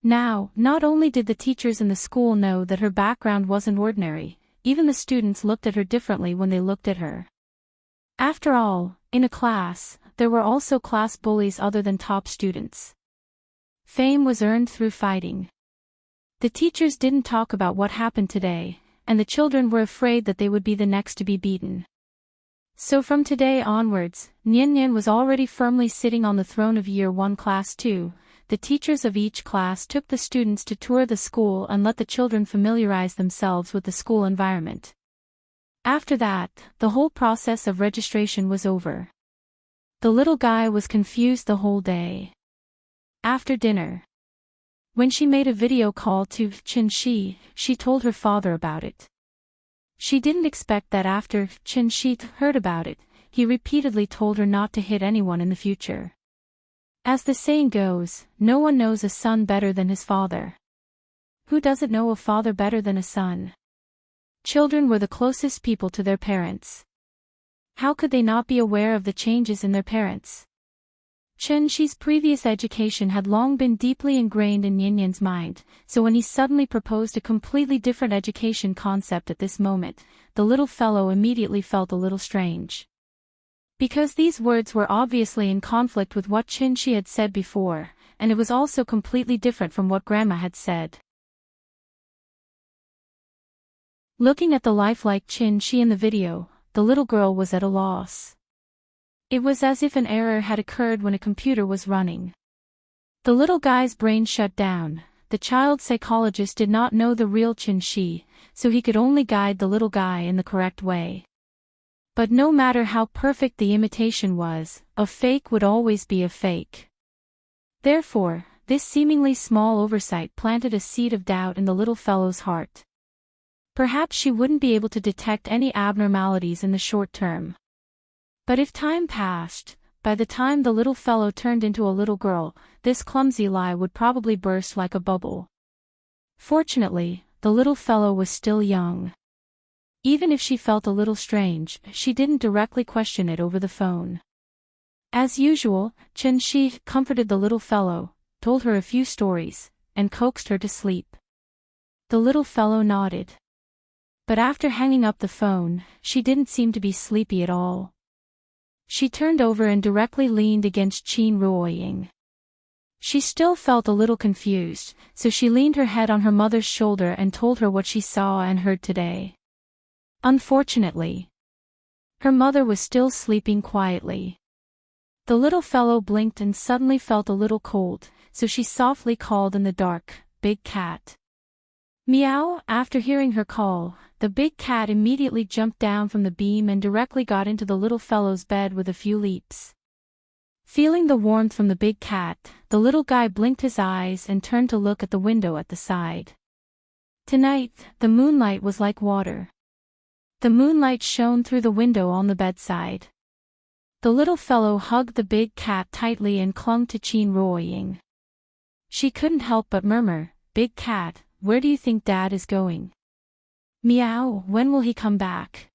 Now, not only did the teachers in the school know that her background wasn't ordinary, even the students looked at her differently when they looked at her. After all, in a class, there were also class bullies other than top students. Fame was earned through fighting. The teachers didn't talk about what happened today, and the children were afraid that they would be the next to be beaten. So from today onwards, Nian was already firmly sitting on the throne of Year 1 Class 2. The teachers of each class took the students to tour the school and let the children familiarize themselves with the school environment. After that, the whole process of registration was over. The little guy was confused the whole day. After dinner, when she made a video call to Qin, she told her father about it. She didn't expect that after Qin heard about it, he repeatedly told her not to hit anyone in the future. As the saying goes, no one knows a son better than his father. Who doesn't know a father better than a son? Children were the closest people to their parents. How could they not be aware of the changes in their parents? Qi's previous education had long been deeply ingrained in Nian's mind, so when he suddenly proposed a completely different education concept at this moment, the little fellow immediately felt a little strange. Because these words were obviously in conflict with what Qin had said before, and it was also completely different from what Grandma had said. Looking at the lifelike Qin in the video, the little girl was at a loss. It was as if an error had occurred when a computer was running. The little guy's brain shut down. The child psychologist did not know the real Qin, so he could only guide the little guy in the correct way. But no matter how perfect the imitation was, a fake would always be a fake. Therefore, this seemingly small oversight planted a seed of doubt in the little fellow's heart. Perhaps she wouldn't be able to detect any abnormalities in the short term. But if time passed, by the time the little fellow turned into a little girl, this clumsy lie would probably burst like a bubble. Fortunately, the little fellow was still young. Even if she felt a little strange, she didn't directly question it over the phone. As usual, Qin comforted the little fellow, told her a few stories, and coaxed her to sleep. The little fellow nodded. But after hanging up the phone, she didn't seem to be sleepy at all. She turned over and directly leaned against Qin Ruoying. She still felt a little confused, so she leaned her head on her mother's shoulder and told her what she saw and heard today. Unfortunately, her mother was still sleeping quietly. The little fellow blinked and suddenly felt a little cold, so she softly called in the dark, "Big cat." Meow. After hearing her call, the big cat immediately jumped down from the beam and directly got into the little fellow's bed with a few leaps. Feeling the warmth from the big cat, the little guy blinked his eyes and turned to look at the window at the side. Tonight, the moonlight was like water. The moonlight shone through the window on the bedside. The little fellow hugged the big cat tightly and clung to Chen Ruoying. She couldn't help but murmur, "Big cat, where do you think Dad is going? Meow, when will he come back?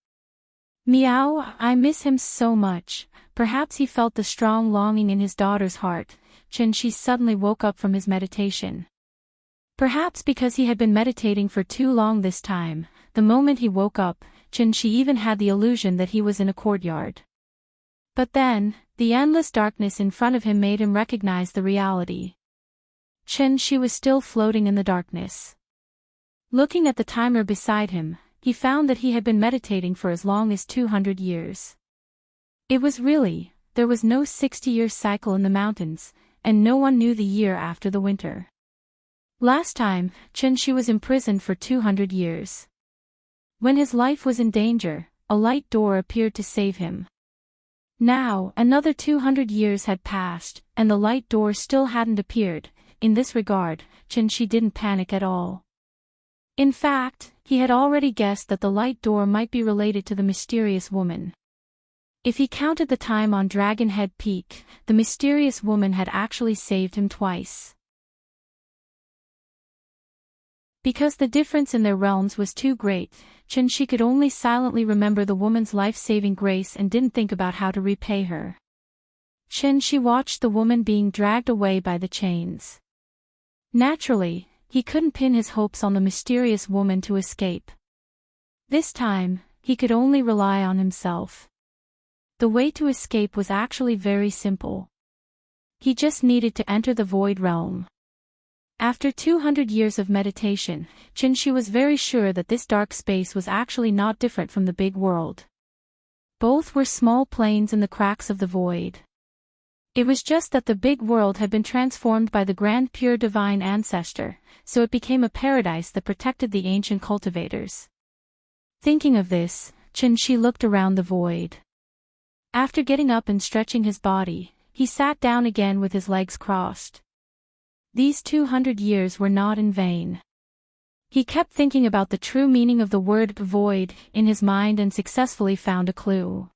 Meow, I miss him so much." Perhaps he felt the strong longing in his daughter's heart. Chen-shi suddenly woke up from his meditation. Perhaps because he had been meditating for too long this time, the moment he woke up, Chen-shi even had the illusion that he was in a courtyard. But then, the endless darkness in front of him made him recognize the reality. Chen-shi was still floating in the darkness. Looking at the timer beside him, he found that he had been meditating for as long as 200 years. There was no 60-year cycle in the mountains, and no one knew the year after the winter. Last time, Chen-shi was imprisoned for 200 years. When his life was in danger, a light door appeared to save him. Now, another 200 years had passed, and the light door still hadn't appeared. In this regard, Chen-shi didn't panic at all. In fact, he had already guessed that the light door might be related to the mysterious woman. If he counted the time on Dragon Head Peak, the mysterious woman had actually saved him twice. Because the difference in their realms was too great, Chen-shi could only silently remember the woman's life-saving grace and didn't think about how to repay her. Chen-shi watched the woman being dragged away by the chains. Naturally, he couldn't pin his hopes on the mysterious woman to escape. This time, he could only rely on himself. The way to escape was actually very simple. He just needed to enter the void realm. After 200 years of meditation, Chen-shi was very sure that this dark space was actually not different from the big world. Both were small planes in the cracks of the void. It was just that the big world had been transformed by the grand pure divine ancestor, so it became a paradise that protected the ancient cultivators. Thinking of this, Chen-shi looked around the void. After getting up and stretching his body, he sat down again with his legs crossed. These 200 years were not in vain. He kept thinking about the true meaning of the word void in his mind and successfully found a clue.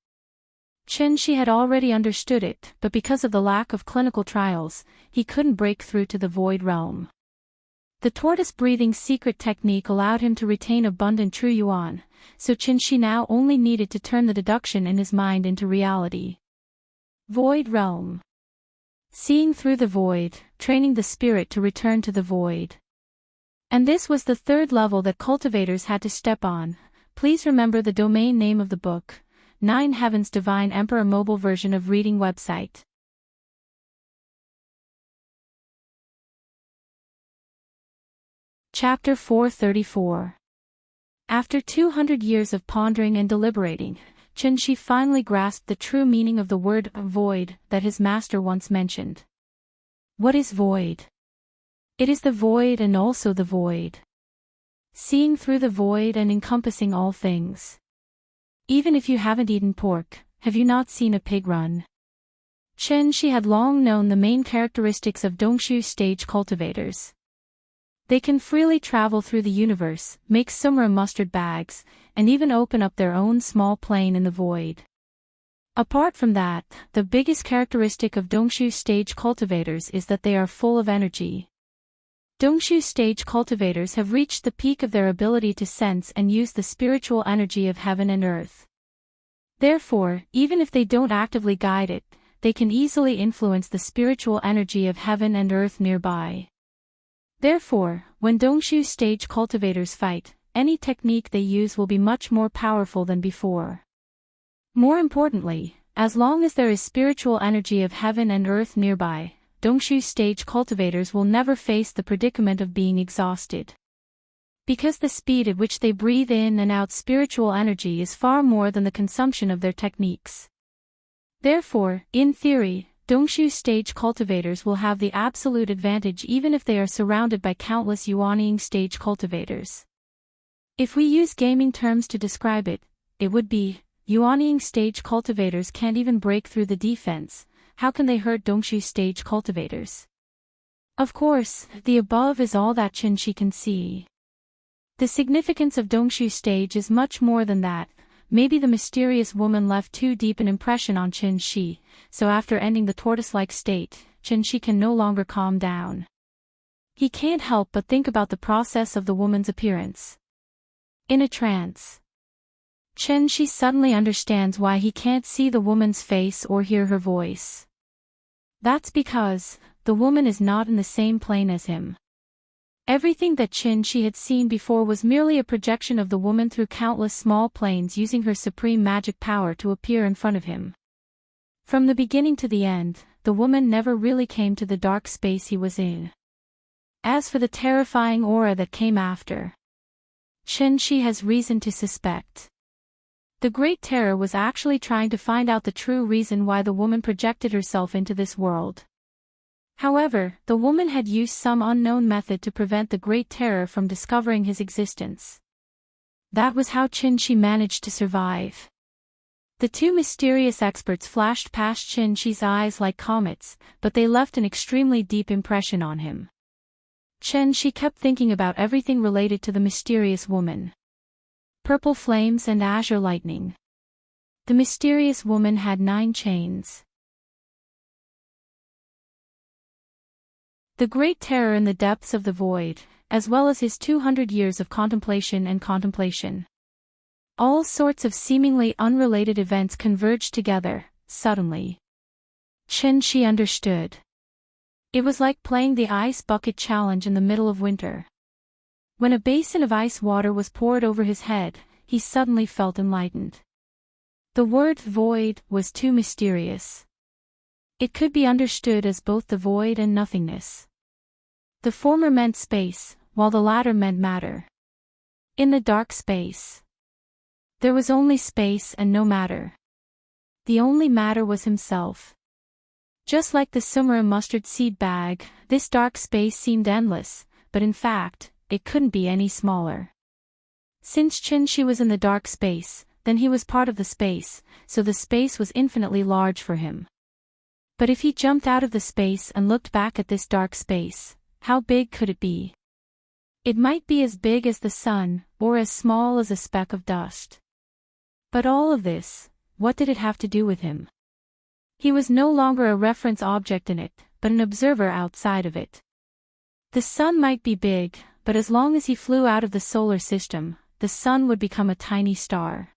Chen-shi had already understood it, but because of the lack of clinical trials, he couldn't break through to the void realm. The tortoise-breathing secret technique allowed him to retain abundant true yuan, so Chen-shi now only needed to turn the deduction in his mind into reality. Void realm. Seeing through the void, training the spirit to return to the void. And this was the third level that cultivators had to step on. Please remember the domain name of the book, 9 Heavens Divine Emperor mobile version of reading website. Chapter 434. After 200 years of pondering and deliberating, Chen-shi finally grasped the true meaning of the word void that his master once mentioned. What is void? It is the void and also the void. Seeing through the void and encompassing all things. Even if you haven't eaten pork, have you not seen a pig run? Chen-shi had long known the main characteristics of Dongshu stage cultivators. They can freely travel through the universe, make sumra mustard bags, and even open up their own small plane in the void. Apart from that, the biggest characteristic of Dongshu stage cultivators is that they are full of energy. Dongshu stage cultivators have reached the peak of their ability to sense and use the spiritual energy of heaven and earth. Therefore, even if they don't actively guide it, they can easily influence the spiritual energy of heaven and earth nearby. Therefore, when Dongshu stage cultivators fight, any technique they use will be much more powerful than before. More importantly, as long as there is spiritual energy of heaven and earth nearby, Dongshu stage cultivators will never face the predicament of being exhausted. Because the speed at which they breathe in and out spiritual energy is far more than the consumption of their techniques. Therefore, in theory, Dongshu stage cultivators will have the absolute advantage even if they are surrounded by countless Yuanying stage cultivators. If we use gaming terms to describe it, it would be, Yuanying stage cultivators can't even break through the defense, how can they hurt Dongshu stage cultivators? Of course, the above is all that Qinshi can see. The significance of Dongshu stage is much more than that. Maybe the mysterious woman left too deep an impression on Qinshi, so after ending the tortoise-like state, Qinshi can no longer calm down. He can't help but think about the process of the woman's appearance. In a trance, Qinshi suddenly understands why he can't see the woman's face or hear her voice. That's because the woman is not in the same plane as him. Everything that Qinshi had seen before was merely a projection of the woman through countless small planes using her supreme magic power to appear in front of him. From the beginning to the end, the woman never really came to the dark space he was in. As for the terrifying aura that came after, Qinshi has reason to suspect. The Great Terror was actually trying to find out the true reason why the woman projected herself into this world. However, the woman had used some unknown method to prevent the Great Terror from discovering his existence. That was how Qinshi managed to survive. The two mysterious experts flashed past Qinshi's eyes like comets, but they left an extremely deep impression on him. Qinshi kept thinking about everything related to the mysterious woman. Purple flames and azure lightning. The mysterious woman had 9 chains. The Great Terror in the depths of the void, as well as his 200 years of contemplation and contemplation. All sorts of seemingly unrelated events converged together, suddenly. Qinshi understood. It was like playing the ice bucket challenge in the middle of winter. When a basin of ice water was poured over his head, he suddenly felt enlightened. The word void was too mysterious. It could be understood as both the void and nothingness. The former meant space, while the latter meant matter. In the dark space, there was only space and no matter. The only matter was himself. Just like the Sumera mustard seed bag, this dark space seemed endless, but in fact, it couldn't be any smaller. Since Qinshi was in the dark space, then he was part of the space, so the space was infinitely large for him. But if he jumped out of the space and looked back at this dark space, how big could it be? It might be as big as the sun, or as small as a speck of dust. But all of this, what did it have to do with him? He was no longer a reference object in it, but an observer outside of it. The sun might be big, but as long as he flew out of the solar system, the sun would become a tiny star.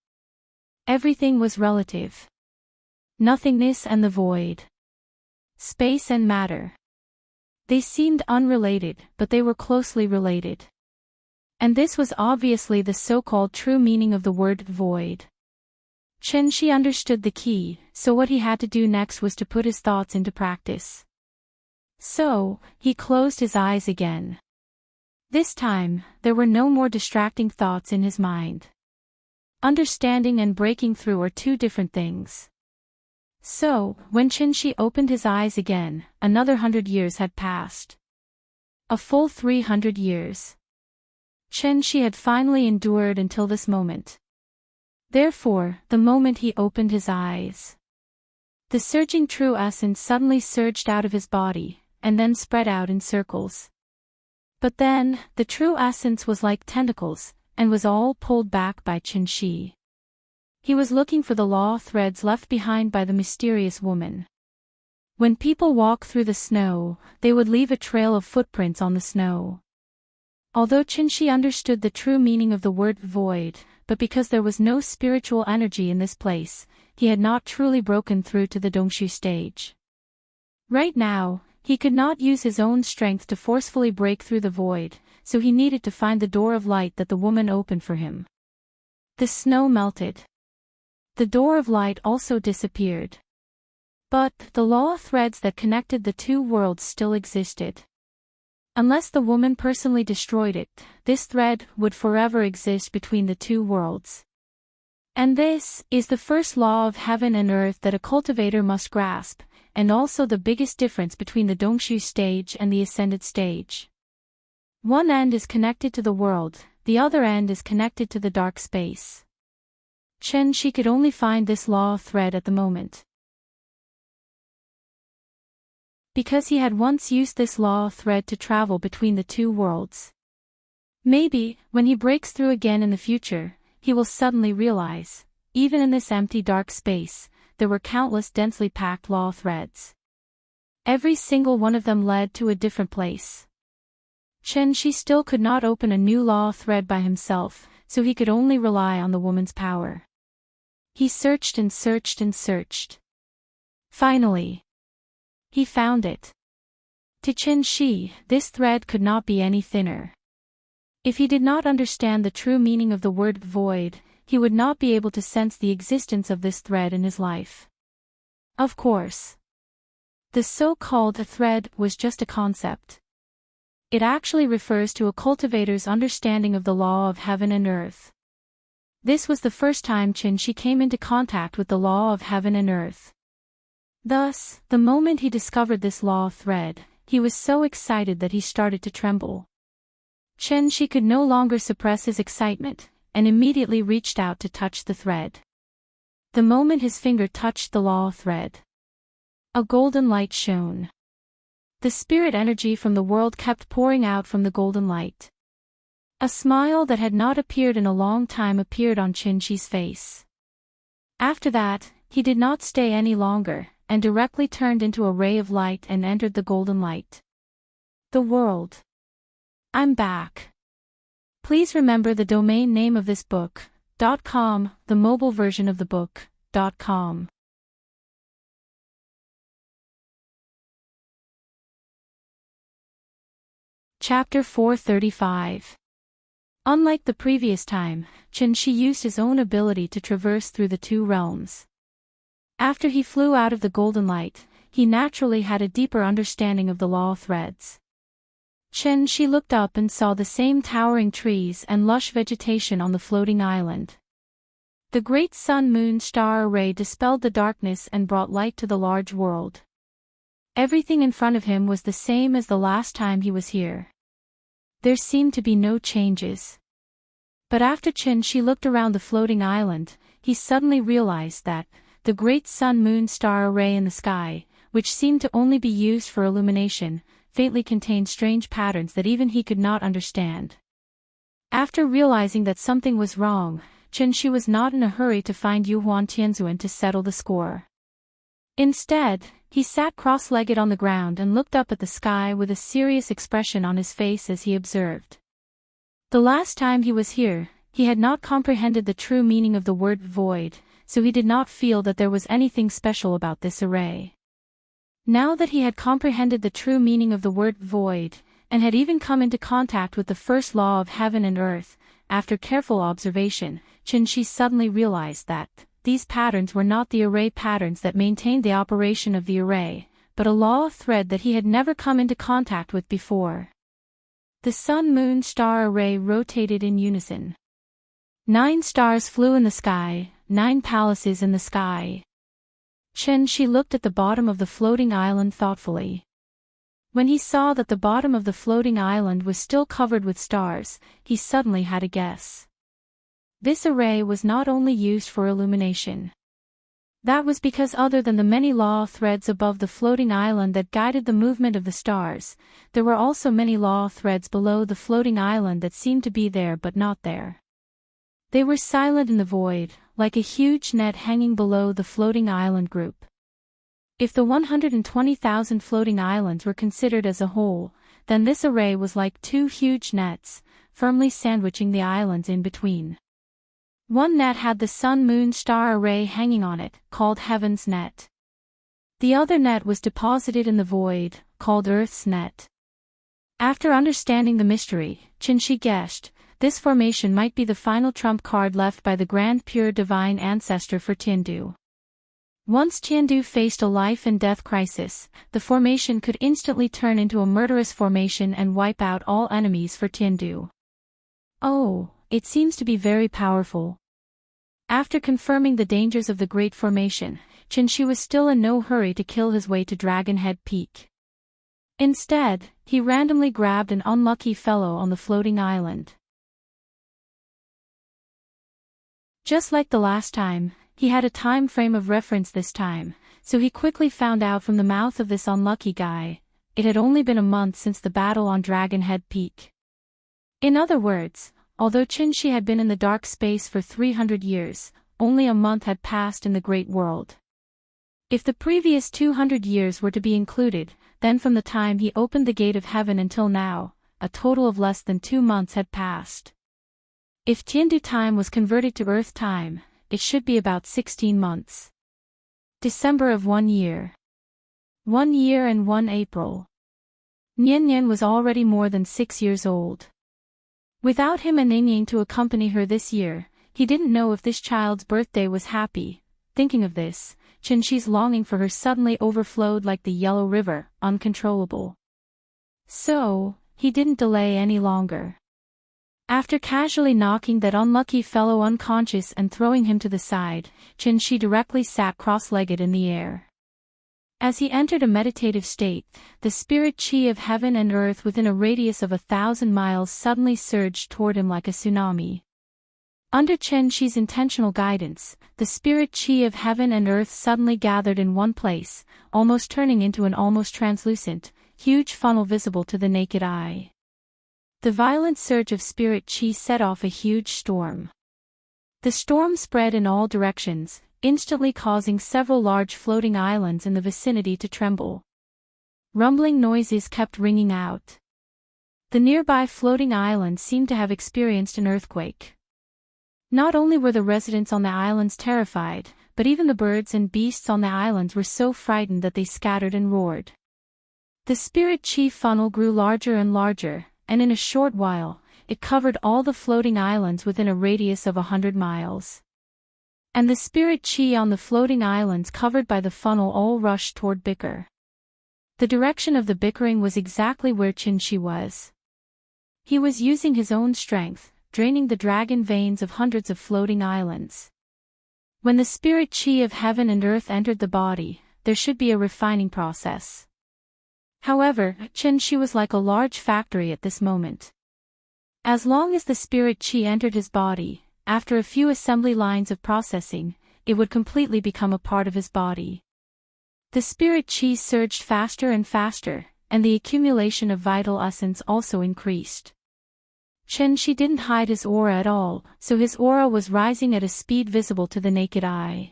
Everything was relative. Nothingness and the void. Space and matter. They seemed unrelated, but they were closely related. And this was obviously the so-called true meaning of the word void. Qinshi understood the key, so what he had to do next was to put his thoughts into practice. So, he closed his eyes again. This time, there were no more distracting thoughts in his mind. Understanding and breaking through are two different things. So, when Qinshi opened his eyes again, another 100 years had passed. A full 300 years. Qinshi had finally endured until this moment. Therefore, the moment he opened his eyes, the surging true essence suddenly surged out of his body, and then spread out in circles. But then, the true essence was like tentacles, and was all pulled back by Qinshi. He was looking for the law threads left behind by the mysterious woman. When people walk through the snow, they would leave a trail of footprints on the snow. Although Qinshi understood the true meaning of the word void, but because there was no spiritual energy in this place, he had not truly broken through to the Dongshu stage. Right now, he could not use his own strength to forcefully break through the void, so he needed to find the door of light that the woman opened for him. The snow melted. The door of light also disappeared. But the law threads that connected the two worlds still existed. Unless the woman personally destroyed it, this thread would forever exist between the two worlds. And this is the first law of heaven and earth that a cultivator must grasp, and also the biggest difference between the Dongshu stage and the ascended stage. One end is connected to the world, the other end is connected to the dark space. Chen Shi could only find this law thread at the moment. Because he had once used this law thread to travel between the two worlds. Maybe, when he breaks through again in the future, he will suddenly realize, even in this empty dark space, there were countless densely packed law threads. Every single one of them led to a different place. Chen Shi still could not open a new law thread by himself, so he could only rely on the woman's power. He searched and searched and searched. Finally, he found it. To Chen Shi, this thread could not be any thinner. If he did not understand the true meaning of the word void, he would not be able to sense the existence of this thread in his life. Of course, the so-called thread was just a concept. It actually refers to a cultivator's understanding of the law of heaven and earth. This was the first time Chen Shi came into contact with the law of heaven and earth. Thus, the moment he discovered this law thread, he was so excited that he started to tremble. Chen Shi could no longer suppress his excitement, and immediately reached out to touch the thread. The moment his finger touched the law thread, a golden light shone. The spirit energy from the world kept pouring out from the golden light. A smile that had not appeared in a long time appeared on Chen Shi's face. After that, he did not stay any longer, and directly turned into a ray of light and entered the golden light. The world. I'm back. Please remember the domain name of this book, .com, the mobile version of the book, .com. Chapter 435. Unlike the previous time, Chen Shi used his own ability to traverse through the two realms. After he flew out of the golden light, he naturally had a deeper understanding of the law threads. Chen Shi looked up and saw the same towering trees and lush vegetation on the floating island. The great sun-moon star array dispelled the darkness and brought light to the large world. Everything in front of him was the same as the last time he was here. There seemed to be no changes. But after Chen Shi looked around the floating island, he suddenly realized that the great sun-moon star array in the sky, which seemed to only be used for illumination, faintly contained strange patterns that even he could not understand. After realizing that something was wrong, Chen Shi was not in a hurry to find Yuhuan Tianzuan to settle the score. Instead, he sat cross-legged on the ground and looked up at the sky with a serious expression on his face as he observed. The last time he was here, he had not comprehended the true meaning of the word void, so he did not feel that there was anything special about this array. Now that he had comprehended the true meaning of the word void, and had even come into contact with the first law of heaven and earth, after careful observation, Chen Shi suddenly realized that these patterns were not the array patterns that maintained the operation of the array, but a law thread that he had never come into contact with before. The sun-moon star array rotated in unison. 9 stars flew in the sky, 9 palaces in the sky. Chen Shi looked at the bottom of the floating island thoughtfully. When he saw that the bottom of the floating island was still covered with stars, he suddenly had a guess. This array was not only used for illumination. That was because other than the many law threads above the floating island that guided the movement of the stars, there were also many law threads below the floating island that seemed to be there but not there. They were silent in the void, like a huge net hanging below the floating island group. If the 120,000 floating islands were considered as a whole, then this array was like 2 huge nets, firmly sandwiching the islands in between. One net had the sun-moon star array hanging on it, called Heaven's Net. The other net was deposited in the void, called Earth's Net. After understanding the mystery, Chen Shi guessed, this formation might be the final trump card left by the Grand Pure Divine Ancestor for Tiandu. Once Tiandu faced a life-and-death crisis, the formation could instantly turn into a murderous formation and wipe out all enemies for Tiandu. Oh, it seems to be very powerful. After confirming the dangers of the Great Formation, Qinshi was still in no hurry to kill his way to Dragon Head Peak. Instead, he randomly grabbed an unlucky fellow on the floating island. Just like the last time, he had a time frame of reference this time, so he quickly found out from the mouth of this unlucky guy. It had only been a month since the battle on Dragon Head Peak. In other words, although Qinshi had been in the dark space for 300 years, only a month had passed in the Great World. If the previous 200 years were to be included, then from the time he opened the gate of heaven until now, a total of less than 2 months had passed. If Tiandu time was converted to Earth time, it should be about 16 months. December of 1 year. 1 year and 1 April. Nian Nian was already more than 6 years old. Without him and Ning to accompany her this year, he didn't know if this child's birthday was happy. Thinking of this, Qinshi's longing for her suddenly overflowed like the Yellow River, uncontrollable. So, he didn't delay any longer. After casually knocking that unlucky fellow unconscious and throwing him to the side, Qinshi directly sat cross-legged in the air. As he entered a meditative state, the spirit qi of heaven and earth within a radius of 1,000 miles suddenly surged toward him like a tsunami. Under Qinshi's intentional guidance, the spirit qi of heaven and earth suddenly gathered in one place, almost turning into an almost translucent, huge funnel visible to the naked eye. The violent surge of spirit qi set off a huge storm. The storm spread in all directions, instantly causing several large floating islands in the vicinity to tremble. Rumbling noises kept ringing out. The nearby floating islands seemed to have experienced an earthquake. Not only were the residents on the islands terrified, but even the birds and beasts on the islands were so frightened that they scattered and roared. The spirit qi funnel grew larger and larger, and in a short while, it covered all the floating islands within a radius of 100 miles. And the spirit qi on the floating islands covered by the funnel all rushed toward Bicker. The direction of the bickering was exactly where Qinshi was. He was using his own strength, draining the dragon veins of hundreds of floating islands. When the spirit qi of heaven and earth entered the body, there should be a refining process. However, Qinshi was like a large factory at this moment. As long as the spirit qi entered his body, after a few assembly lines of processing, it would completely become a part of his body. The spirit qi surged faster and faster, and the accumulation of vital essence also increased. Qinshi didn't hide his aura at all, so his aura was rising at a speed visible to the naked eye.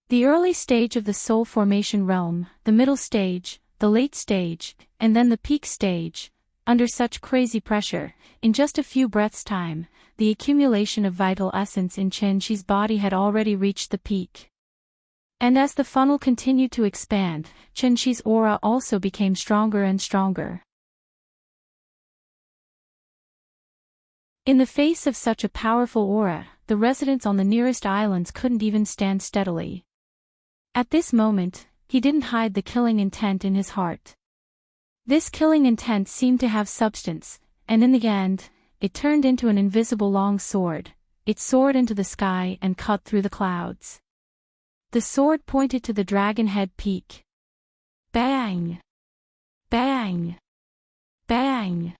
The early stage of the soul formation realm, the middle stage, the late stage, and then the peak stage. Under such crazy pressure, in just a few breaths' time, the accumulation of vital essence in Qinshi's body had already reached the peak. And as the funnel continued to expand, Qinshi's aura also became stronger and stronger. In the face of such a powerful aura, the residents on the nearest islands couldn't even stand steadily. At this moment, he didn't hide the killing intent in his heart. This killing intent seemed to have substance, and in the end, it turned into an invisible long sword. It soared into the sky and cut through the clouds. The sword pointed to the Dragon Head Peak. Bang! Bang! Bang!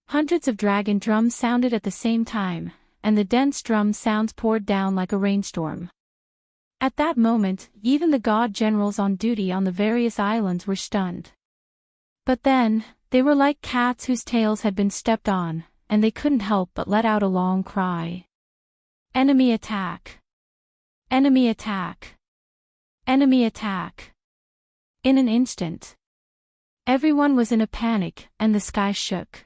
Hundreds of dragon drums sounded at the same time, and the dense drum sounds poured down like a rainstorm. At that moment, even the god generals on duty on the various islands were stunned. But then, they were like cats whose tails had been stepped on, and they couldn't help but let out a long cry. Enemy attack! Enemy attack! Enemy attack! In an instant, everyone was in a panic, and the sky shook.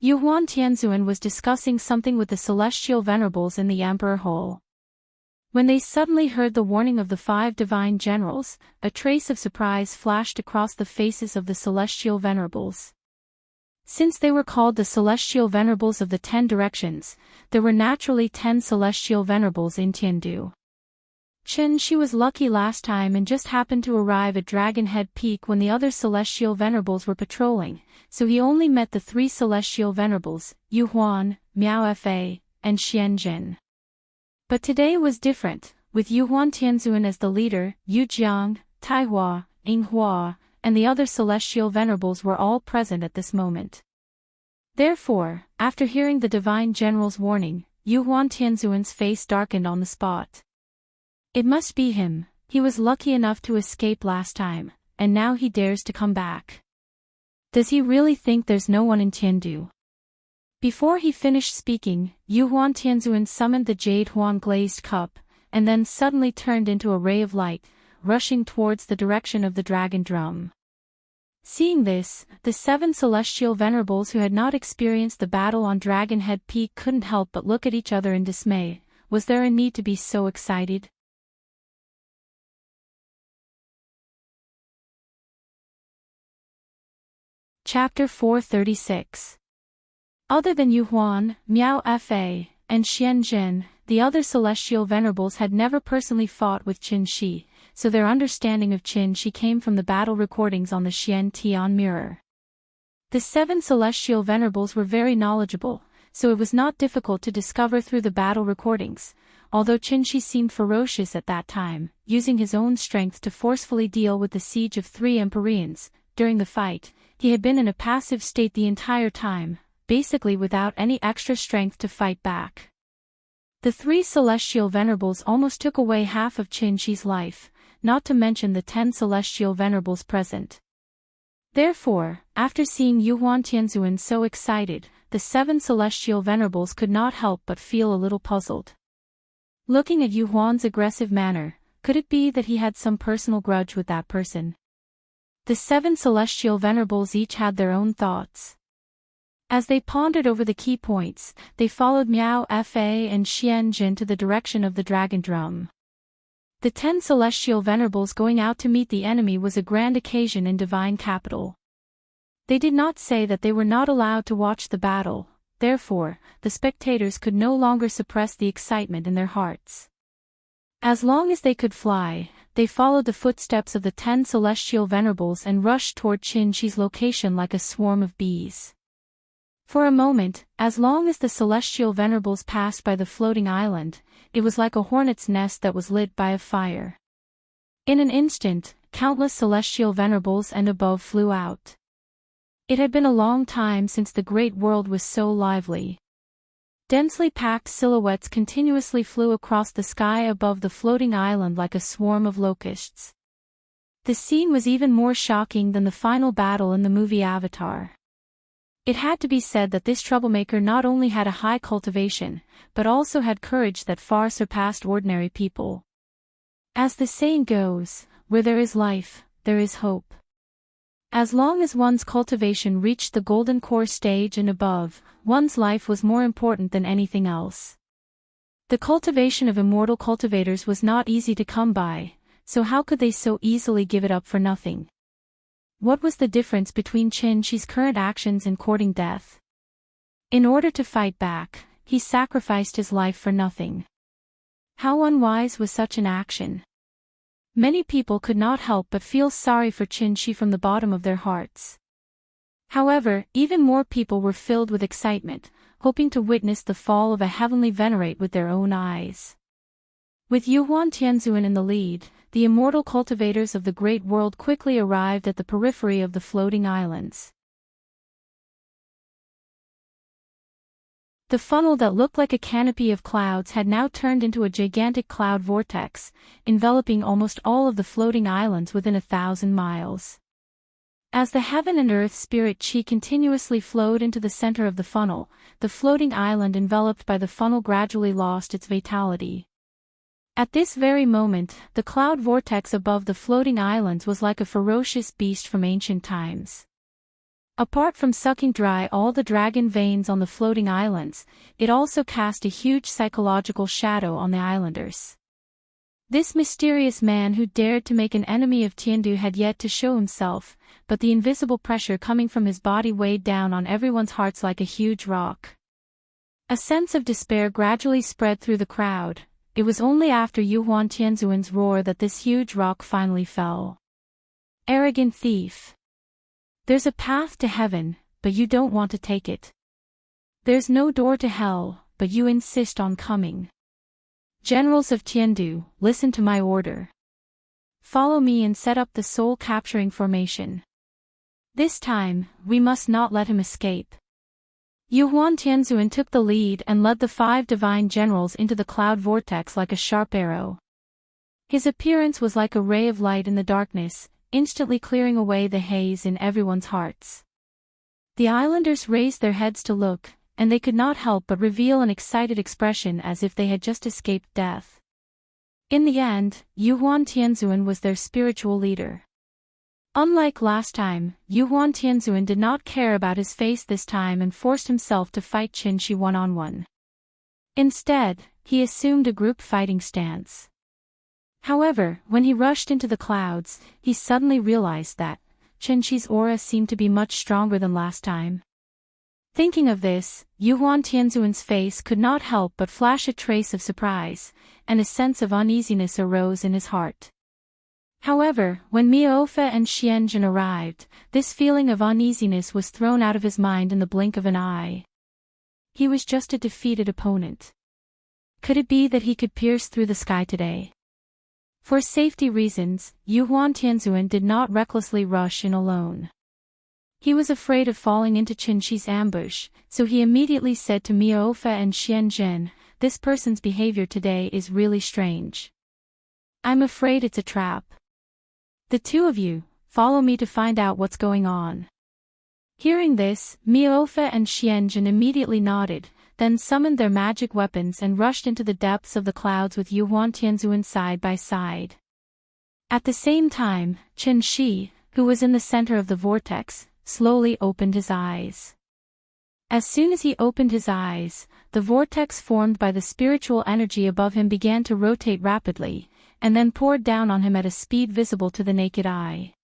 Yuan Tianzuan was discussing something with the celestial venerables in the Emperor Hall. When they suddenly heard the warning of the 5 divine generals, a trace of surprise flashed across the faces of the celestial venerables. Since they were called the celestial venerables of the 10 directions, there were naturally 10 celestial venerables in Tiandu. She was lucky last time and just happened to arrive at Dragon Head Peak when the other Celestial Venerables were patrolling, so he only met the 3 Celestial Venerables, Yu Huan, Miao Fa, and Xianjin. But today was different, with Yu Huan Tianzuan as the leader, Yu Jiang, Tai Hua, Ying Hua, and the other Celestial Venerables were all present at this moment. Therefore, after hearing the Divine General's warning, Yu Huan Tianzuan's face darkened on the spot. It must be him. He was lucky enough to escape last time, and now he dares to come back. Does he really think there's no one in Tiandu? Before he finished speaking, Yu Huan Tianzuan summoned the Jade Huan glazed cup, and then suddenly turned into a ray of light, rushing towards the direction of the dragon drum. Seeing this, the 7 Celestial Venerables who had not experienced the battle on Dragon Head Peak couldn't help but look at each other in dismay. Was there a need to be so excited? Chapter 436. Other than Yu Huan, Miao Fa, and Xianjin, the other Celestial Venerables had never personally fought with Qin Shi, so their understanding of Qin Shi came from the battle recordings on the Xian Tian mirror. The 7 Celestial Venerables were very knowledgeable, so it was not difficult to discover through the battle recordings, although Qin Shi seemed ferocious at that time, using his own strength to forcefully deal with the siege of 3 Empyreans. During the fight, he had been in a passive state the entire time, basically without any extra strength to fight back. The 3 Celestial Venerables almost took away half of Qin Shi's life, not to mention the 10 Celestial Venerables present. Therefore, after seeing Yu Huan Tianzuan so excited, the 7 Celestial Venerables could not help but feel a little puzzled. Looking at Yu Huan's aggressive manner, could it be that he had some personal grudge with that person? The 7 Celestial Venerables each had their own thoughts. As they pondered over the key points, they followed Miao Fa and Xianjin to the direction of the dragon drum. The 10 Celestial Venerables going out to meet the enemy was a grand occasion in Divine Capital. They did not say that they were not allowed to watch the battle, therefore, the spectators could no longer suppress the excitement in their hearts. As long as they could fly, they followed the footsteps of the 10 Celestial Venerables and rushed toward Qin Shi's location like a swarm of bees. For a moment, as long as the Celestial Venerables passed by the floating island, it was like a hornet's nest that was lit by a fire. In an instant, countless Celestial Venerables and above flew out. It had been a long time since the great world was so lively. Densely packed silhouettes continuously flew across the sky above the floating island like a swarm of locusts. The scene was even more shocking than the final battle in the movie Avatar. It had to be said that this troublemaker not only had a high cultivation, but also had courage that far surpassed ordinary people. As the saying goes, where there is life, there is hope. As long as one's cultivation reached the golden core stage and above, one's life was more important than anything else. The cultivation of immortal cultivators was not easy to come by, so how could they so easily give it up for nothing? What was the difference between Qin Shi's current actions and courting death? In order to fight back, he sacrificed his life for nothing. How unwise was such an action? Many people could not help but feel sorry for Qin Shi from the bottom of their hearts. However, even more people were filled with excitement, hoping to witness the fall of a heavenly venerate with their own eyes. With Yu Huan Tianzuan in the lead, the immortal cultivators of the great world quickly arrived at the periphery of the floating islands. The funnel that looked like a canopy of clouds had now turned into a gigantic cloud vortex, enveloping almost all of the floating islands within 1,000 miles. As the heaven and earth spirit chi continuously flowed into the center of the funnel, the floating island enveloped by the funnel gradually lost its vitality. At this very moment, the cloud vortex above the floating islands was like a ferocious beast from ancient times. Apart from sucking dry all the dragon veins on the floating islands, it also cast a huge psychological shadow on the islanders. This mysterious man who dared to make an enemy of Tiandu had yet to show himself, but the invisible pressure coming from his body weighed down on everyone's hearts like a huge rock. A sense of despair gradually spread through the crowd, it was only after Yu Huan Tianzuan's roar that this huge rock finally fell. Arrogant thief. There's a path to heaven, but you don't want to take it. There's no door to hell, but you insist on coming. Generals of Tiandu, listen to my order. Follow me and set up the soul-capturing formation. This time, we must not let him escape. Yu Huan Tianzuan took the lead and led the 5 divine generals into the cloud vortex like a sharp arrow. His appearance was like a ray of light in the darkness, instantly clearing away the haze in everyone's hearts. The islanders raised their heads to look, and they could not help but reveal an excited expression as if they had just escaped death. In the end, Yu Huan Tianzuan was their spiritual leader. Unlike last time, Yu Huan Tianzuan did not care about his face this time and forced himself to fight Qin Shi one-on-one. Instead, he assumed a group fighting stance. However, when he rushed into the clouds, he suddenly realized that Qin Shi's aura seemed to be much stronger than last time. Thinking of this, Yu Huan Tianzuan's face could not help but flash a trace of surprise, and a sense of uneasiness arose in his heart. However, when Miaofa and Xianzhen arrived, this feeling of uneasiness was thrown out of his mind in the blink of an eye. He was just a defeated opponent. Could it be that he could pierce through the sky today? For safety reasons, Yu Huan Tianzuan did not recklessly rush in alone. He was afraid of falling into Qin Shi's ambush, so he immediately said to Miaofa and Xianzhen, "This person's behavior today is really strange. I'm afraid it's a trap. The two of you, follow me to find out what's going on." Hearing this, Miaofa and Xianzhen immediately nodded, then summoned their magic weapons and rushed into the depths of the clouds with Yu Huan Tianzuan side by side. At the same time, Qin Shi, who was in the center of the vortex, slowly opened his eyes. As soon as he opened his eyes, the vortex formed by the spiritual energy above him began to rotate rapidly, and then poured down on him at a speed visible to the naked eye.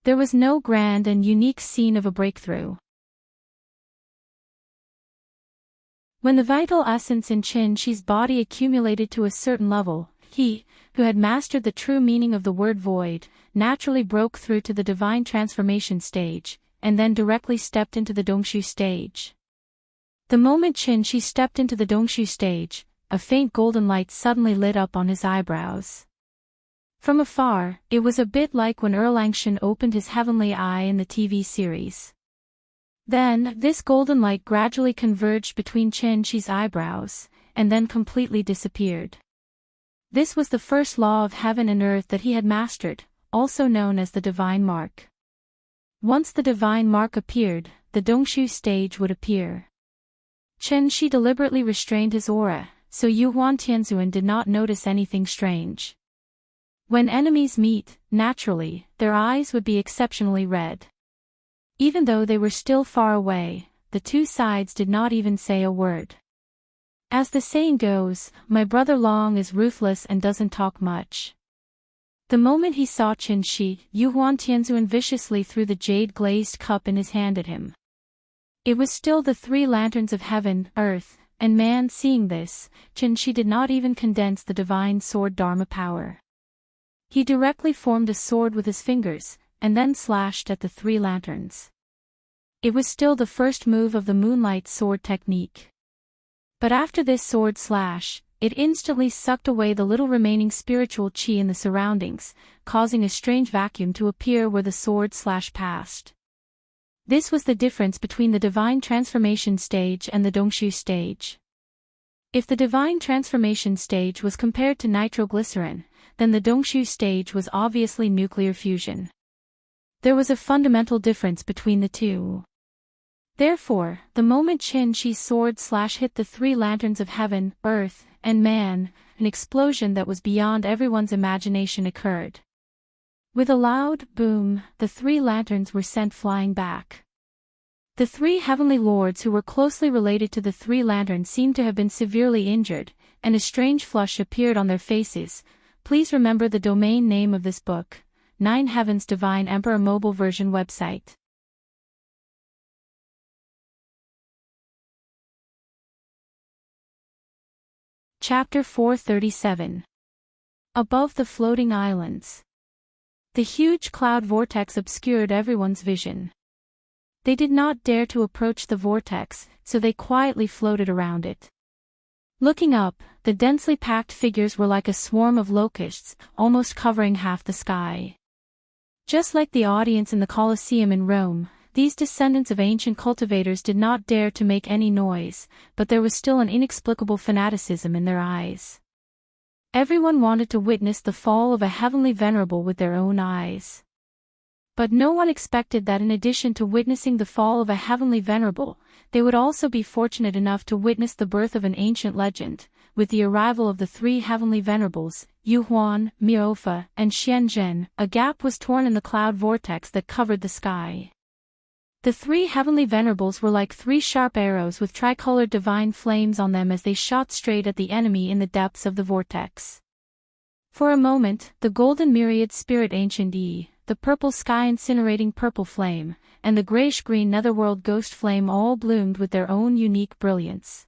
There was no grand and unique scene of a breakthrough. When the vital essence in Qin Shi's body accumulated to a certain level, he, who had mastered the true meaning of the word void, naturally broke through to the divine transformation stage, and then directly stepped into the Dongshu stage. The moment Qin Shi stepped into the Dongshu stage, a faint golden light suddenly lit up on his eyebrows. From afar, it was a bit like when Erlangchen opened his heavenly eye in the TV series. Then, this golden light gradually converged between Qin Shi's eyebrows, and then completely disappeared. This was the first law of heaven and earth that he had mastered, also known as the divine mark. Once the divine mark appeared, the Dongshu stage would appear. Qin Shi deliberately restrained his aura, so Yu Huan Tianzuan did not notice anything strange. When enemies meet, naturally, their eyes would be exceptionally red. Even though they were still far away, the two sides did not even say a word. As the saying goes, my brother Long is ruthless and doesn't talk much. The moment he saw Qin Shi, Yu Huan Tianzuan viciously threw the jade-glazed cup in his hand at him. It was still the 3 lanterns of heaven, earth, and man. Seeing this, Qin Shi did not even condense the divine sword Dharma power. He directly formed a sword with his fingers, and then slashed at the 3 lanterns. It was still the first move of the moonlight sword technique. But after this sword slash, it instantly sucked away the little remaining spiritual qi in the surroundings, causing a strange vacuum to appear where the sword slash passed. This was the difference between the divine transformation stage and the Dongshu stage. If the divine transformation stage was compared to nitroglycerin, then the Dongshu stage was obviously nuclear fusion. There was a fundamental difference between the two. Therefore, the moment Qin Shi's sword slash hit the 3 lanterns of heaven, earth, and man, an explosion that was beyond everyone's imagination occurred. With a loud boom, the 3 lanterns were sent flying back. The 3 heavenly lords who were closely related to the 3 lanterns seemed to have been severely injured, and a strange flush appeared on their faces. Please remember the domain name of this book, 9 Heavens Divine Emperor Mobile Version website. Chapter 437. Above the floating islands. The huge cloud vortex obscured everyone's vision. They did not dare to approach the vortex, so they quietly floated around it. Looking up, the densely packed figures were like a swarm of locusts, almost covering half the sky. Just like the audience in the Colosseum in Rome, these descendants of ancient cultivators did not dare to make any noise, but there was still an inexplicable fanaticism in their eyes. Everyone wanted to witness the fall of a heavenly venerable with their own eyes. But no one expected that in addition to witnessing the fall of a heavenly venerable, they would also be fortunate enough to witness the birth of an ancient legend. With the arrival of the three heavenly venerables, Yuhuan, Miaofa, and Xianzhen, a gap was torn in the cloud vortex that covered the sky. The three heavenly venerables were like three sharp arrows with tricolored divine flames on them as they shot straight at the enemy in the depths of the vortex. For a moment, the golden myriad spirit ancient the purple sky incinerating purple flame, and the grayish-green netherworld ghost flame all bloomed with their own unique brilliance.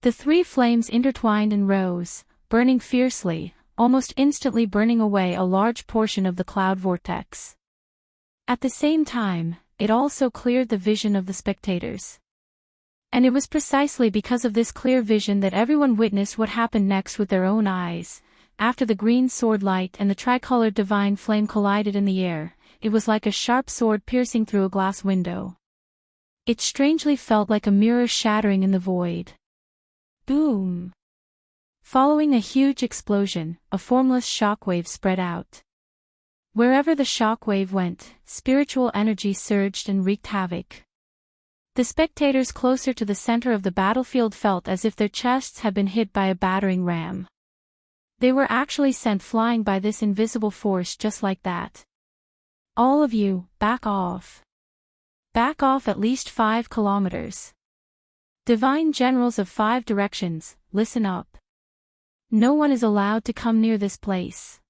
The three flames intertwined and rose, burning fiercely, almost instantly burning away a large portion of the cloud vortex. At the same time, it also cleared the vision of the spectators. And it was precisely because of this clear vision that everyone witnessed what happened next with their own eyes. After the green sword light and the tricolored divine flame collided in the air, it was like a sharp sword piercing through a glass window. It strangely felt like a mirror shattering in the void. Boom! Following a huge explosion, a formless shockwave spread out. Wherever the shockwave went, spiritual energy surged and wreaked havoc. The spectators closer to the center of the battlefield felt as if their chests had been hit by a battering ram. They were actually sent flying by this invisible force just like that. All of you, back off. Back off at least 5 kilometers. Divine generals of 5 directions, listen up. No one is allowed to come near this place.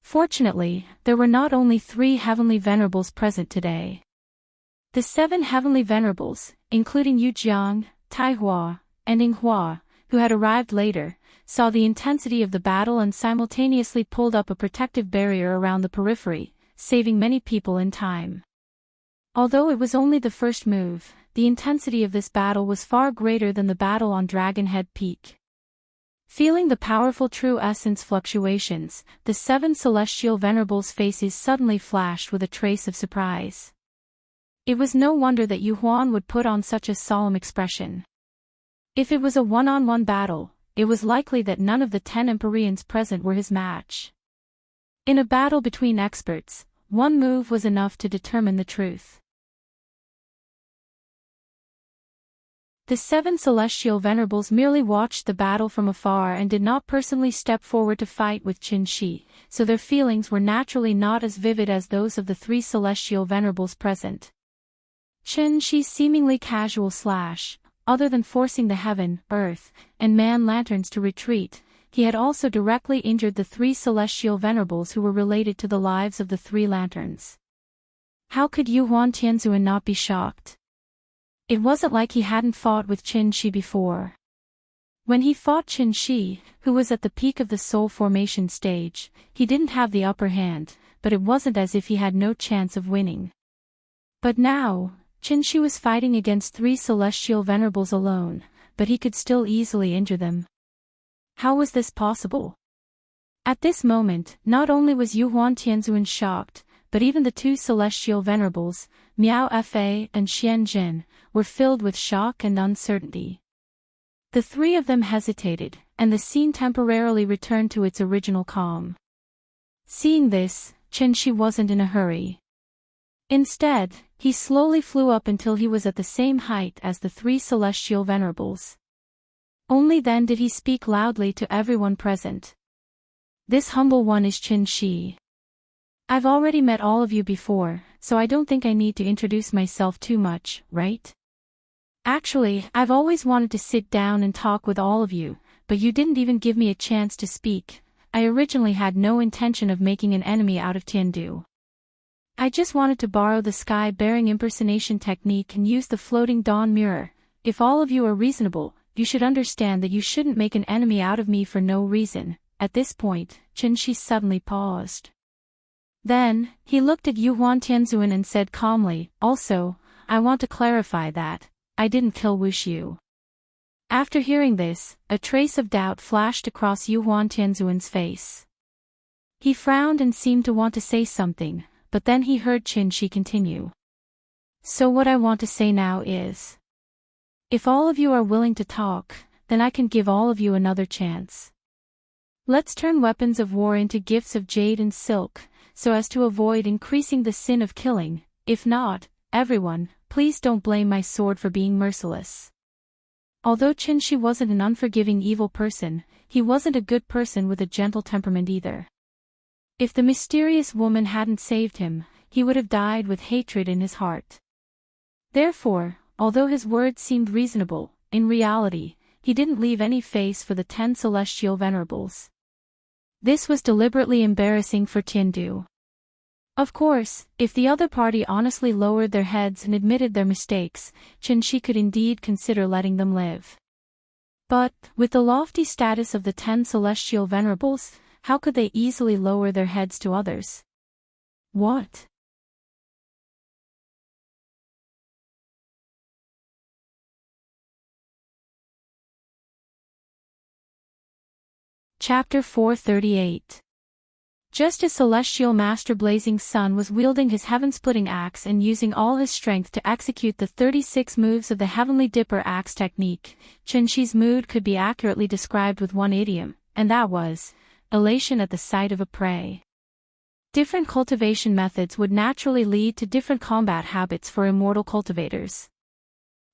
Fortunately, there were not only 3 heavenly venerables present today. The 7 heavenly venerables, including Yujiang, Taihua, and Yinghua, who had arrived later, saw the intensity of the battle and simultaneously pulled up a protective barrier around the periphery, saving many people in time. Although it was only the first move, the intensity of this battle was far greater than the battle on Dragonhead Peak. Feeling the powerful true essence fluctuations, the 7 celestial venerables' faces suddenly flashed with a trace of surprise. It was no wonder that Yuhuan would put on such a solemn expression. If it was a one-on-one battle, it was likely that none of the 10 Empyreans present were his match. In a battle between experts, one move was enough to determine the truth. The 7 celestial venerables merely watched the battle from afar and did not personally step forward to fight with Qin Shi, so their feelings were naturally not as vivid as those of the 3 celestial venerables present. Qin Shi's seemingly casual slash, other than forcing the heaven, earth, and man lanterns to retreat, he had also directly injured the 3 celestial venerables who were related to the lives of the 3 lanterns. How could Yuhuan Tianzuan not be shocked? It wasn't like he hadn't fought with Qin Shi before. When he fought Qin Shi, who was at the peak of the soul formation stage, he didn't have the upper hand, but it wasn't as if he had no chance of winning. But now, Qin Shi was fighting against 3 celestial venerables alone, but he could still easily injure them. How was this possible? At this moment, not only was Yuhuan Tianzuan shocked, but even the 2 celestial venerables, Miao Fa and Xianzhen, were filled with shock and uncertainty. The 3 of them hesitated, and the scene temporarily returned to its original calm. Seeing this, Qin Shi wasn't in a hurry. Instead, he slowly flew up until he was at the same height as the 3 celestial venerables. Only then did he speak loudly to everyone present. This humble one is Qin Shi. I've already met all of you before, so I don't think I need to introduce myself too much, right? Actually, I've always wanted to sit down and talk with all of you, but you didn't even give me a chance to speak. I originally had no intention of making an enemy out of Tiandu. I just wanted to borrow the sky-bearing impersonation technique and use the floating dawn mirror. If all of you are reasonable, you should understand that you shouldn't make an enemy out of me for no reason." At this point, Qinshi suddenly paused. Then, he looked at Yuan Tianzuan and said calmly, "Also, I want to clarify that I didn't kill Wuxiu." After hearing this, a trace of doubt flashed across Yuan Tianzuan's face. He frowned and seemed to want to say something, but then he heard Qinshi continue. "So what I want to say now is, if all of you are willing to talk, then I can give all of you another chance. Let's turn weapons of war into gifts of jade and silk, so as to avoid increasing the sin of killing. If not, everyone, please don't blame my sword for being merciless." Although Qinshi wasn't an unforgiving evil person, he wasn't a good person with a gentle temperament either. If the mysterious woman hadn't saved him, he would have died with hatred in his heart. Therefore, although his words seemed reasonable, in reality, he didn't leave any face for the 10 celestial venerables. This was deliberately embarrassing for Tiandu. Of course, if the other party honestly lowered their heads and admitted their mistakes, Qinshi could indeed consider letting them live. But, with the lofty status of the 10 celestial venerables, how could they easily lower their heads to others? What? Chapter 438. Just as Celestial Master Blazing Sun was wielding his heaven-splitting axe and using all his strength to execute the 36 moves of the Heavenly Dipper axe technique, Qinshi's mood could be accurately described with one idiom, and that was elation at the sight of a prey. Different cultivation methods would naturally lead to different combat habits for immortal cultivators.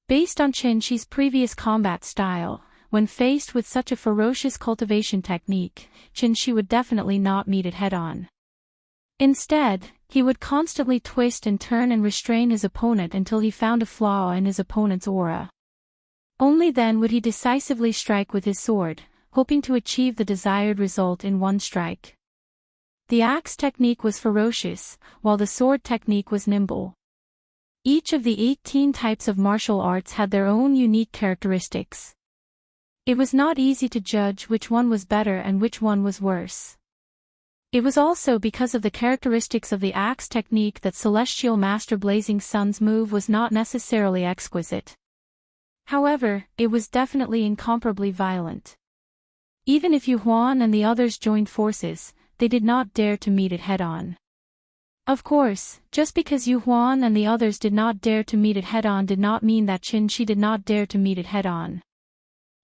Based on Qinshi's previous combat style, when faced with such a ferocious cultivation technique, Qinshi would definitely not meet it head-on. Instead, he would constantly twist and turn and restrain his opponent until he found a flaw in his opponent's aura. Only then would he decisively strike with his sword, hoping to achieve the desired result in one strike. The axe technique was ferocious, while the sword technique was nimble. Each of the 18 types of martial arts had their own unique characteristics. It was not easy to judge which one was better and which one was worse. It was also because of the characteristics of the axe technique that Celestial Master Blazing Sun's move was not necessarily exquisite. However, it was definitely incomparably violent. Even if Yu Huan and the others joined forces, they did not dare to meet it head-on. Of course, just because Yu Huan and the others did not dare to meet it head-on did not mean that Qinshi did not dare to meet it head-on.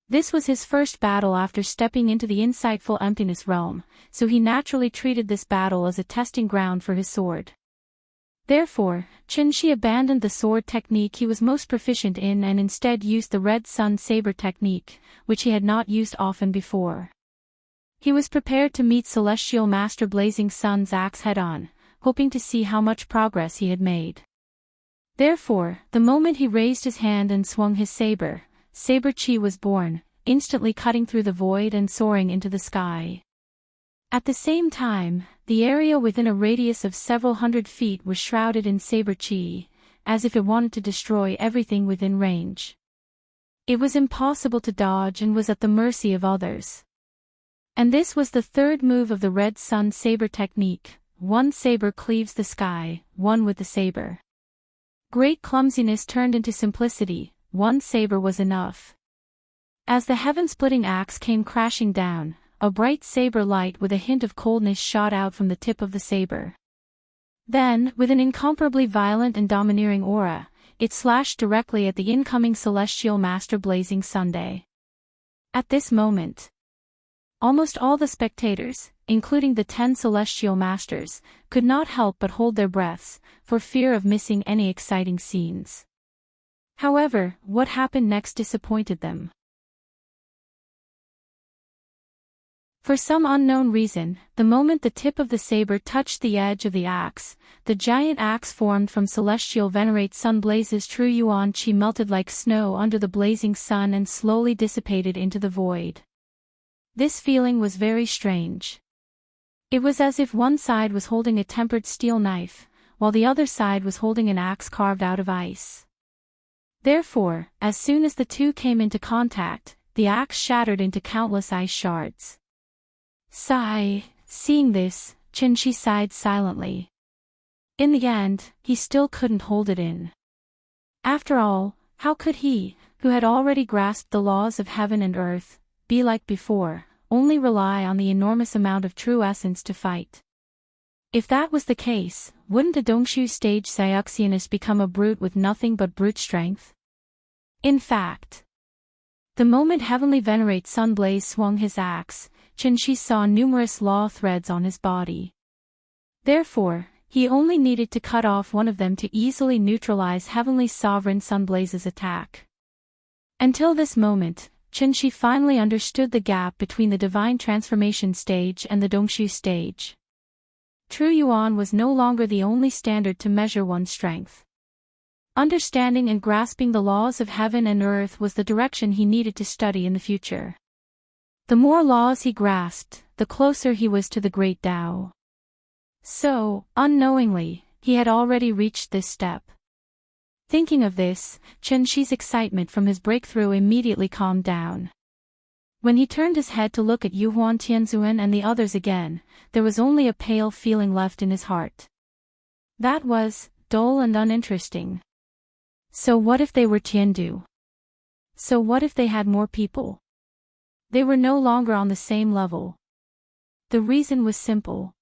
This was his first battle after stepping into the insightful emptiness realm, so he naturally treated this battle as a testing ground for his sword. Therefore, Qinshi abandoned the sword technique he was most proficient in and instead used the Red Sun Saber technique, which he had not used often before. He was prepared to meet Celestial Master Blazing Sun's axe head-on, hoping to see how much progress he had made. Therefore, the moment he raised his hand and swung his saber, Saber Chi was born, instantly cutting through the void and soaring into the sky. At the same time, the area within a radius of several hundred feet was shrouded in Saber Chi, as if it wanted to destroy everything within range. It was impossible to dodge and was at the mercy of others. And this was the third move of the Red Sun Saber technique: one saber cleaves the sky, one with the saber. Great clumsiness turned into simplicity. One saber was enough. As the heaven-splitting axe came crashing down, a bright saber light with a hint of coldness shot out from the tip of the saber. Then, with an incomparably violent and domineering aura, it slashed directly at the incoming Celestial Master Blazing Sunday. At this moment, almost all the spectators, including the 10 Celestial Masters, could not help but hold their breaths, for fear of missing any exciting scenes. However, what happened next disappointed them. For some unknown reason, the moment the tip of the saber touched the edge of the axe, the giant axe formed from Celestial Venerate Sun Blaze's true Yuan Qi melted like snow under the blazing sun and slowly dissipated into the void. This feeling was very strange. It was as if one side was holding a tempered steel knife, while the other side was holding an axe carved out of ice. Therefore, as soon as the two came into contact, the axe shattered into countless ice shards. Sigh. Seeing this, Chinshi sighed silently. In the end, he still couldn't hold it in. After all, how could he, who had already grasped the laws of heaven and earth, be like before, only rely on the enormous amount of true essence to fight? If that was the case, wouldn't a Dongshu stage Sayuxianist become a brute with nothing but brute strength? In fact, the moment Heavenly Venerate Sunblaze swung his axe, Chinshi saw numerous law threads on his body. Therefore, he only needed to cut off one of them to easily neutralize Heavenly Sovereign Sunblaze's attack. Until this moment, Chinshi finally understood the gap between the Divine Transformation stage and the Dongshu stage. True Yuan was no longer the only standard to measure one's strength. Understanding and grasping the laws of heaven and earth was the direction he needed to study in the future. The more laws he grasped, the closer he was to the Great Tao. So, unknowingly, he had already reached this step. Thinking of this, Chenshi's excitement from his breakthrough immediately calmed down. When he turned his head to look at Yuhuan Tianzuan and the others again, there was only a pale feeling left in his heart. That was, dull and uninteresting. So what if they were Tiandu? So what if they had more people? They were no longer on the same level. The reason was simple.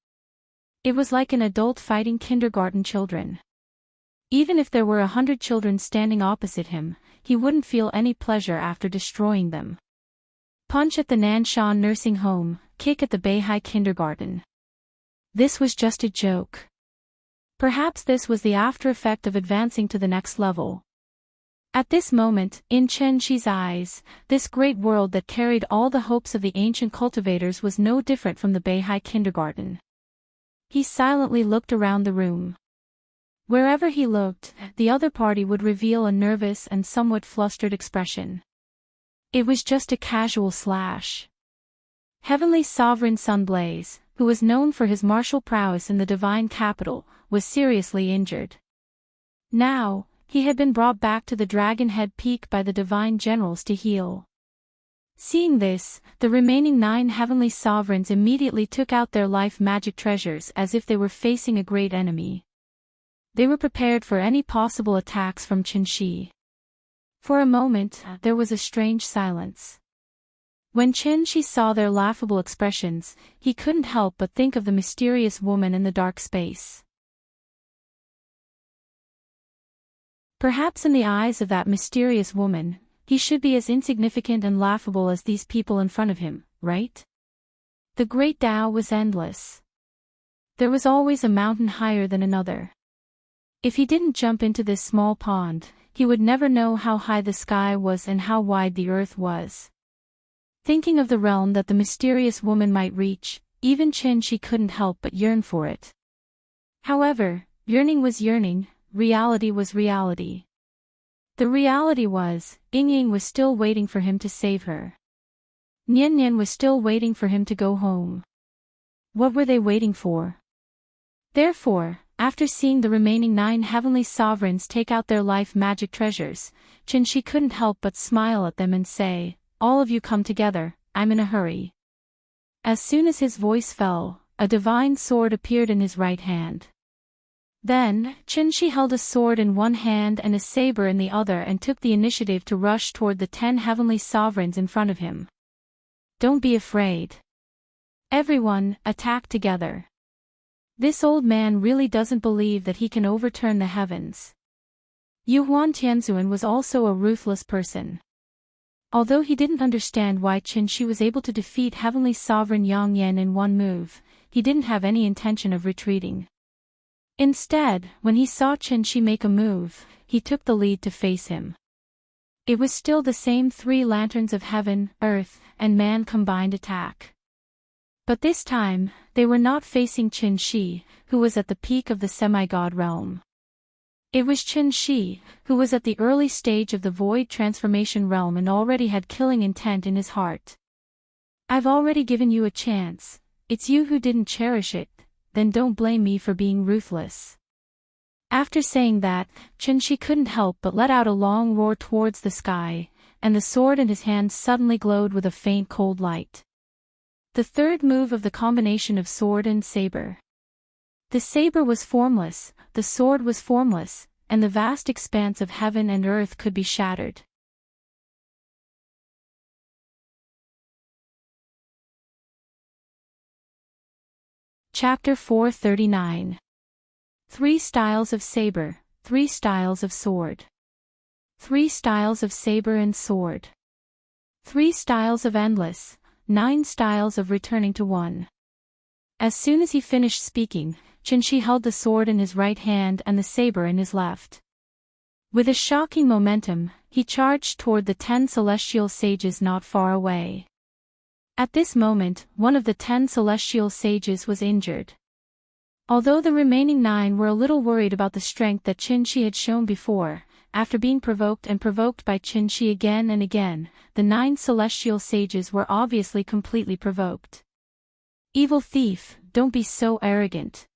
It was like an adult fighting kindergarten children. Even if there were 100 children standing opposite him, he wouldn't feel any pleasure after destroying them. Punch at the Nanshan nursing home, kick at the Beihai kindergarten. This was just a joke. Perhaps this was the after effect of advancing to the next level. At this moment, in Chenshi's eyes, this great world that carried all the hopes of the ancient cultivators was no different from the Beihai kindergarten. He silently looked around the room. Wherever he looked, the other party would reveal a nervous and somewhat flustered expression. It was just a casual slash. Heavenly Sovereign Sunblaze, who was known for his martial prowess in the divine capital, was seriously injured. Now, he had been brought back to the Dragon Head Peak by the divine generals to heal. Seeing this, the remaining 9 heavenly sovereigns immediately took out their life magic treasures as if they were facing a great enemy. They were prepared for any possible attacks from Chenshi. For a moment, there was a strange silence. When Chenshi saw their laughable expressions, he couldn't help but think of the mysterious woman in the dark space. Perhaps in the eyes of that mysterious woman, he should be as insignificant and laughable as these people in front of him, right? The Great Tao was endless. There was always a mountain higher than another. If he didn't jump into this small pond, he would never know how high the sky was and how wide the earth was. Thinking of the realm that the mysterious woman might reach, even Chenshi couldn't help but yearn for it. However, yearning was yearning, reality was reality. The reality was, Ying was still waiting for him to save her. Nian Nian was still waiting for him to go home. What were they waiting for? Therefore, after seeing the remaining 9 heavenly sovereigns take out their life magic treasures, Chenshi couldn't help but smile at them and say, "All of you come together, I'm in a hurry." As soon as his voice fell, a divine sword appeared in his right hand. Then, Chenshi held a sword in one hand and a saber in the other and took the initiative to rush toward the 10 heavenly sovereigns in front of him. Don't be afraid. Everyone, attack together. This old man really doesn't believe that he can overturn the heavens. Yuhuan Tianzuan was also a ruthless person. Although he didn't understand why Chenshi was able to defeat Heavenly Sovereign Yang Yan in one move, he didn't have any intention of retreating. Instead, when he saw Chenshi make a move, he took the lead to face him. It was still the same 3 lanterns of heaven, earth, and man combined attack. But this time, they were not facing Chenshi, who was at the peak of the semi-god realm. It was Chenshi, who was at the early stage of the void transformation realm and already had killing intent in his heart. I've already given you a chance, it's you who didn't cherish it, then don't blame me for being ruthless. After saying that, Chenshi couldn't help but let out a long roar towards the sky, and the sword in his hand suddenly glowed with a faint cold light. The third move of the combination of sword and saber. The saber was formless, the sword was formless, and the vast expanse of heaven and earth could be shattered. Chapter 439. 3 styles of saber, 3 styles of sword. 3 styles of saber and sword. 3 styles of endless, 9 styles of returning to one. As soon as he finished speaking, Chenshi held the sword in his right hand and the saber in his left. With a shocking momentum, he charged toward the 10 celestial sages not far away. At this moment, one of the 10 celestial sages was injured. Although the remaining 9 were a little worried about the strength that Chenshi had shown before, after being provoked by Chenshi again and again, the 9 celestial sages were obviously completely provoked. Evil thief, don't be so arrogant.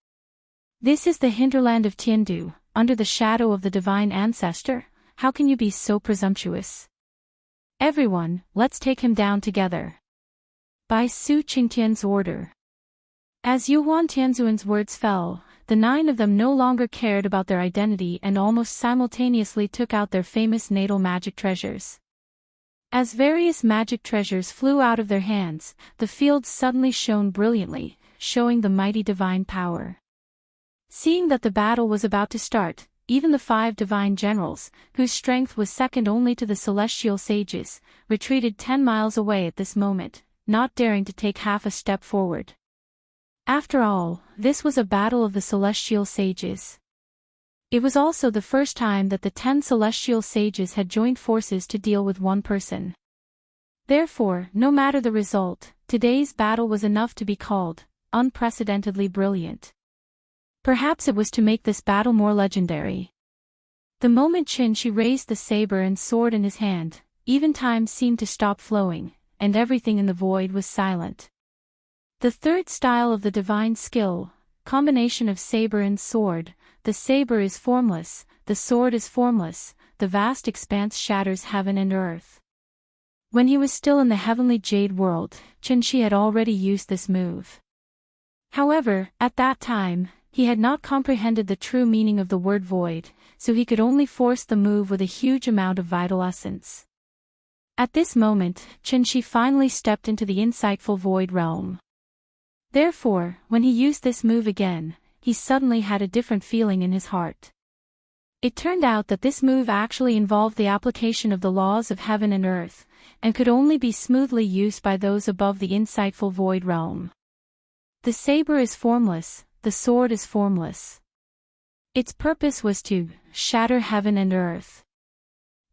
This is the hinterland of Tiandu, under the shadow of the divine ancestor. How can you be so presumptuous? Everyone, let's take him down together. By Su Qingtian's order. As Yuan Tianzuan's words fell, the 9 of them no longer cared about their identity and almost simultaneously took out their famous natal magic treasures. As various magic treasures flew out of their hands, the field suddenly shone brilliantly, showing the mighty divine power. Seeing that the battle was about to start, even the 5 divine generals, whose strength was second only to the celestial sages, retreated 10 miles away at this moment, not daring to take half a step forward. After all, this was a battle of the celestial sages. It was also the first time that the 10 celestial sages had joined forces to deal with one person. Therefore, no matter the result, today's battle was enough to be called unprecedentedly brilliant. Perhaps it was to make this battle more legendary. The moment Chenshi raised the saber and sword in his hand, even time seemed to stop flowing, and everything in the void was silent. The third style of the divine skill, combination of saber and sword. The saber is formless, the sword is formless, the vast expanse shatters heaven and earth. When he was still in the heavenly jade world, Chenshi had already used this move. However, at that time, he had not comprehended the true meaning of the word void, so he could only force the move with a huge amount of vital essence. At this moment, Chenshi finally stepped into the insightful void realm. Therefore, when he used this move again, he suddenly had a different feeling in his heart. It turned out that this move actually involved the application of the laws of heaven and earth, and could only be smoothly used by those above the insightful void realm. The saber is formless, the sword is formless. Its purpose was to shatter heaven and earth.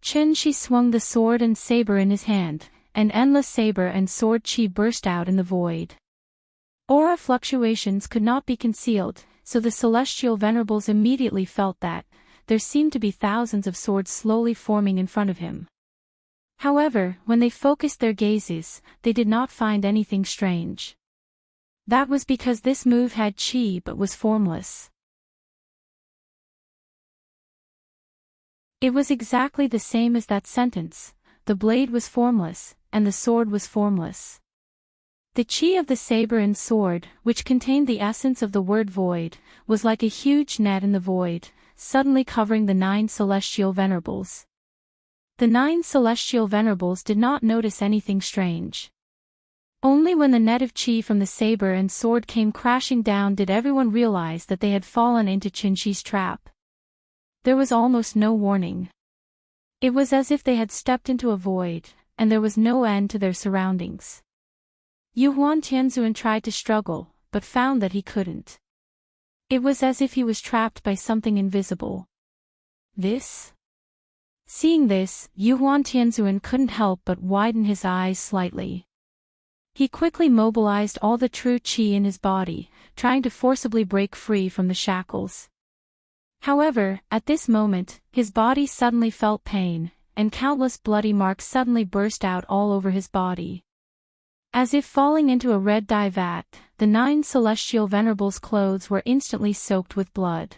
Chenshi swung the sword and saber in his hand, and endless saber and sword chi burst out in the void. Aura fluctuations could not be concealed, so the celestial venerables immediately felt that there seemed to be thousands of swords slowly forming in front of him. However, when they focused their gazes, they did not find anything strange. That was because this move had chi but was formless. It was exactly the same as that sentence: the blade was formless, and the sword was formless. The chi of the saber and sword, which contained the essence of the word void, was like a huge net in the void, suddenly covering the 9 celestial venerables. The 9 celestial venerables did not notice anything strange. Only when the net of chi from the saber and sword came crashing down did everyone realize that they had fallen into Chenshi's trap. There was almost no warning. It was as if they had stepped into a void, and there was no end to their surroundings. Yuan Tianzuan tried to struggle, but found that he couldn't. It was as if he was trapped by something invisible. Seeing this, Yuan Tianzuan couldn't help but widen his eyes slightly. He quickly mobilized all the true chi in his body, trying to forcibly break free from the shackles. However, at this moment, his body suddenly felt pain, and countless bloody marks suddenly burst out all over his body. As if falling into a red dye vat, the 9 celestial venerables' clothes were instantly soaked with blood.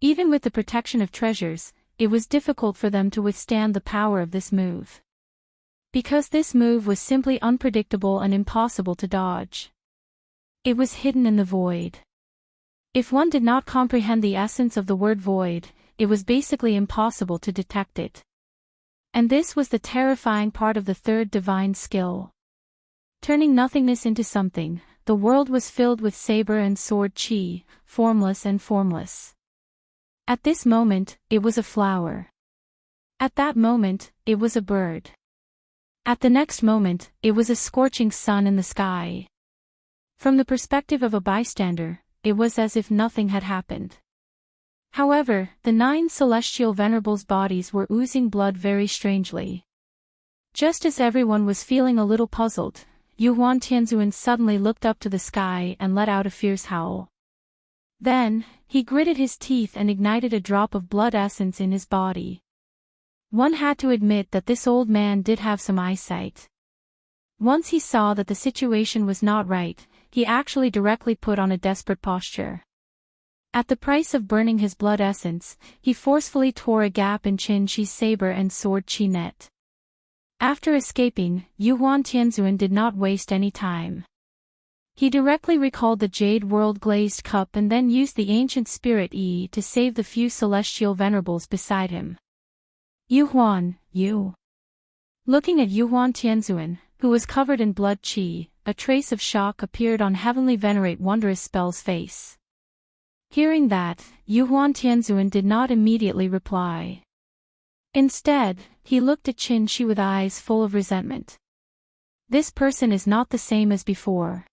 Even with the protection of treasures, it was difficult for them to withstand the power of this move. Because this move was simply unpredictable and impossible to dodge. It was hidden in the void. If one did not comprehend the essence of the word void, it was basically impossible to detect it. And this was the terrifying part of the third divine skill. Turning nothingness into something, the world was filled with saber and sword chi, formless and formless. At this moment, it was a flower. At that moment, it was a bird. At the next moment, it was a scorching sun in the sky. From the perspective of a bystander, it was as if nothing had happened. However, the 9 celestial venerables' bodies were oozing blood very strangely. Just as everyone was feeling a little puzzled, Yuan Tianzuan suddenly looked up to the sky and let out a fierce howl. Then, he gritted his teeth and ignited a drop of blood essence in his body. One had to admit that this old man did have some eyesight. Once he saw that the situation was not right, he actually directly put on a desperate posture. At the price of burning his blood essence, he forcefully tore a gap in Qin Shi's saber and sword chi net. After escaping, Yuan Tianzuan did not waste any time. He directly recalled the Jade World Glazed Cup and then used the ancient spirit Yi to save the few celestial venerables beside him. Yuan, you. Looking at Yuan Tianzuan, who was covered in blood chi, a trace of shock appeared on Heavenly Venerate Wondrous Spell's face. Hearing that, Yuan Tianzuan did not immediately reply. Instead, he looked at Qin Shi with eyes full of resentment. This person is not the same as before.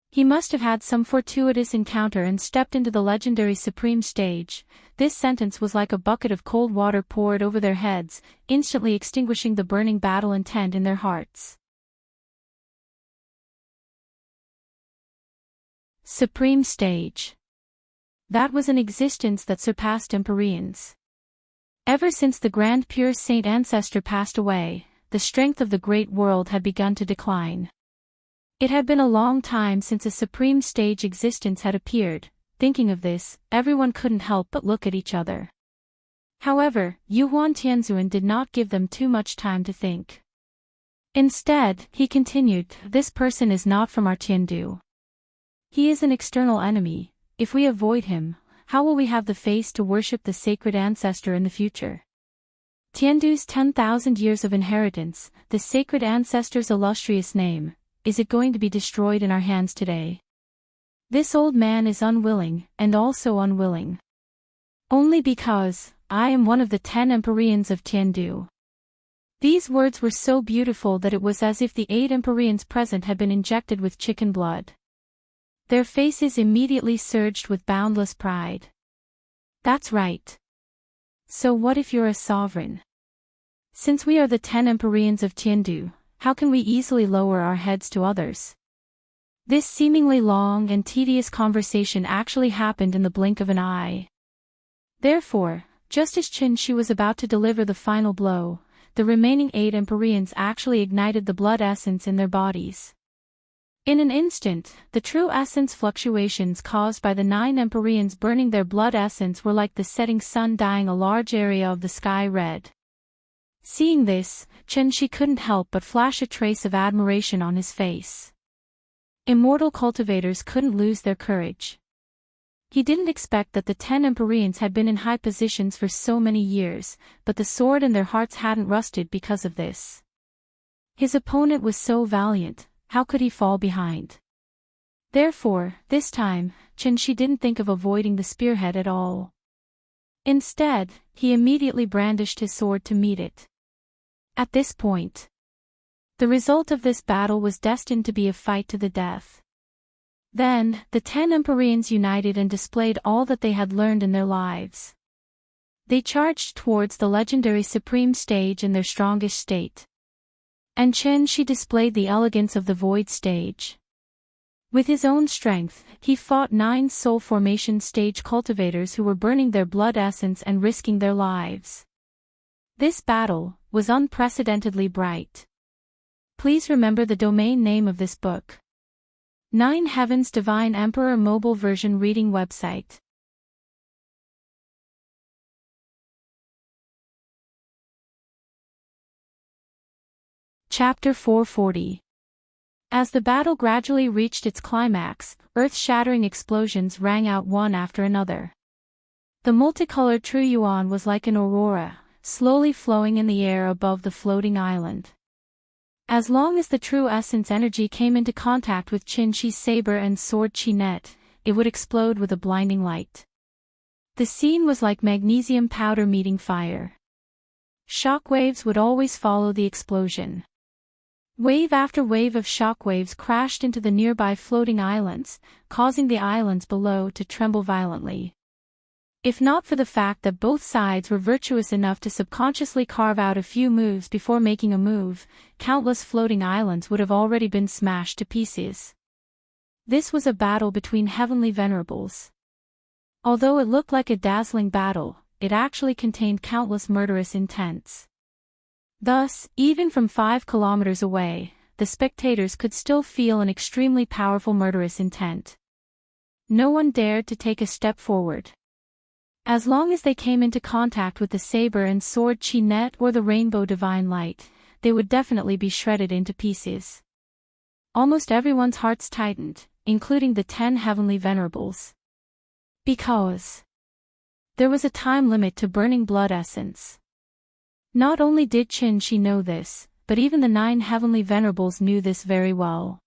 He must have had some fortuitous encounter and stepped into the legendary supreme stage. This sentence was like a bucket of cold water poured over their heads, instantly extinguishing the burning battle intent in their hearts. Supreme stage. That was an existence that surpassed Empyreans. Ever since the Grand Pure Saint ancestor passed away, the strength of the great world had begun to decline. It had been a long time since a supreme stage existence had appeared. Thinking of this, everyone couldn't help but look at each other. However, Yuan Tianzuan did not give them too much time to think. Instead, he continued, this person is not from our Tiandu. He is an external enemy. If we avoid him, how will we have the face to worship the sacred ancestor in the future? Tiandu's 10,000 years of inheritance, the sacred ancestor's illustrious name, is it going to be destroyed in our hands today? This old man is unwilling, and also unwilling. Only because, I am one of the 10 Empyreans of Tiandu. These words were so beautiful that it was as if the 8 Empyreans present had been injected with chicken blood. Their faces immediately surged with boundless pride. That's right. So what if you're a sovereign? Since we are the 10 Empyreans of Tiandu, how can we easily lower our heads to others? This seemingly long and tedious conversation actually happened in the blink of an eye. Therefore, just as Qin Shi was about to deliver the final blow, the remaining 8 Empyreans actually ignited the blood essence in their bodies. In an instant, the true essence fluctuations caused by the 9 Empyreans burning their blood essence were like the setting sun dyeing a large area of the sky red. Seeing this, Qin Shi couldn't help but flash a trace of admiration on his face. Immortal cultivators couldn't lose their courage. He didn't expect that the 10 Empyreans had been in high positions for so many years, but the sword in their hearts hadn't rusted because of this. His opponent was so valiant. How could he fall behind? Therefore, this time, Qin Shi didn't think of avoiding the spearhead at all. Instead, he immediately brandished his sword to meet it. At this point, the result of this battle was destined to be a fight to the death. Then, the 10 Empyreans united and displayed all that they had learned in their lives. They charged towards the legendary supreme stage in their strongest state. And Qin Shi displayed the elegance of the void stage. With his own strength, he fought 9 soul formation stage cultivators who were burning their blood essence and risking their lives. This battle was unprecedentedly bright. Please remember the domain name of this book. 9 Heavens Divine Emperor Mobile Version Reading Website. Chapter 440. As the battle gradually reached its climax, earth-shattering explosions rang out one after another. The multicolored true yuan was like an aurora, slowly flowing in the air above the floating island. As long as the true essence energy came into contact with Qin Shi's saber and sword Qi net, it would explode with a blinding light. The scene was like magnesium powder meeting fire. Shock waves would always follow the explosion. Wave after wave of shock waves crashed into the nearby floating islands, causing the islands below to tremble violently. If not for the fact that both sides were virtuous enough to subconsciously carve out a few moves before making a move, countless floating islands would have already been smashed to pieces. This was a battle between heavenly venerables. Although it looked like a dazzling battle, it actually contained countless murderous intents. Thus, even from 5 kilometers away, the spectators could still feel an extremely powerful murderous intent. No one dared to take a step forward. As long as they came into contact with the saber and sword Qi net or the rainbow divine light, they would definitely be shredded into pieces. Almost everyone's hearts tightened, including the 10 heavenly venerables. Because there was a time limit to burning blood essence. Not only did Qin Shi know this, but even the 9 heavenly venerables knew this very well.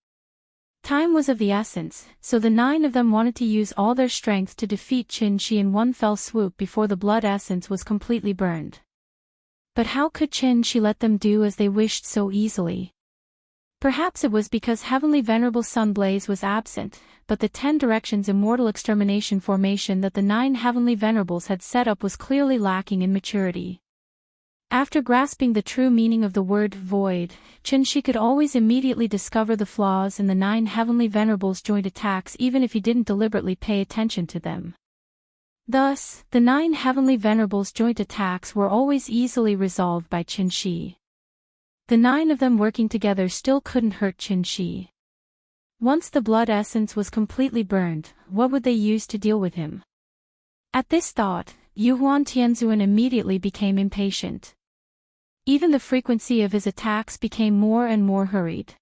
Time was of the essence, so the 9 of them wanted to use all their strength to defeat Qin Shi in one fell swoop before the blood essence was completely burned. But how could Qin Shi let them do as they wished so easily? Perhaps it was because Heavenly Venerable Sunblaze was absent, but the 10 Directions Immortal Extermination formation that the 9 Heavenly Venerables had set up was clearly lacking in maturity. After grasping the true meaning of the word void, Qin Shi could always immediately discover the flaws in the 9 Heavenly Venerables' joint attacks even if he didn't deliberately pay attention to them. Thus, the 9 Heavenly Venerables' joint attacks were always easily resolved by Qin Shi. The 9 of them working together still couldn't hurt Qin Shi. Once the blood essence was completely burned, what would they use to deal with him? At this thought, Yuhuan Tianzuan immediately became impatient. Even the frequency of his attacks became more and more hurried.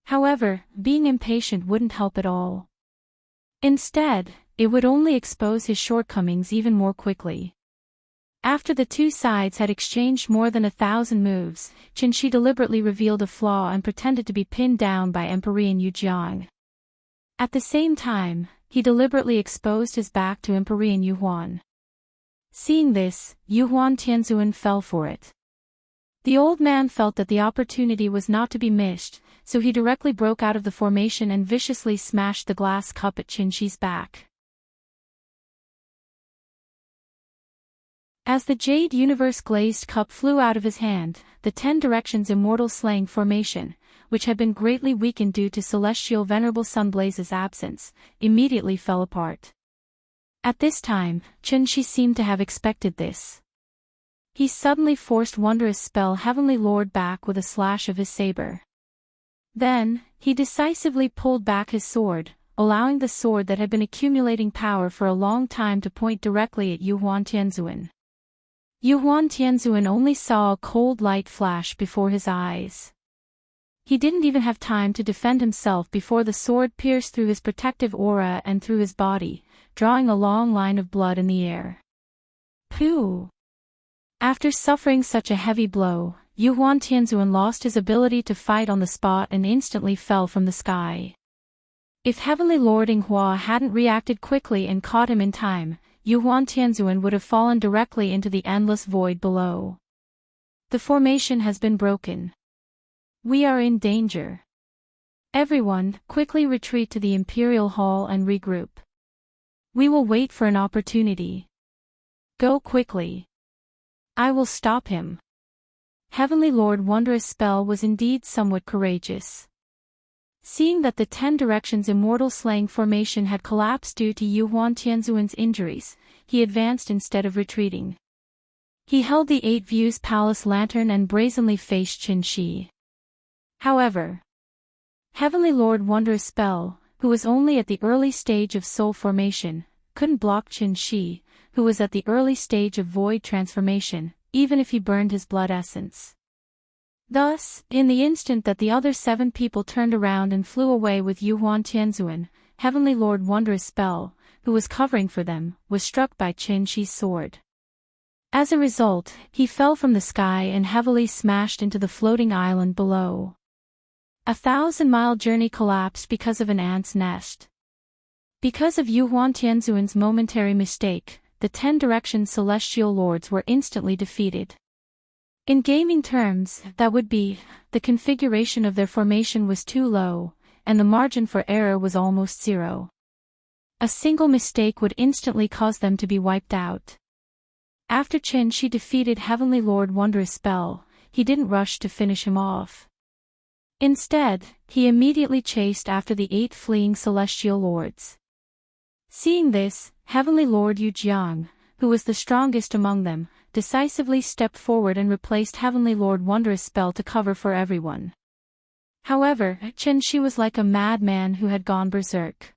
However, being impatient wouldn't help at all. Instead, it would only expose his shortcomings even more quickly. After the two sides had exchanged more than 1,000 moves, Qin Shi deliberately revealed a flaw and pretended to be pinned down by Emperor Yu Jiang. At the same time, he deliberately exposed his back to Emperor Yuhuan. Seeing this, Yuhuan Tianzuan fell for it. The old man felt that the opportunity was not to be missed, so he directly broke out of the formation and viciously smashed the glass cup at Qin Shi's back. As the Jade Universe glazed cup flew out of his hand, the 10 Directions Immortal Slaying formation, which had been greatly weakened due to Celestial Venerable Sunblaze's absence, immediately fell apart. At this time, Qin Shi seemed to have expected this. He suddenly forced Wondrous Spell Heavenly Lord back with a slash of his saber. Then, he decisively pulled back his sword, allowing the sword that had been accumulating power for a long time to point directly at Yuhuan Tianzuan. Yuhuan Tianzuan only saw a cold light flash before his eyes. He didn't even have time to defend himself before the sword pierced through his protective aura and through his body, drawing a long line of blood in the air. Pooh! After suffering such a heavy blow, Yuhuan Tianzuan lost his ability to fight on the spot and instantly fell from the sky. If Heavenly Lord Inghua hadn't reacted quickly and caught him in time, Yuhuan Tianzuan would have fallen directly into the endless void below. The formation has been broken. We are in danger. Everyone, quickly retreat to the Imperial Hall and regroup. We will wait for an opportunity. Go quickly. I will stop him. Heavenly Lord Wondrous Spell was indeed somewhat courageous. Seeing that the 10 Directions Immortal Slaying formation had collapsed due to Yuhuan Tianzuan's injuries, he advanced instead of retreating. He held the 8 Views Palace lantern and brazenly faced Qin Shi. However, Heavenly Lord Wondrous Spell, who was only at the early stage of soul formation, couldn't block Qin Shi, who was at the early stage of void transformation, even if he burned his blood essence. Thus, in the instant that the other 7 people turned around and flew away with Yuan Tianzuan, Heavenly Lord Wondrous Spell, who was covering for them, was struck by Qin Shi's sword. As a result, he fell from the sky and heavily smashed into the floating island below. A 1,000-mile journey collapsed because of an ant's nest. Because of Yuan Tianzuan's momentary mistake, the 10 Direction Celestial Lords were instantly defeated. In gaming terms, that would be, the configuration of their formation was too low, and the margin for error was almost zero. A single mistake would instantly cause them to be wiped out. After Qin Shi defeated Heavenly Lord Wondrous Spell, he didn't rush to finish him off. Instead, he immediately chased after the 8 fleeing Celestial Lords. Seeing this, Heavenly Lord Yu Jiang, who was the strongest among them, decisively stepped forward and replaced Heavenly Lord Wondrous Spell to cover for everyone. However, Qin Shi was like a madman who had gone berserk.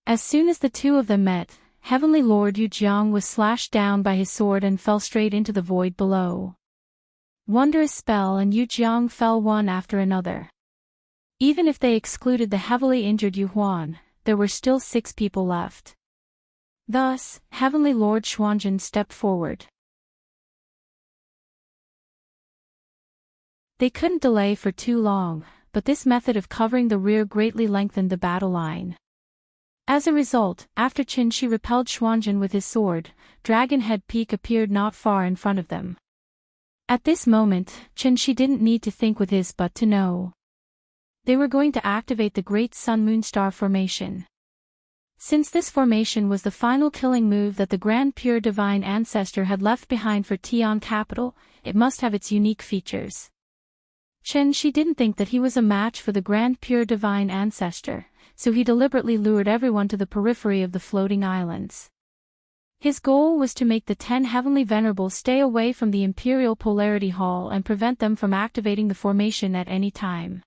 As soon as the two of them met, Heavenly Lord Yu Jiang was slashed down by his sword and fell straight into the void below. Wondrous Spell and Yu Jiang fell one after another. Even if they excluded the heavily injured Yu Huan, there were still 6 people left. Thus, Heavenly Lord Xuanzhen stepped forward. They couldn't delay for too long, but this method of covering the rear greatly lengthened the battle line. As a result, after Qin Shi repelled Xuanzhen with his sword, Dragonhead Peak appeared not far in front of them. At this moment, Qin Shi didn't need to think with his but to know. They were going to activate the Great Sun Moon Star Formation. Since this formation was the final killing move that the Grand Pure Divine Ancestor had left behind for Tian Capital, it must have its unique features. Qin Shi didn't think that he was a match for the Grand Pure Divine Ancestor, so he deliberately lured everyone to the periphery of the floating islands. His goal was to make the 10 Heavenly Venerables stay away from the Imperial Polarity Hall and prevent them from activating the formation at any time.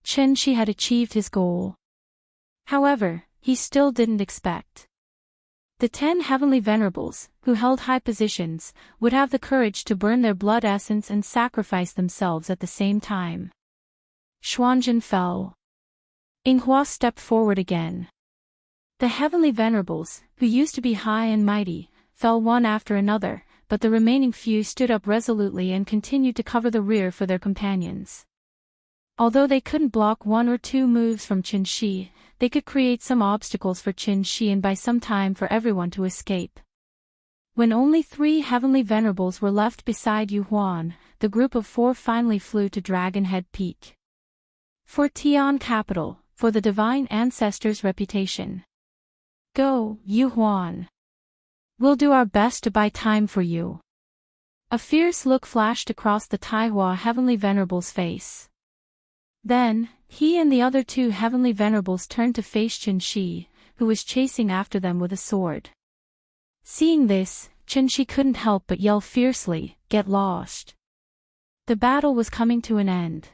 Qin Shi had achieved his goal. However, he still didn't expect. The 10 Heavenly Venerables, who held high positions, would have the courage to burn their blood essence and sacrifice themselves at the same time. Xuanzhen fell. Yinghua stepped forward again. The Heavenly Venerables, who used to be high and mighty, fell one after another, but the remaining few stood up resolutely and continued to cover the rear for their companions. Although they couldn't block 1 or 2 moves from Qin Shi, they could create some obstacles for Qin Shi and buy some time for everyone to escape. When only 3 Heavenly Venerables were left beside Yu Huan, the group of 4 finally flew to Dragonhead Peak. For Tian Capital, for the Divine Ancestor's reputation. Go, Yu Huan. We'll do our best to buy time for you. A fierce look flashed across the Taihua Heavenly Venerable's face. Then, he and the other 2 Heavenly Venerables turned to face Qin Shi, who was chasing after them with a sword. Seeing this, Qin Shi couldn't help but yell fiercely, "Get lost!" The battle was coming to an end.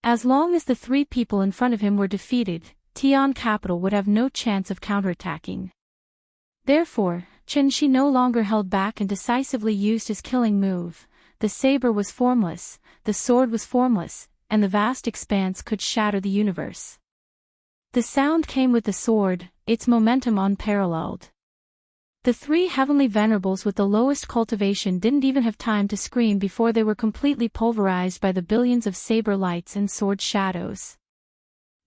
As long as the 3 people in front of him were defeated, Tian Capital would have no chance of counterattacking. Therefore, Qin Shi no longer held back and decisively used his killing move. The saber was formless, the sword was formless, and the vast expanse could shatter the universe. The sound came with the sword, its momentum unparalleled. The 3 Heavenly Venerables with the lowest cultivation didn't even have time to scream before they were completely pulverized by the billions of saber lights and sword shadows.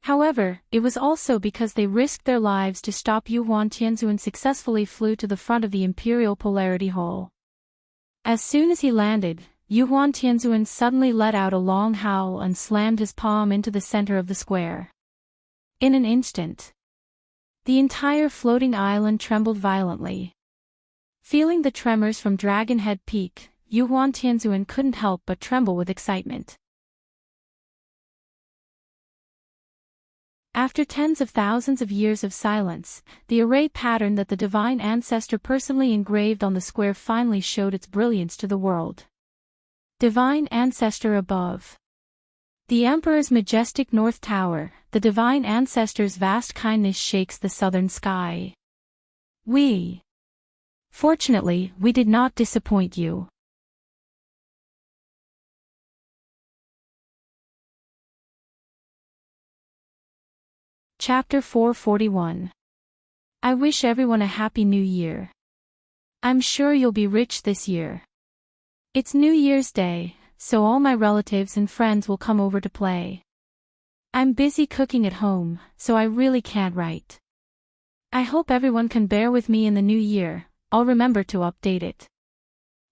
However, it was also because they risked their lives to stop Yu Huan Tianzuan successfully flew to the front of the Imperial Polarity Hall. As soon as he landed, Yu Huan Tianzuan suddenly let out a long howl and slammed his palm into the center of the square. In an instant, the entire floating island trembled violently. Feeling the tremors from Dragonhead Peak, Yu Huan Tianzuan couldn't help but tremble with excitement. After tens of thousands of years of silence, the array pattern that the Divine Ancestor personally engraved on the square finally showed its brilliance to the world. Divine Ancestor above. The Emperor's majestic North Tower, the Divine Ancestor's vast kindness shakes the southern sky. Fortunately, we did not disappoint you. Chapter 441. I wish everyone a happy new year. I'm sure you'll be rich this year. It's New Year's Day, so all my relatives and friends will come over to play. I'm busy cooking at home, so I really can't write. I hope everyone can bear with me in the new year. I'll remember to update it.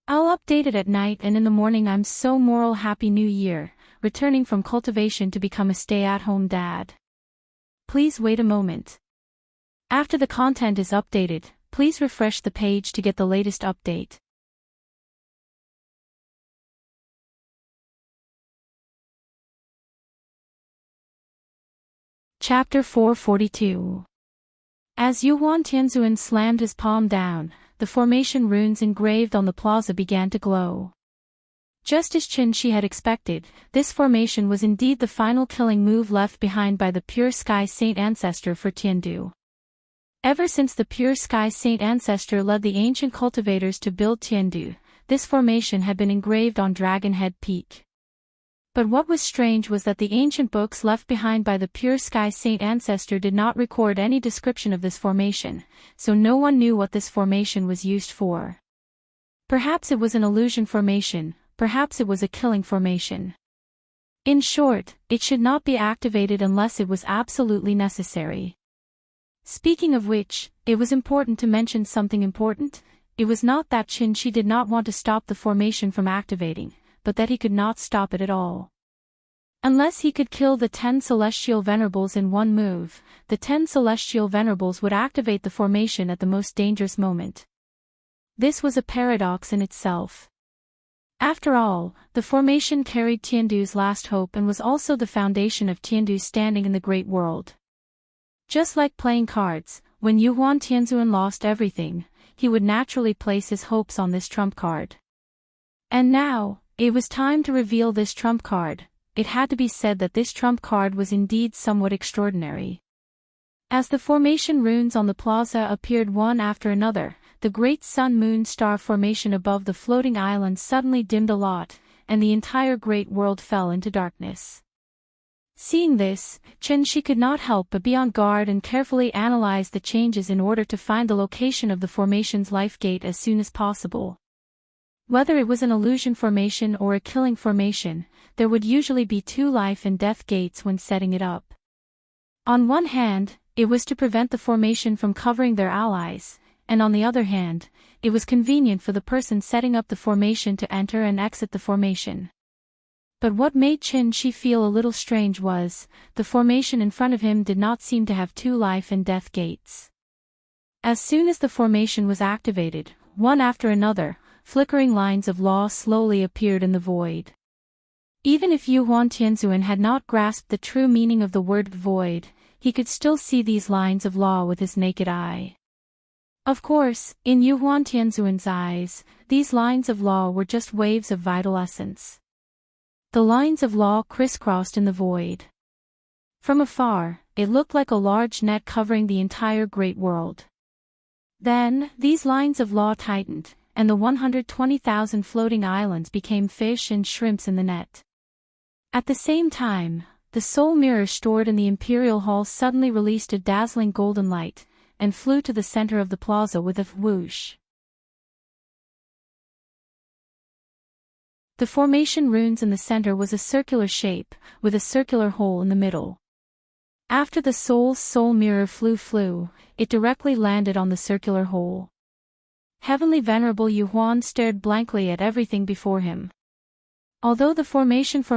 I'll update it at night, and in the morning I'm so moral happy new year, returning from cultivation to become a stay-at-home dad. Please wait a moment. After the content is updated, please refresh the page to get the latest update. Chapter 442. As Yuan Tianzhuan slammed his palm down, the formation runes engraved on the plaza began to glow. Just as Qin Shi had expected, this formation was indeed the final killing move left behind by the Pure Sky Saint ancestor for Tiandu. Ever since the Pure Sky Saint ancestor led the ancient cultivators to build Tiandu, this formation had been engraved on Dragon Head Peak. But what was strange was that the ancient books left behind by the Pure Sky Saint ancestor did not record any description of this formation, so no one knew what this formation was used for. Perhaps it was an illusion formation, perhaps it was a killing formation. In short, it should not be activated unless it was absolutely necessary. Speaking of which, it was important to mention something important. It was not that Qin Shi did not want to stop the formation from activating, but that he could not stop it at all. Unless he could kill the 10 Celestial Venerables in one move, the 10 Celestial Venerables would activate the formation at the most dangerous moment. This was a paradox in itself. After all, the formation carried Tiandu's last hope and was also the foundation of Tiandu's standing in the great world. Just like playing cards, when Yuan Tianzhuan lost everything, he would naturally place his hopes on this trump card. And now, it was time to reveal this trump card. It had to be said that this trump card was indeed somewhat extraordinary. As the formation runes on the plaza appeared one after another, the great sun-moon star formation above the floating island suddenly dimmed a lot, and the entire great world fell into darkness. Seeing this, Qin Shi could not help but be on guard and carefully analyze the changes in order to find the location of the formation's life gate as soon as possible. Whether it was an illusion formation or a killing formation, there would usually be 2 life and death gates when setting it up. On one hand, it was to prevent the formation from covering their allies, and on the other hand, it was convenient for the person setting up the formation to enter and exit the formation. But what made Qin Shi feel a little strange was, the formation in front of him did not seem to have 2 life and death gates. As soon as the formation was activated, one after another, flickering lines of law slowly appeared in the void. Even if Yuan Tianzhuan had not grasped the true meaning of the word void, he could still see these lines of law with his naked eye. Of course, in Yuan Tianzhuan's eyes, these lines of law were just waves of vital essence. The lines of law crisscrossed in the void. From afar, it looked like a large net covering the entire great world. Then, these lines of law tightened, and the 120,000 floating islands became fish and shrimps in the net. At the same time, the soul mirror stored in the Imperial Hall suddenly released a dazzling golden light, and flew to the center of the plaza with a whoosh. The formation runes in the center was a circular shape, with a circular hole in the middle. After the soul mirror flew, it directly landed on the circular hole. Heavenly Venerable Yuan stared blankly at everything before him. Although the formation to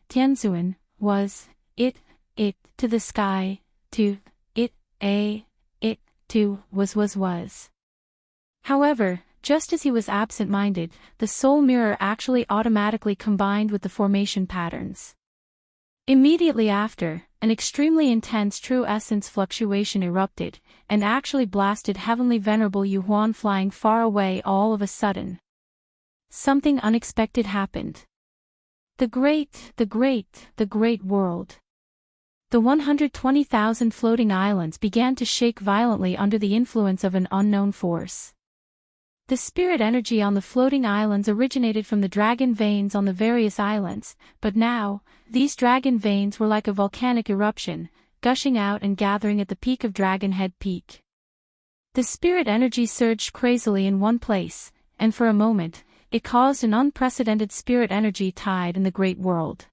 Tianzhuan was it to the sky, to it to was. However, just as he was absent-minded, the soul mirror actually automatically combined with the formation patterns. Immediately after, an extremely intense true essence fluctuation erupted, and actually blasted Heavenly Venerable Yuan flying far away all of a sudden. Something unexpected happened. The great world. The 120,000 floating islands began to shake violently under the influence of an unknown force. The spirit energy on the floating islands originated from the dragon veins on the various islands, but now, these dragon veins were like a volcanic eruption, gushing out and gathering at the peak of Dragon Head Peak. The spirit energy surged crazily in one place, and for a moment, it caused an unprecedented spirit energy tide in the great world.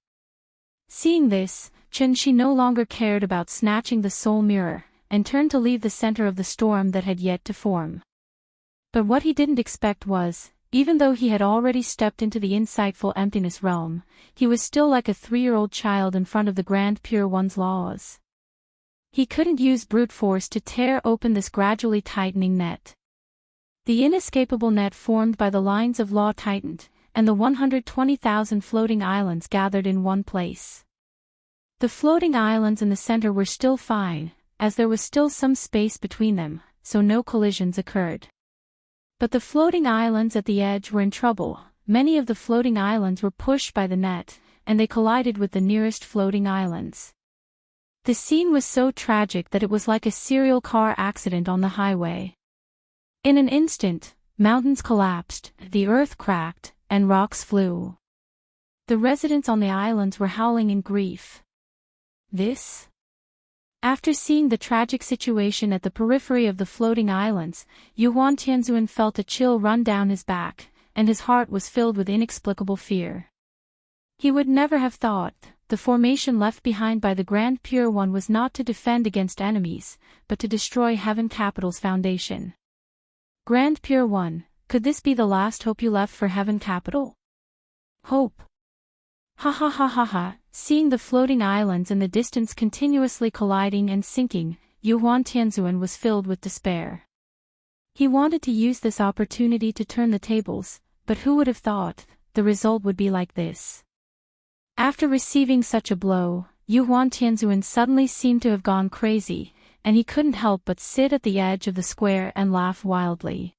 Seeing this, Chen-Shi no longer cared about snatching the soul mirror, and turned to leave the center of the storm that had yet to form. But what he didn't expect was, even though he had already stepped into the insightful emptiness realm, he was still like a 3-year-old child in front of the Grand Pure One's laws. He couldn't use brute force to tear open this gradually tightening net. The inescapable net formed by the lines of law tightened, and the 120,000 floating islands gathered in one place. The floating islands in the center were still fine, as there was still some space between them, so no collisions occurred. But the floating islands at the edge were in trouble. Many of the floating islands were pushed by the net, and they collided with the nearest floating islands. The scene was so tragic that it was like a serial car accident on the highway. In an instant, mountains collapsed, the earth cracked, and rocks flew. The residents on the islands were howling in grief. After seeing the tragic situation at the periphery of the floating islands, Yuan Tianzuan felt a chill run down his back, and his heart was filled with inexplicable fear. He would never have thought the formation left behind by the Grand Pure One was not to defend against enemies, but to destroy Heaven Capital's foundation. Grand Pure One, could this be the last hope you left for Heaven Capital? Hope. Ha ha ha ha ha. Seeing the floating islands in the distance continuously colliding and sinking, Yuan Tianzuan was filled with despair. He wanted to use this opportunity to turn the tables, but who would have thought the result would be like this? After receiving such a blow, Yuan Tianzuan suddenly seemed to have gone crazy, and he couldn't help but sit at the edge of the square and laugh wildly.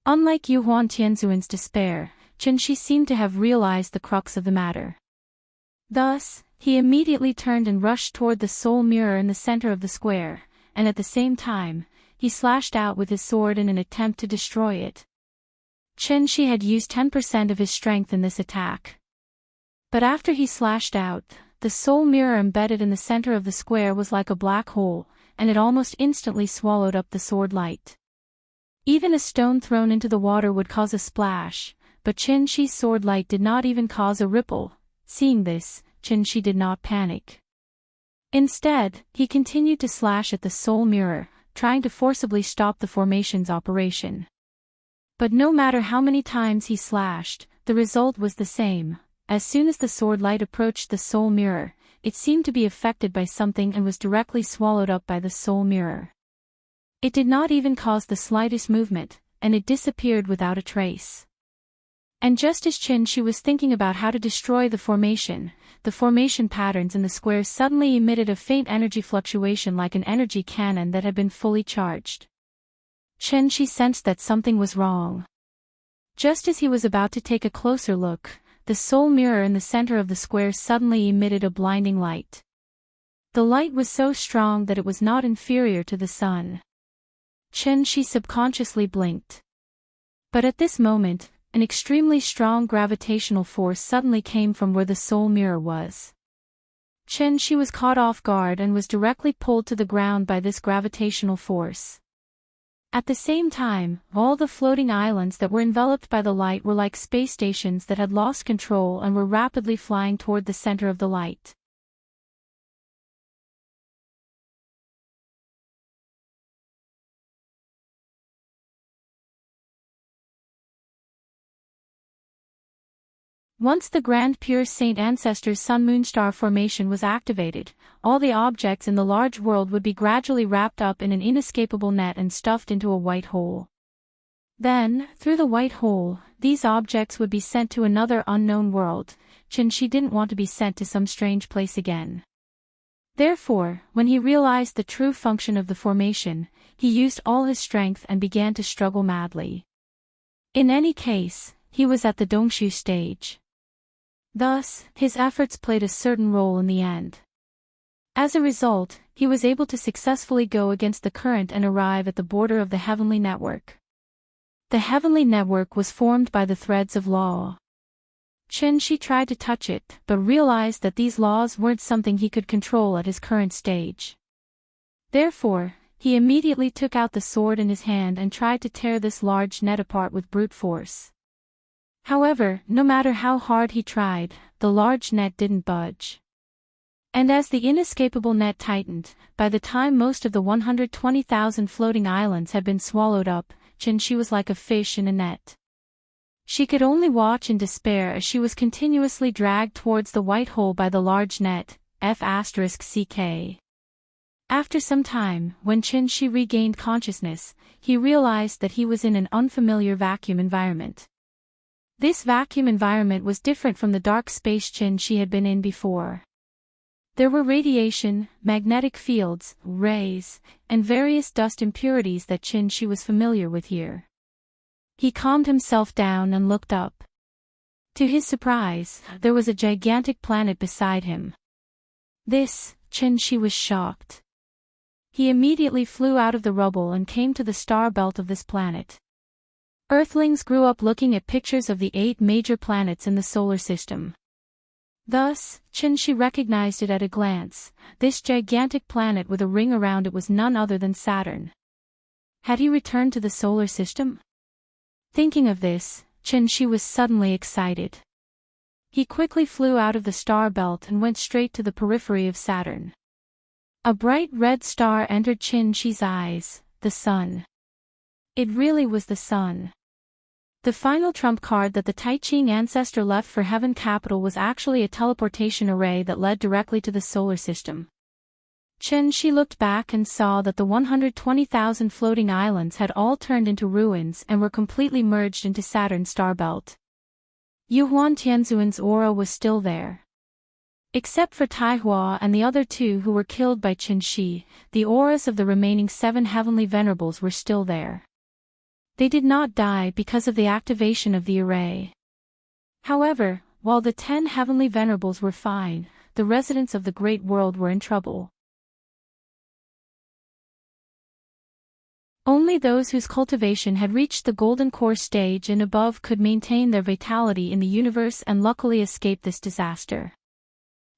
Unlike Yuan Tianzuan's despair, Chen-Shi seemed to have realized the crux of the matter. Thus, he immediately turned and rushed toward the soul mirror in the center of the square, and at the same time, he slashed out with his sword in an attempt to destroy it. Chen-Shi had used 10% of his strength in this attack. But after he slashed out, the soul mirror embedded in the center of the square was like a black hole, and it almost instantly swallowed up the sword light. Even a stone thrown into the water would cause a splash, but Chen-Shi's sword light did not even cause a ripple. Seeing this, Chen-Shi did not panic. Instead, he continued to slash at the soul mirror, trying to forcibly stop the formation's operation. But no matter how many times he slashed, the result was the same. As soon as the sword light approached the soul mirror, it seemed to be affected by something and was directly swallowed up by the soul mirror. It did not even cause the slightest movement, and it disappeared without a trace. And just as Chen-Shi was thinking about how to destroy the formation patterns in the square suddenly emitted a faint energy fluctuation like an energy cannon that had been fully charged. Chen-Shi sensed that something was wrong. Just as he was about to take a closer look, the soul mirror in the center of the square suddenly emitted a blinding light. The light was so strong that it was not inferior to the sun. Chen-Shi subconsciously blinked. But at this moment, an extremely strong gravitational force suddenly came from where the soul mirror was. Chen-Shi was caught off guard and was directly pulled to the ground by this gravitational force. At the same time, all the floating islands that were enveloped by the light were like space stations that had lost control and were rapidly flying toward the center of the light. Once the Grand Pure Saint Ancestor's Sun-Moon-Star formation was activated, all the objects in the large world would be gradually wrapped up in an inescapable net and stuffed into a white hole. Then, through the white hole, these objects would be sent to another unknown world. Chen-Shi didn't want to be sent to some strange place again. Therefore, when he realized the true function of the formation, he used all his strength and began to struggle madly. In any case, he was at the Dongshu stage. Thus, his efforts played a certain role in the end. As a result, he was able to successfully go against the current and arrive at the border of the heavenly network. The heavenly network was formed by the threads of law. Chen-Shi tried to touch it, but realized that these laws weren't something he could control at his current stage. Therefore, he immediately took out the sword in his hand and tried to tear this large net apart with brute force. However, no matter how hard he tried, the large net didn't budge. And as the inescapable net tightened, by the time most of the 120,000 floating islands had been swallowed up, Chen-Shi was like a fish in a net. She could only watch in despair as she was continuously dragged towards the white hole by the large net, F***CK. After some time, when Chen-Shi regained consciousness, he realized that he was in an unfamiliar vacuum environment. This vacuum environment was different from the dark space Chen-Shi had been in before. There were radiation, magnetic fields, rays, and various dust impurities that Chen-Shi was familiar with here. He calmed himself down and looked up. To his surprise, there was a gigantic planet beside him. This, Chen-Shi was shocked. He immediately flew out of the rubble and came to the star belt of this planet. Earthlings grew up looking at pictures of the 8 major planets in the solar system. Thus, Chen-Shi recognized it at a glance. This gigantic planet with a ring around it was none other than Saturn. Had he returned to the solar system? Thinking of this, Chen-Shi was suddenly excited. He quickly flew out of the star belt and went straight to the periphery of Saturn. A bright red star entered Chen-Shi's eyes, the sun. It really was the sun. The final trump card that the Tai-Ching ancestor left for Heaven Capital was actually a teleportation array that led directly to the solar system. Chen-Shi looked back and saw that the 120,000 floating islands had all turned into ruins and were completely merged into Saturn's star belt. Yuhuan Tianzuan's aura was still there. Except for Taihua and the other 2 who were killed by Chen-Shi, the auras of the remaining 7 heavenly venerables were still there. They did not die because of the activation of the array. However, while the 10 heavenly venerables were fine, the residents of the Great World were in trouble. Only those whose cultivation had reached the golden core stage and above could maintain their vitality in the universe and luckily escape this disaster.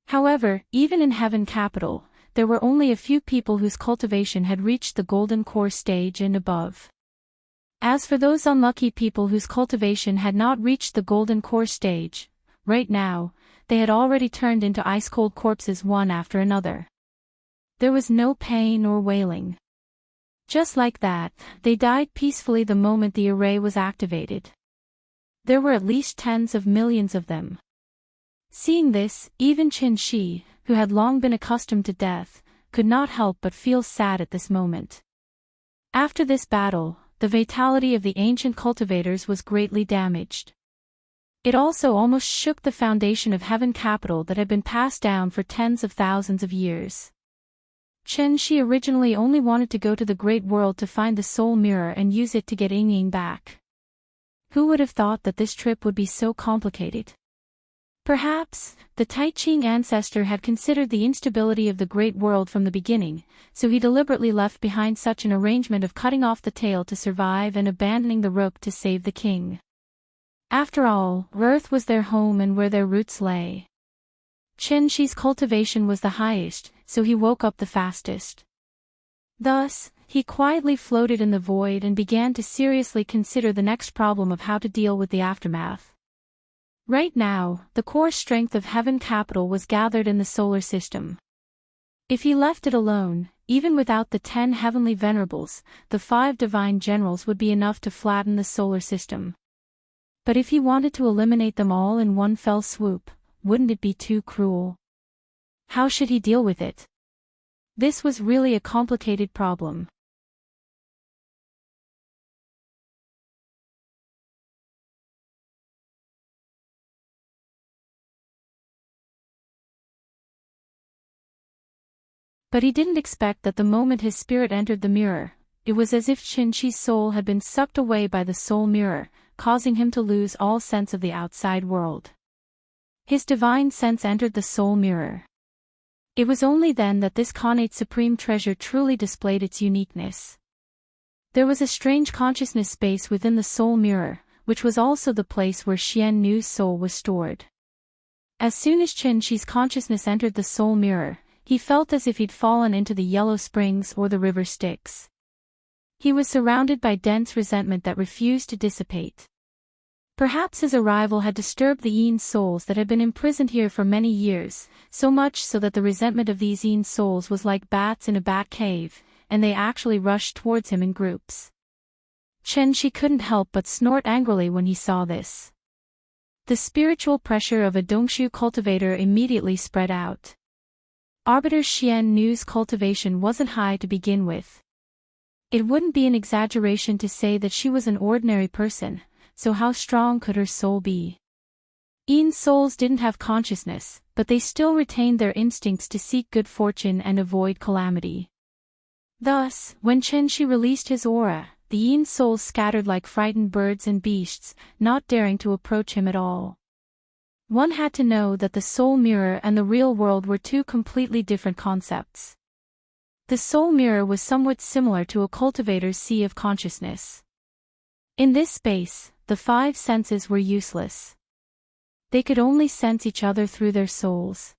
However, even in Heaven Capital, there were only a few people whose cultivation had reached the golden core stage and above. As for those unlucky people whose cultivation had not reached the golden core stage, right now, they had already turned into ice-cold corpses one after another. There was no pain or wailing. Just like that, they died peacefully the moment the array was activated. There were at least tens of millions of them. Seeing this, even Chen-Shi, who had long been accustomed to death, could not help but feel sad at this moment. After this battle, the vitality of the ancient cultivators was greatly damaged. It also almost shook the foundation of Heaven Capital that had been passed down for tens of thousands of years. Chen-Shi originally only wanted to go to the Great World to find the Soul Mirror and use it to get Ying back. Who would have thought that this trip would be so complicated? Perhaps, the Tai-Ching ancestor had considered the instability of the Great World from the beginning, so he deliberately left behind such an arrangement of cutting off the tail to survive and abandoning the rope to save the king. After all, Earth was their home and where their roots lay. Chen-Shi's cultivation was the highest, so he woke up the fastest. Thus, he quietly floated in the void and began to seriously consider the next problem of how to deal with the aftermath. Right now, the core strength of Heaven Capital was gathered in the solar system. If he left it alone, even without the 10 heavenly venerables, the 5 divine generals would be enough to flatten the solar system. But if he wanted to eliminate them all in one fell swoop, wouldn't it be too cruel? How should he deal with it? This was really a complicated problem. But he didn't expect that the moment his spirit entered the mirror, it was as if Chen-Shi's soul had been sucked away by the soul mirror, causing him to lose all sense of the outside world. His divine sense entered the soul mirror. It was only then that this connate supreme treasure truly displayed its uniqueness. There was a strange consciousness space within the soul mirror, which was also the place where Xian Nu's soul was stored. As soon as Chen Shi's consciousness entered the soul mirror, he felt as if he'd fallen into the yellow springs or the river Styx. He was surrounded by dense resentment that refused to dissipate. Perhaps his arrival had disturbed the Yin souls that had been imprisoned here for many years, so much so that the resentment of these Yin souls was like bats in a bat cave, and they actually rushed towards him in groups. Chen Shi couldn't help but snort angrily when he saw this. The spiritual pressure of a Dongshu cultivator immediately spread out. Arbiter Xian Nu's cultivation wasn't high to begin with. It wouldn't be an exaggeration to say that she was an ordinary person, so how strong could her soul be? Yin souls didn't have consciousness, but they still retained their instincts to seek good fortune and avoid calamity. Thus, when Chen Shi released his aura, the Yin souls scattered like frightened birds and beasts, not daring to approach him at all. One had to know that the soul mirror and the real world were two completely different concepts. The soul mirror was somewhat similar to a cultivator's sea of consciousness. In this space, the five senses were useless. They could only sense each other through their souls.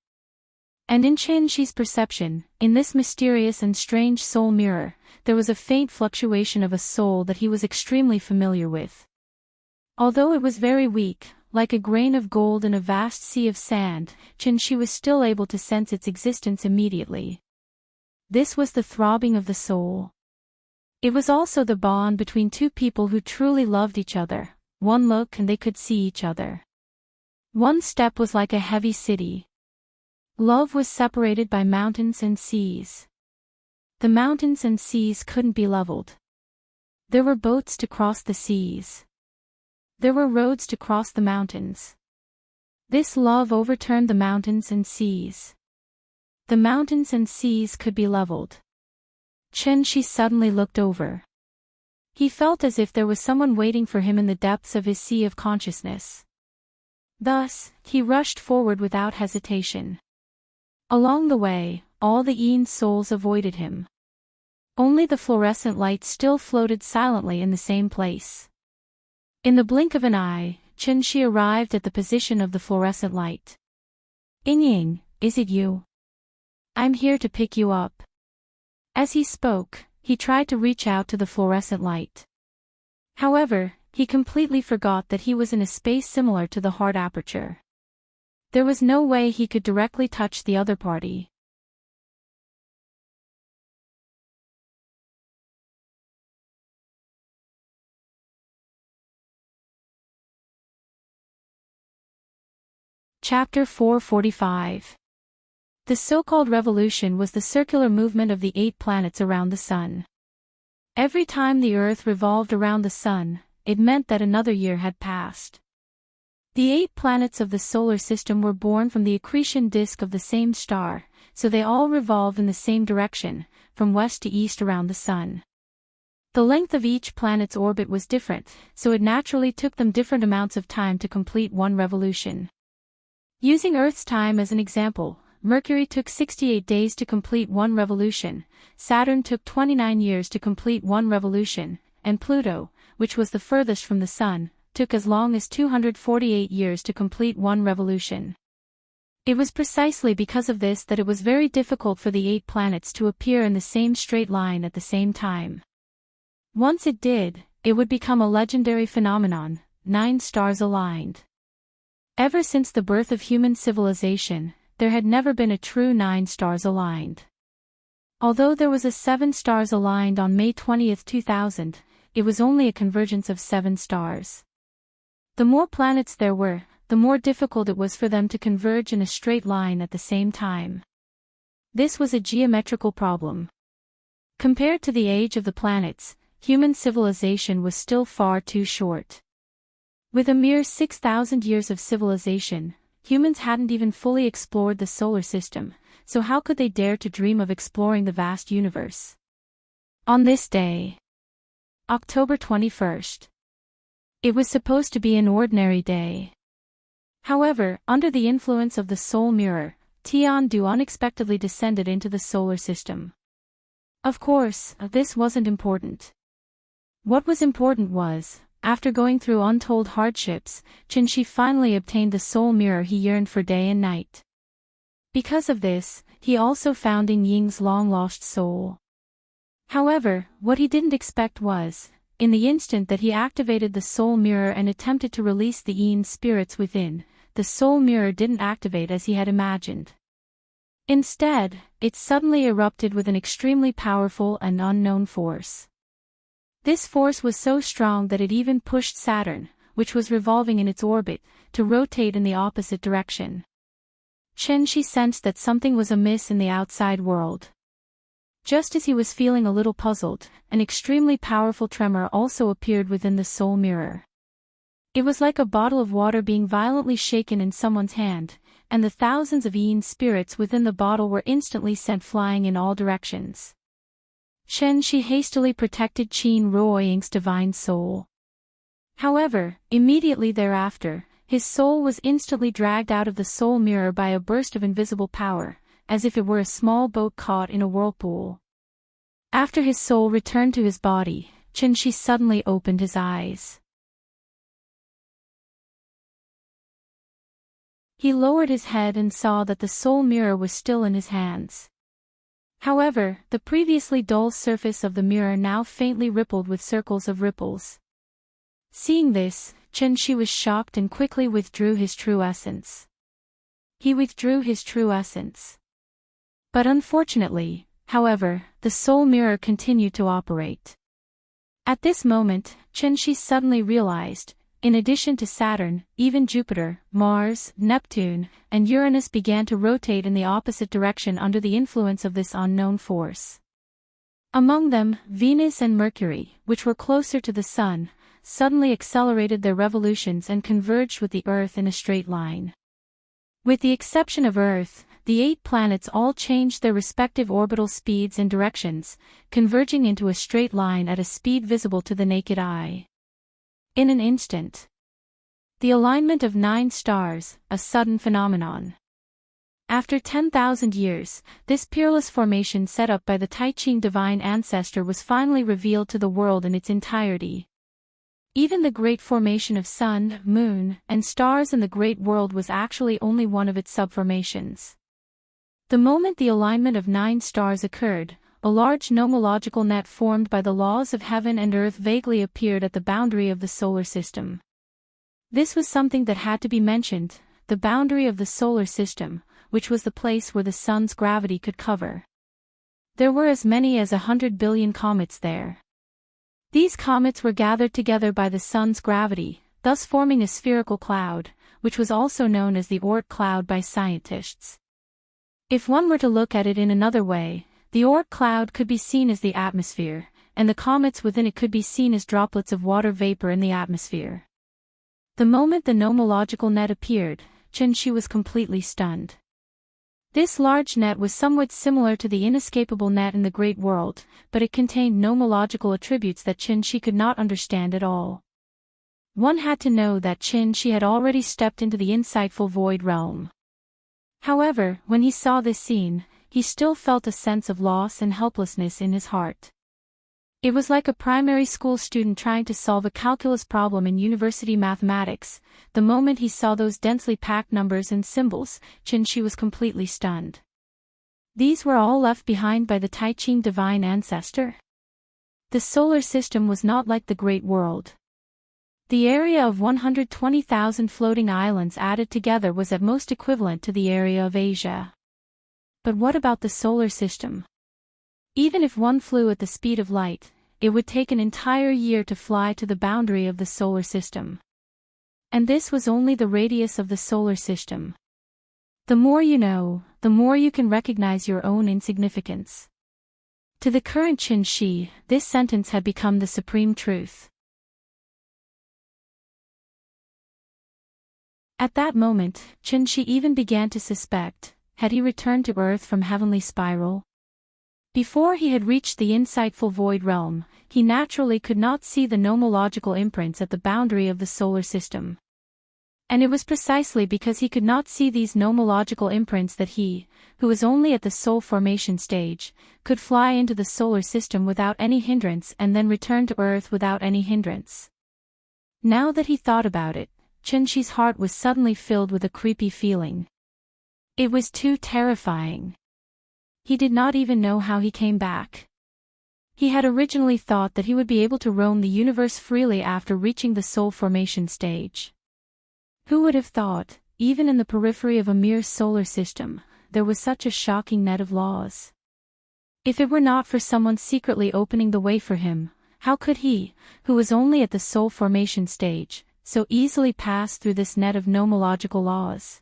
And in Chen Shi's perception, in this mysterious and strange soul mirror, there was a faint fluctuation of a soul that he was extremely familiar with. Although it was very weak, like a grain of gold in a vast sea of sand, Chen Shi was still able to sense its existence immediately. This was the throbbing of the soul. It was also the bond between two people who truly loved each other. One look and they could see each other. One step was like a heavy city. Love was separated by mountains and seas. The mountains and seas couldn't be leveled. There were boats to cross the seas. There were roads to cross the mountains. This love overturned the mountains and seas. The mountains and seas could be leveled. Chen Shi suddenly looked over. He felt as if there was someone waiting for him in the depths of his sea of consciousness. Thus, he rushed forward without hesitation. Along the way, all the Yin souls avoided him. Only the fluorescent light still floated silently in the same place. In the blink of an eye, Chen Shi arrived at the position of the fluorescent light. "Ying, is it you? I'm here to pick you up." As he spoke, he tried to reach out to the fluorescent light. However, he completely forgot that he was in a space similar to the heart aperture. There was no way he could directly touch the other party. Chapter 445. The so-called revolution was the circular movement of the 8 planets around the Sun. Every time the Earth revolved around the Sun, it meant that another year had passed. The 8 planets of the solar system were born from the accretion disk of the same star, so they all revolved in the same direction, from west to east around the Sun. The length of each planet's orbit was different, so it naturally took them different amounts of time to complete one revolution. Using Earth's time as an example, Mercury took 68 days to complete one revolution, Saturn took 29 years to complete one revolution, and Pluto, which was the furthest from the Sun, took as long as 248 years to complete one revolution. It was precisely because of this that it was very difficult for the 8 planets to appear in the same straight line at the same time. Once it did, it would become a legendary phenomenon, 9 stars aligned. Ever since the birth of human civilization, there had never been a true 9 stars aligned. Although there was a 7 stars aligned on May 20, 2000, it was only a convergence of 7 stars. The more planets there were, the more difficult it was for them to converge in a straight line at the same time. This was a geometrical problem. Compared to the age of the planets, human civilization was still far too short. With a mere 6,000 years of civilization, humans hadn't even fully explored the solar system, so how could they dare to dream of exploring the vast universe? On this day, October 21st, it was supposed to be an ordinary day. However, under the influence of the soul mirror, Tiandu unexpectedly descended into the solar system. Of course, this wasn't important. What was important was, after going through untold hardships, Qinshi finally obtained the soul mirror he yearned for day and night. Because of this, he also found in Ying's long-lost soul. However, what he didn't expect was, in the instant that he activated the soul mirror and attempted to release the Yin spirits within, the soul mirror didn't activate as he had imagined. Instead, it suddenly erupted with an extremely powerful and unknown force. This force was so strong that it even pushed Saturn, which was revolving in its orbit, to rotate in the opposite direction. Qinshi sensed that something was amiss in the outside world. Just as he was feeling a little puzzled, an extremely powerful tremor also appeared within the soul mirror. It was like a bottle of water being violently shaken in someone's hand, and the thousands of Yin spirits within the bottle were instantly sent flying in all directions. Qinshi hastily protected Qin Ruoying's divine soul. However, immediately thereafter, his soul was instantly dragged out of the soul mirror by a burst of invisible power, as if it were a small boat caught in a whirlpool. After his soul returned to his body, Qinshi suddenly opened his eyes. He lowered his head and saw that the soul mirror was still in his hands. However, the previously dull surface of the mirror now faintly rippled with circles of ripples. Seeing this, Qinshi was shocked and quickly withdrew his true essence. He withdrew his true essence. But unfortunately, however, the soul mirror continued to operate. At this moment, Qinshi suddenly realized, in addition to Saturn, even Jupiter, Mars, Neptune, and Uranus began to rotate in the opposite direction under the influence of this unknown force. Among them, Venus and Mercury, which were closer to the Sun, suddenly accelerated their revolutions and converged with the Earth in a straight line. With the exception of Earth, the 8 planets all changed their respective orbital speeds and directions, converging into a straight line at a speed visible to the naked eye. In an instant. The alignment of 9 stars, a sudden phenomenon. After 10,000 years, this peerless formation set up by the Taiqing divine ancestor was finally revealed to the world in its entirety. Even the great formation of sun, moon, and stars in the great world was actually only one of its subformations. The moment the alignment of 9 stars occurred, a large nomological net formed by the laws of heaven and earth vaguely appeared at the boundary of the solar system. This was something that had to be mentioned, the boundary of the solar system, which was the place where the sun's gravity could cover. There were as many as 100 billion comets there. These comets were gathered together by the sun's gravity, thus forming a spherical cloud, which was also known as the Oort cloud by scientists. If one were to look at it in another way, the Oort cloud could be seen as the atmosphere, and the comets within it could be seen as droplets of water vapor in the atmosphere. The moment the nomological net appeared, Qinshi was completely stunned. This large net was somewhat similar to the inescapable net in the great world, but it contained nomological attributes that Qinshi could not understand at all. One had to know that Qinshi had already stepped into the insightful void realm. However, when he saw this scene, he still felt a sense of loss and helplessness in his heart. It was like a primary school student trying to solve a calculus problem in university mathematics. The moment he saw those densely packed numbers and symbols, Qinshi was completely stunned. These were all left behind by the Taiqing divine ancestor? The solar system was not like the great world. The area of 120,000 floating islands added together was at most equivalent to the area of Asia. But what about the solar system? Even if one flew at the speed of light, it would take an entire year to fly to the boundary of the solar system. And this was only the radius of the solar system. The more you know, the more you can recognize your own insignificance. To the current Qinshi, this sentence had become the supreme truth. At that moment, Qinshi even began to suspect, had he returned to Earth from heavenly spiral? Before he had reached the insightful void realm, he naturally could not see the nomological imprints at the boundary of the solar system. And it was precisely because he could not see these nomological imprints that he, who was only at the soul formation stage, could fly into the solar system without any hindrance and then return to Earth without any hindrance. Now that he thought about it, Chen-Chi's heart was suddenly filled with a creepy feeling. It was too terrifying. He did not even know how he came back. He had originally thought that he would be able to roam the universe freely after reaching the soul formation stage. Who would have thought, even in the periphery of a mere solar system, there was such a shocking net of laws? If it were not for someone secretly opening the way for him, how could he, who was only at the soul formation stage, so easily pass through this net of nomological laws?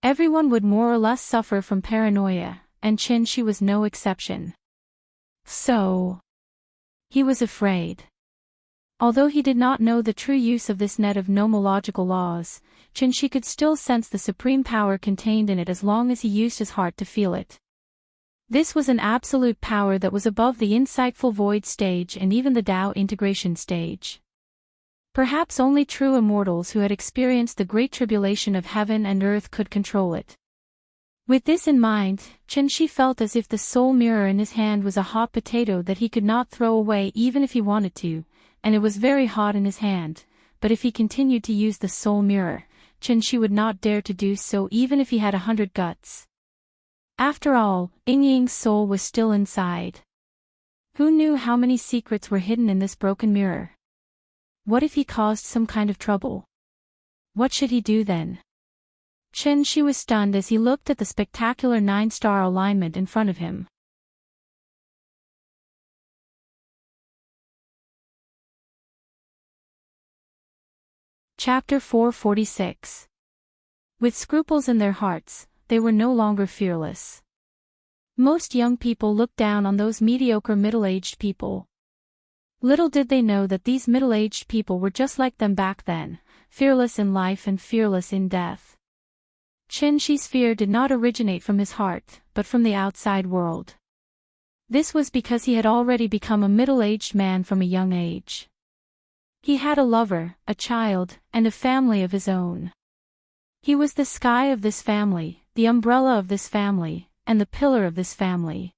Everyone would more or less suffer from paranoia, and Chen-Chi was no exception. So, he was afraid. Although he did not know the true use of this net of nomological laws, Chen-Chi could still sense the supreme power contained in it as long as he used his heart to feel it. This was an absolute power that was above the insightful void stage and even the Tao integration stage. Perhaps only true immortals who had experienced the great tribulation of heaven and earth could control it. With this in mind, Chen-Chi felt as if the soul mirror in his hand was a hot potato that he could not throw away even if he wanted to, and it was very hot in his hand, but if he continued to use the soul mirror, Chen-Chi would not dare to do so even if he had 100 guts. After all, Ying-Ying's soul was still inside. Who knew how many secrets were hidden in this broken mirror? What if he caused some kind of trouble? What should he do then? Chen-Chi was stunned as he looked at the spectacular 9-star alignment in front of him. Chapter 446. With scruples in their hearts, they were no longer fearless. Most young people looked down on those mediocre middle-aged people. Little did they know that these middle-aged people were just like them back then, fearless in life and fearless in death. Chen-Chi's fear did not originate from his heart, but from the outside world. This was because he had already become a middle-aged man from a young age. He had a lover, a child, and a family of his own. He was the sky of this family, the umbrella of this family, and the pillar of this family.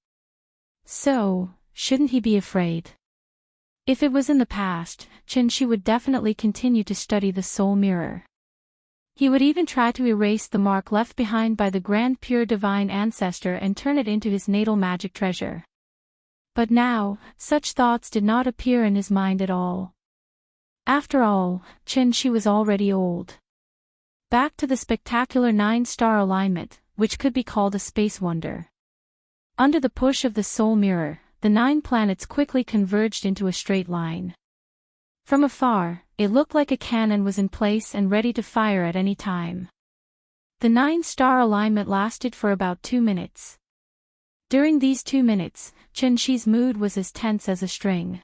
So, shouldn't he be afraid? If it was in the past, Chen-Chi would definitely continue to study the soul mirror. He would even try to erase the mark left behind by the grand pure divine ancestor and turn it into his natal magic treasure. But now, such thoughts did not appear in his mind at all. After all, Chen-Chi was already old. Back to the spectacular 9-star alignment, which could be called a space wonder. Under the push of the soul mirror, the 9 planets quickly converged into a straight line. From afar, it looked like a cannon was in place and ready to fire at any time. The 9-star alignment lasted for about 2 minutes. During these 2 minutes, Chen-Chi's mood was as tense as a string.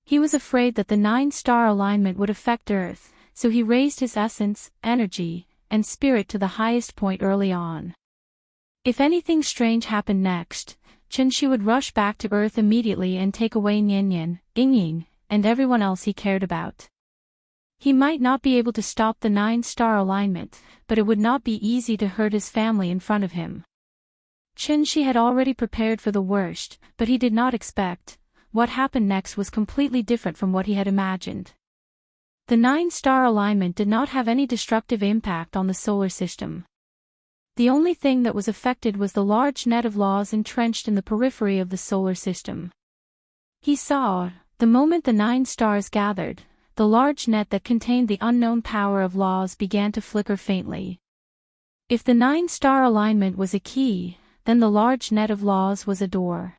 He was afraid that the 9-star alignment would affect Earth, so he raised his essence, energy, and spirit to the highest point early on. If anything strange happened next, Chen-Chi would rush back to Earth immediately and take away Nian-Yan, Ying-Ying, and everyone else he cared about. He might not be able to stop the 9-star alignment, but it would not be easy to hurt his family in front of him. Chen-Chi had already prepared for the worst, but he did not expect. What happened next was completely different from what he had imagined. The 9-star alignment did not have any destructive impact on the solar system. The only thing that was affected was the large net of laws entrenched in the periphery of the solar system. He saw, the moment the 9 stars gathered, the large net that contained the unknown power of laws began to flicker faintly. If the 9-star alignment was a key, then the large net of laws was a door.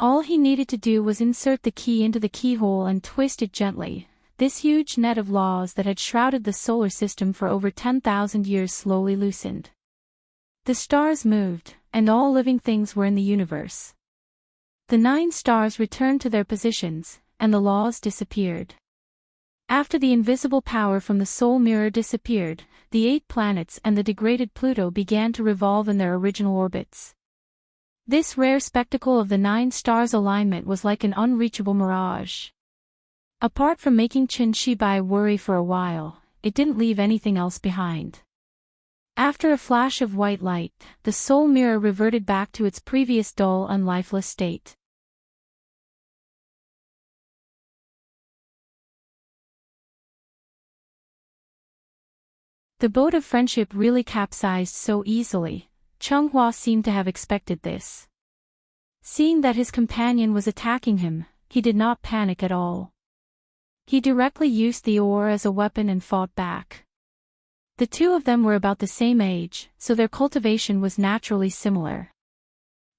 All he needed to do was insert the key into the keyhole and twist it gently. This huge net of laws that had shrouded the solar system for over 10,000 years slowly loosened. The stars moved, and all living things were in the universe. The 9 stars returned to their positions, and the laws disappeared. After the invisible power from the soul mirror disappeared, the 8 planets and the degraded Pluto began to revolve in their original orbits. This rare spectacle of the 9 stars alignment was like an unreachable mirage. Apart from making Chen-Chi worry for a while, it didn't leave anything else behind. After a flash of white light, the soul mirror reverted back to its previous dull and lifeless state. The boat of friendship really capsized so easily. Chunghua seemed to have expected this. Seeing that his companion was attacking him, he did not panic at all. He directly used the oar as a weapon and fought back. The two of them were about the same age, so their cultivation was naturally similar.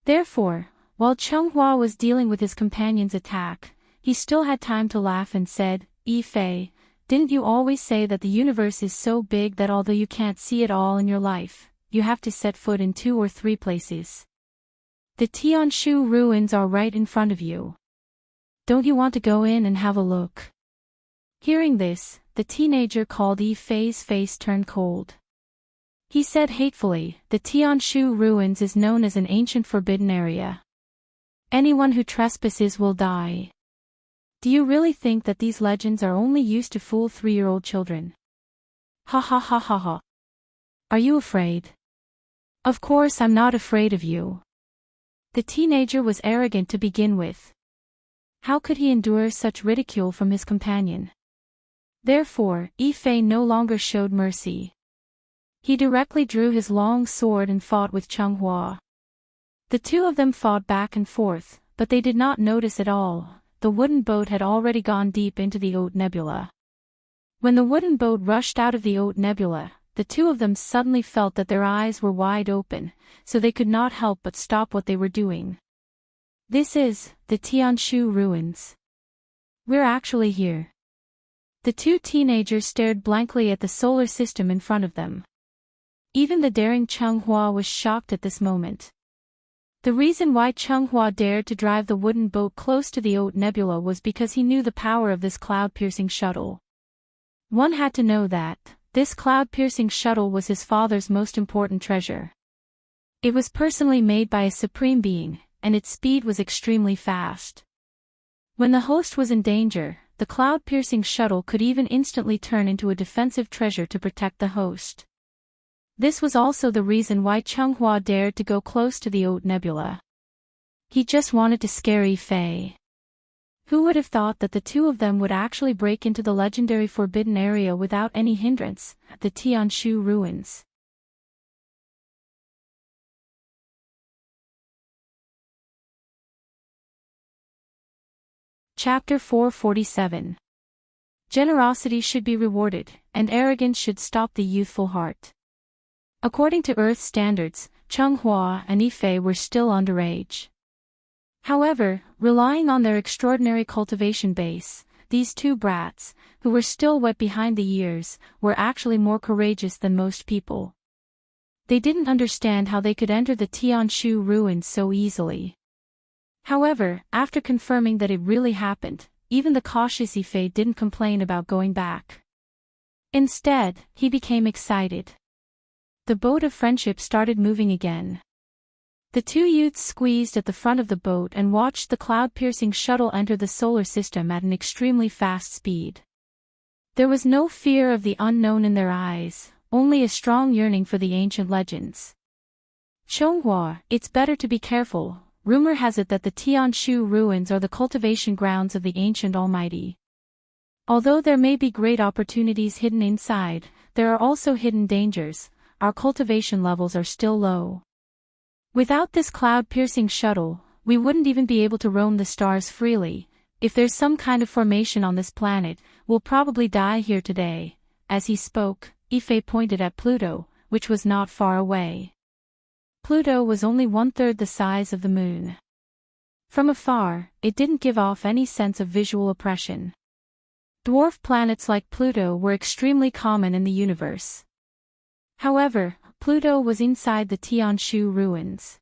Therefore, while Chunghua was dealing with his companion's attack, he still had time to laugh and said, "Fei, didn't you always say that the universe is so big that although you can't see it all in your life, you have to set foot in 2 or 3 places? The Tianshu ruins are right in front of you. Don't you want to go in and have a look?" Hearing this, the teenager called Fei's face turned cold. He said hatefully, "The Tianshu ruins is known as an ancient forbidden area. Anyone who trespasses will die. Do you really think that these legends are only used to fool 3-year-old children? Ha ha ha ha ha. Are you afraid? Of course I'm not afraid of you." The teenager was arrogant to begin with. How could he endure such ridicule from his companion? Therefore, Fei no longer showed mercy. He directly drew his long sword and fought with Chunghua. The two of them fought back and forth, but they did not notice at all. The wooden boat had already gone deep into the Haute Nebula. When the wooden boat rushed out of the Haute Nebula, the two of them suddenly felt that their eyes were wide open, so they could not help but stop what they were doing. "This is the Tianshu ruins. We're actually here." The two teenagers stared blankly at the solar system in front of them. Even the daring Chunghua was shocked at this moment. The reason why Chunghua dared to drive the wooden boat close to the Haute Nebula was because he knew the power of this cloud-piercing shuttle. One had to know that this cloud-piercing shuttle was his father's most important treasure. It was personally made by a supreme being, and its speed was extremely fast. When the host was in danger, the cloud-piercing shuttle could even instantly turn into a defensive treasure to protect the host. This was also the reason why Chunghua dared to go close to the Haute Nebula. He just wanted to scare Fei. Who would have thought that the two of them would actually break into the legendary forbidden area without any hindrance, the Tianshu ruins? Chapter 447. Generosity should be rewarded, and arrogance should stop the youthful heart. According to Earth standards, Chunghua and Fei were still underage. However, relying on their extraordinary cultivation base, these two brats, who were still wet behind the ears, were actually more courageous than most people. They didn't understand how they could enter the Tianshu ruins so easily. However, after confirming that it really happened, even the cautious Fei didn't complain about going back. Instead, he became excited. The boat of friendship started moving again. The two youths squeezed at the front of the boat and watched the cloud-piercing shuttle enter the solar system at an extremely fast speed. There was no fear of the unknown in their eyes, only a strong yearning for the ancient legends. "Chunghua, it's better to be careful. Rumor has it that the Tianshu ruins are the cultivation grounds of the ancient almighty. Although there may be great opportunities hidden inside, there are also hidden dangers. Our cultivation levels are still low. Without this cloud-piercing shuttle, we wouldn't even be able to roam the stars freely. If there's some kind of formation on this planet, we'll probably die here today." As he spoke, Fei pointed at Pluto, which was not far away. Pluto was only 1/3 the size of the moon. From afar, it didn't give off any sense of visual oppression. Dwarf planets like Pluto were extremely common in the universe. However, Pluto was inside the Tianshu ruins.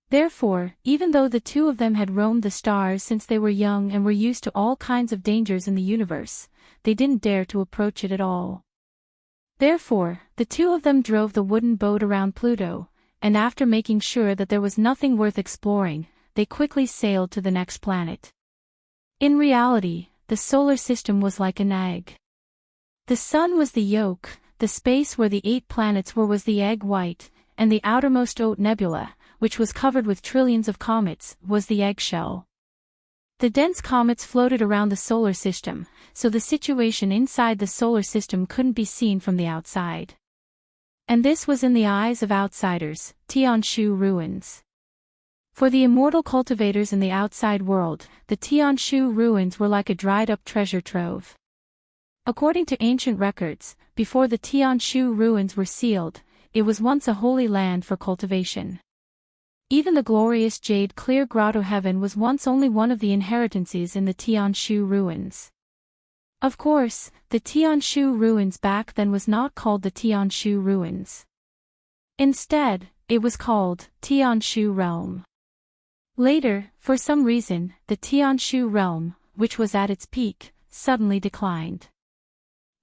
Therefore, even though the two of them had roamed the stars since they were young and were used to all kinds of dangers in the universe, they didn't dare to approach it at all. Therefore, the two of them drove the wooden boat around Pluto, and after making sure that there was nothing worth exploring, they quickly sailed to the next planet. In reality, the solar system was like an egg. The sun was the yolk, the space where the 8 planets were was the egg white, and the outermost Oat nebula, which was covered with trillions of comets, was the eggshell. The dense comets floated around the solar system, so the situation inside the solar system couldn't be seen from the outside. And this was in the eyes of outsiders, Tianshu ruins. For the immortal cultivators in the outside world, the Tianshu ruins were like a dried-up treasure trove. According to ancient records, before the Tianshu ruins were sealed, it was once a holy land for cultivation. Even the glorious jade-clear grotto heaven was once only one of the inheritances in the Tianshu ruins. Of course, the Tianshu ruins back then was not called the Tianshu ruins. Instead, it was called Tianshu realm. Later, for some reason, the Tianshu realm, which was at its peak, suddenly declined.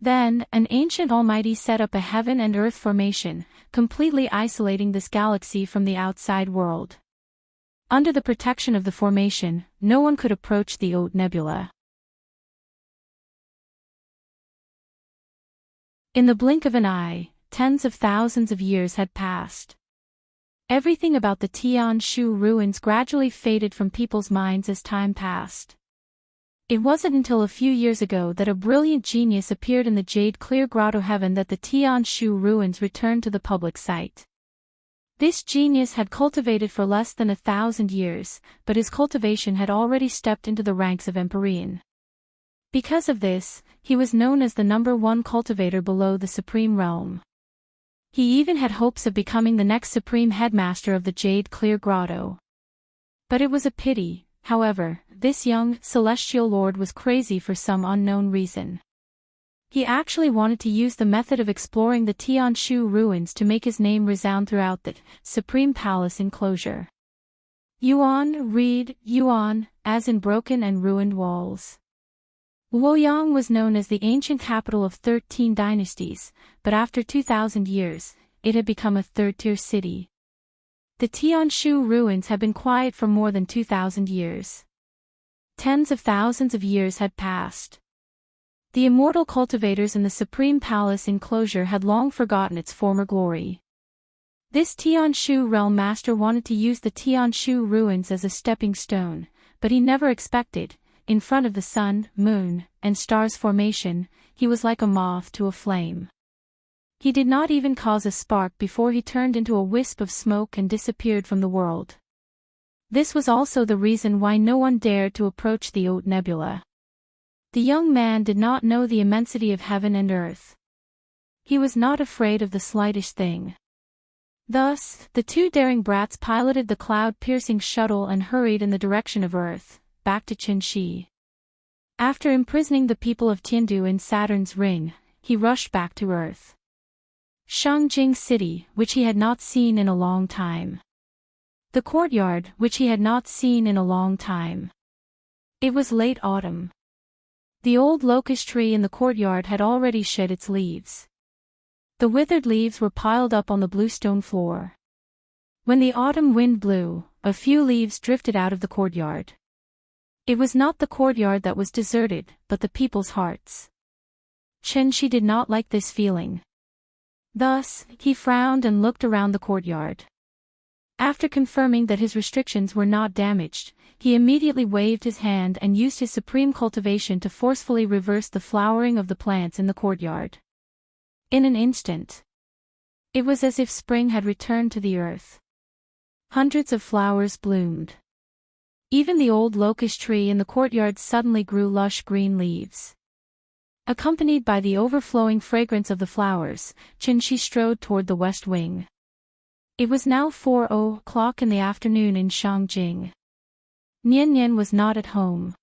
Then, an ancient almighty set up a heaven and earth formation, completely isolating this galaxy from the outside world. Under the protection of the formation, no one could approach the Oat nebula. In the blink of an eye, tens of thousands of years had passed. Everything about the Tianshu ruins gradually faded from people's minds as time passed. It wasn't until a few years ago that a brilliant genius appeared in the jade-clear grotto heaven that the Tianshu ruins returned to the public sight. This genius had cultivated for less than 1,000 years, but his cultivation had already stepped into the ranks of Empyrean. Because of this, he was known as the #1 cultivator below the supreme realm. He even had hopes of becoming the next supreme headmaster of the jade-clear grotto. But it was a pity, however, this young, celestial lord was crazy for some unknown reason. He actually wanted to use the method of exploring the Tianshu ruins to make his name resound throughout the supreme palace enclosure. Yuan, read, Yuan, as in broken and ruined walls. Luoyang was known as the ancient capital of 13 dynasties, but after 2,000 years, it had become a third-tier city. The Tianshu ruins had been quiet for more than 2,000 years. Tens of thousands of years had passed. The immortal cultivators in the supreme palace enclosure had long forgotten its former glory. This Tianshu realm master wanted to use the Tianshu ruins as a stepping stone, but he never expected, in front of the sun, moon, and stars formation, he was like a moth to a flame. He did not even cause a spark before he turned into a wisp of smoke and disappeared from the world. This was also the reason why no one dared to approach the Oat nebula. The young man did not know the immensity of heaven and earth. He was not afraid of the slightest thing. Thus, the 2 daring brats piloted the cloud-piercing shuttle and hurried in the direction of Earth, back to Qinshi. After imprisoning the people of Tiandu in Saturn's ring, he rushed back to Earth. Shangjing City, which he had not seen in a long time. The courtyard, which he had not seen in a long time. It was late autumn. The old locust tree in the courtyard had already shed its leaves. The withered leaves were piled up on the bluestone floor. When the autumn wind blew, a few leaves drifted out of the courtyard. It was not the courtyard that was deserted, but the people's hearts. Qinshi did not like this feeling. Thus, he frowned and looked around the courtyard. After confirming that his restrictions were not damaged, he immediately waved his hand and used his supreme cultivation to forcefully reverse the flowering of the plants in the courtyard. In an instant, it was as if spring had returned to the earth. Hundreds of flowers bloomed. Even the old locust tree in the courtyard suddenly grew lush green leaves. Accompanied by the overflowing fragrance of the flowers, Qinshi strode toward the west wing. It was now 4:00 in the afternoon in Shangjing. Nian Nian was not at home.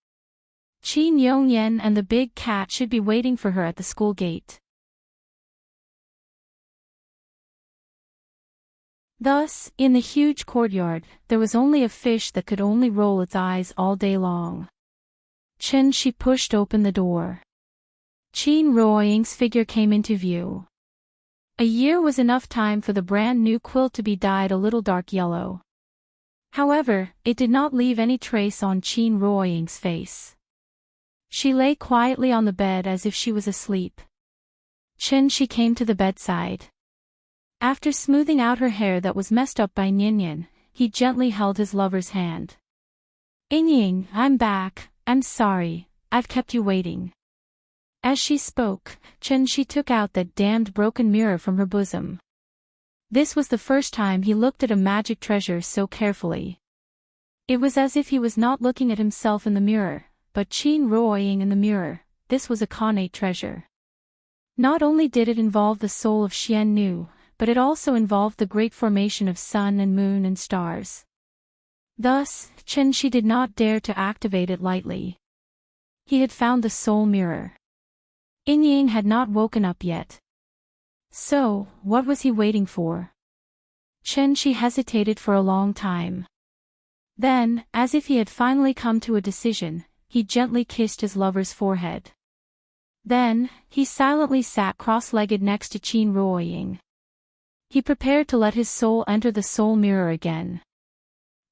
Qin Yongyan and the big cat should be waiting for her at the school gate. Thus, in the huge courtyard, there was only a fish that could only roll its eyes all day long. Qinshi pushed open the door. Qin Ruoying's figure came into view. A year was enough time for the brand-new quilt to be dyed a little dark yellow. However, it did not leave any trace on Qin Ruoying's face. She lay quietly on the bed as if she was asleep. She came to the bedside. After smoothing out her hair that was messed up by Nyan, he gently held his lover's hand. Ying, I'm back, I'm sorry, I've kept you waiting. As she spoke, she took out that damned broken mirror from her bosom. This was the first time he looked at a magic treasure so carefully. It was as if he was not looking at himself in the mirror, but Qin Ruoying in the mirror. This was a connate treasure. Not only did it involve the soul of Xian Nu, but it also involved the great formation of sun and moon and stars. Thus, she did not dare to activate it lightly. He had found the soul mirror. Ying had not woken up yet. So, what was he waiting for? She hesitated for a long time. Then, as if he had finally come to a decision, he gently kissed his lover's forehead. Then, he silently sat cross-legged next to Qin Ruoying. He prepared to let his soul enter the soul mirror again.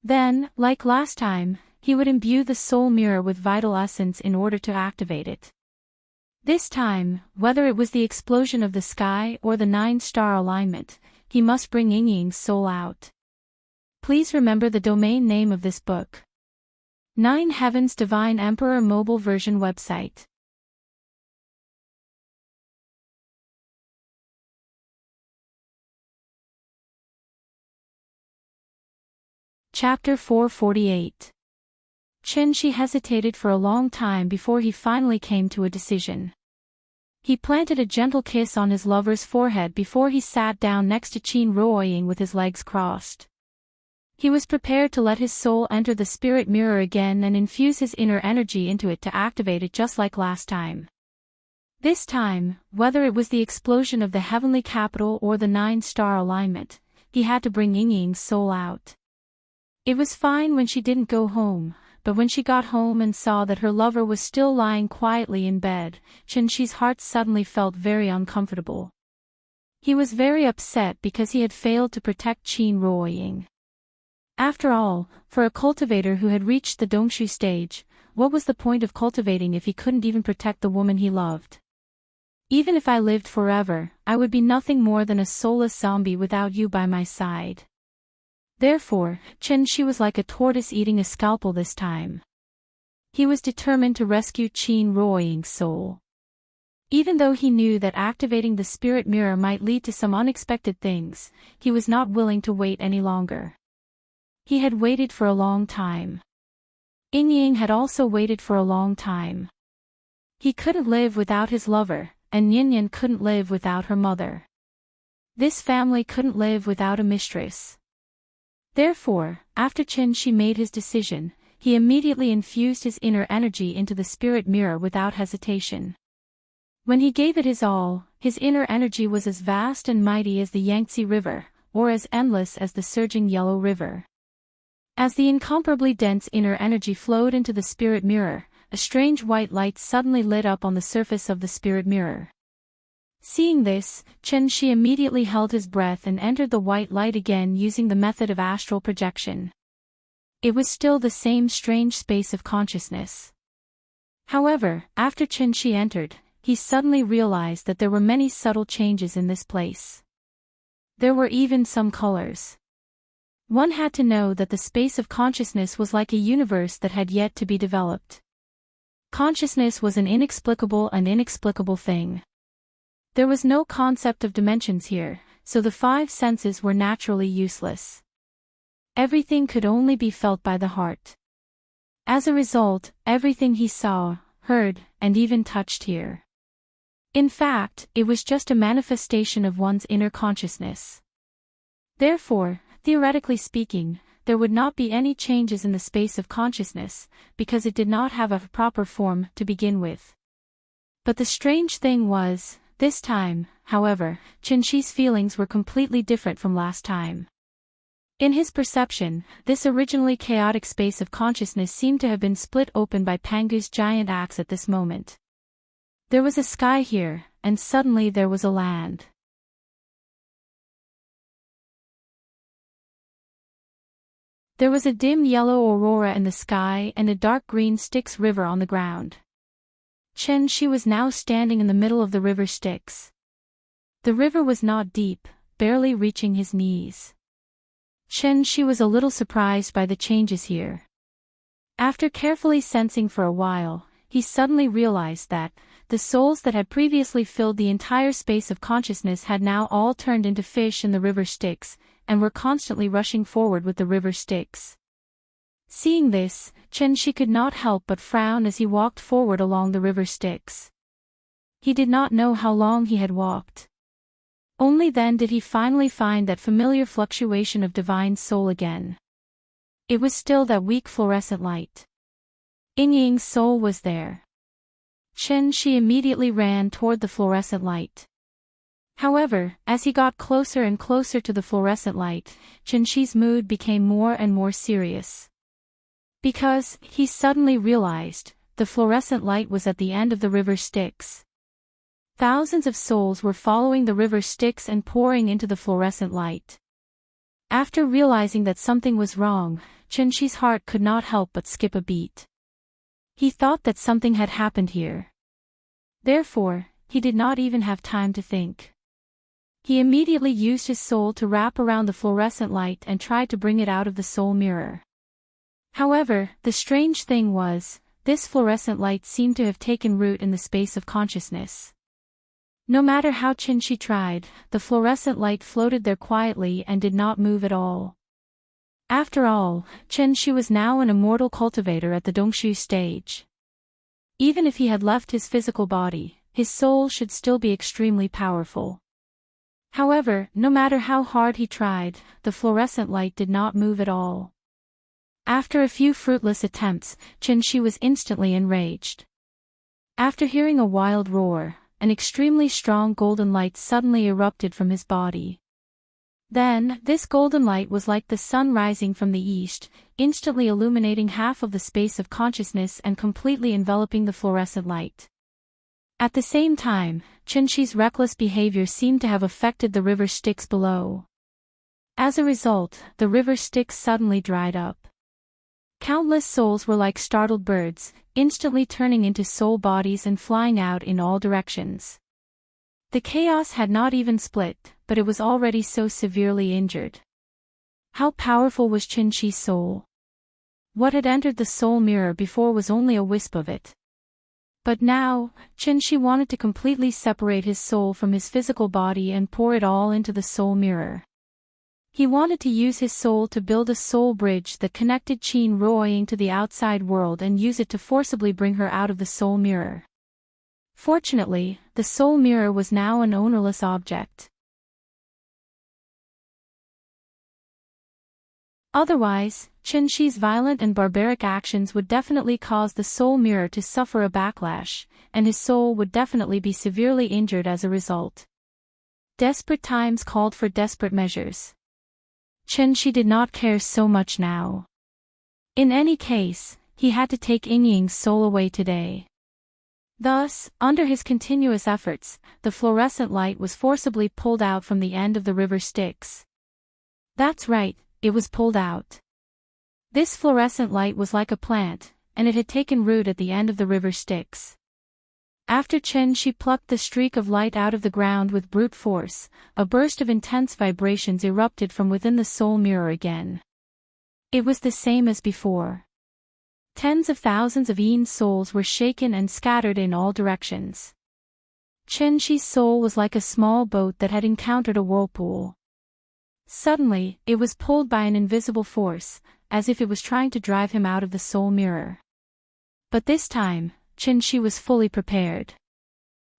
Then, like last time, he would imbue the soul mirror with vital essence in order to activate it. This time, whether it was the explosion of the sky or the 9-star alignment, he must bring Ying's soul out. Please remember the domain name of this book. 9 Heavens Divine Emperor Mobile Version Website. Chapter 448. She hesitated for a long time before he finally came to a decision. He planted a gentle kiss on his lover's forehead before he sat down next to Qin Ruoying with his legs crossed. He was prepared to let his soul enter the spirit mirror again and infuse his inner energy into it to activate it just like last time. This time, whether it was the explosion of the heavenly capital or the 9-star alignment, he had to bring Ying's soul out. It was fine when she didn't go home, but when she got home and saw that her lover was still lying quietly in bed, Shi's heart suddenly felt very uncomfortable. He was very upset because he had failed to protect Qin Ruoying. After all, for a cultivator who had reached the Dongshu stage, what was the point of cultivating if he couldn't even protect the woman he loved? Even if I lived forever, I would be nothing more than a soulless zombie without you by my side. Therefore, she was like a tortoise eating a scalpel this time. He was determined to rescue Qin Ruoying's soul. Even though he knew that activating the spirit mirror might lead to some unexpected things, he was not willing to wait any longer. He had waited for a long time. Ying had also waited for a long time. He couldn't live without his lover, and Nyan couldn't live without her mother. This family couldn't live without a mistress. Therefore, after she made his decision, he immediately infused his inner energy into the spirit mirror without hesitation. When he gave it his all, his inner energy was as vast and mighty as the Yangtze River, or as endless as the surging Yellow River. As the incomparably dense inner energy flowed into the spirit mirror, a strange white light suddenly lit up on the surface of the spirit mirror. Seeing this, Shi immediately held his breath and entered the white light again using the method of astral projection. It was still the same strange space of consciousness. However, after Shi entered, he suddenly realized that there were many subtle changes in this place. There were even some colors. One had to know that the space of consciousness was like a universe that had yet to be developed. Consciousness was an inexplicable and inexplicable thing. There was no concept of dimensions here, so the 5 senses were naturally useless. Everything could only be felt by the heart. As a result, everything he saw, heard, and even touched here. In fact, it was just a manifestation of one's inner consciousness. Therefore, theoretically speaking, there would not be any changes in the space of consciousness, because it did not have a proper form to begin with. But the strange thing was, this time, however, Shi's feelings were completely different from last time. In his perception, this originally chaotic space of consciousness seemed to have been split open by Pangu's giant axe at this moment. There was a sky here, and suddenly there was a land. There was a dim yellow aurora in the sky and a dark green Styx river on the ground. Shi was now standing in the middle of the river Styx. The river was not deep, barely reaching his knees. She was a little surprised by the changes here. After carefully sensing for a while, he suddenly realized that the souls that had previously filled the entire space of consciousness had now all turned into fish in the river Styx, and were constantly rushing forward with the river Styx. Seeing this, she could not help but frown as he walked forward along the river Styx. He did not know how long he had walked. Only then did he finally find that familiar fluctuation of divine soul again. It was still that weak fluorescent light. Ying's soul was there. She immediately ran toward the fluorescent light. However, as he got closer and closer to the fluorescent light, Shi's mood became more and more serious. Because, he suddenly realized, the fluorescent light was at the end of the river Styx. Thousands of souls were following the river Styx and pouring into the fluorescent light. After realizing that something was wrong, Shi's heart could not help but skip a beat. He thought that something had happened here. Therefore, he did not even have time to think. He immediately used his soul to wrap around the fluorescent light and tried to bring it out of the soul mirror. However, the strange thing was, this fluorescent light seemed to have taken root in the space of consciousness. No matter how she tried, the fluorescent light floated there quietly and did not move at all. After all, she was now an immortal cultivator at the Dongshu stage. Even if he had left his physical body, his soul should still be extremely powerful. However, no matter how hard he tried, the fluorescent light did not move at all. After a few fruitless attempts, Shi was instantly enraged. After hearing a wild roar, an extremely strong golden light suddenly erupted from his body. Then, this golden light was like the sun rising from the east, instantly illuminating half of the space of consciousness and completely enveloping the fluorescent light. At the same time, Shi's reckless behavior seemed to have affected the river Styx below. As a result, the river Styx suddenly dried up. Countless souls were like startled birds, instantly turning into soul bodies and flying out in all directions. The chaos had not even split, but it was already so severely injured. How powerful was Shi's soul? What had entered the soul mirror before was only a wisp of it. But now, Shi wanted to completely separate his soul from his physical body and pour it all into the soul mirror. He wanted to use his soul to build a soul bridge that connected Qin Ruoying to the outside world and use it to forcibly bring her out of the soul mirror. Fortunately, the soul mirror was now an ownerless object. Otherwise, Shi's violent and barbaric actions would definitely cause the soul mirror to suffer a backlash, and his soul would definitely be severely injured as a result. Desperate times called for desperate measures. Shi did not care so much now. In any case, he had to take Ying's soul away today. Thus, under his continuous efforts, the fluorescent light was forcibly pulled out from the end of the river Styx. That's right, it was pulled out. This fluorescent light was like a plant, and it had taken root at the end of the river Styx. After Shi plucked the streak of light out of the ground with brute force, a burst of intense vibrations erupted from within the soul mirror again. It was the same as before. Tens of thousands of Yin's souls were shaken and scattered in all directions. Shi's soul was like a small boat that had encountered a whirlpool. Suddenly, it was pulled by an invisible force, as if it was trying to drive him out of the soul mirror. But this time, Shi was fully prepared.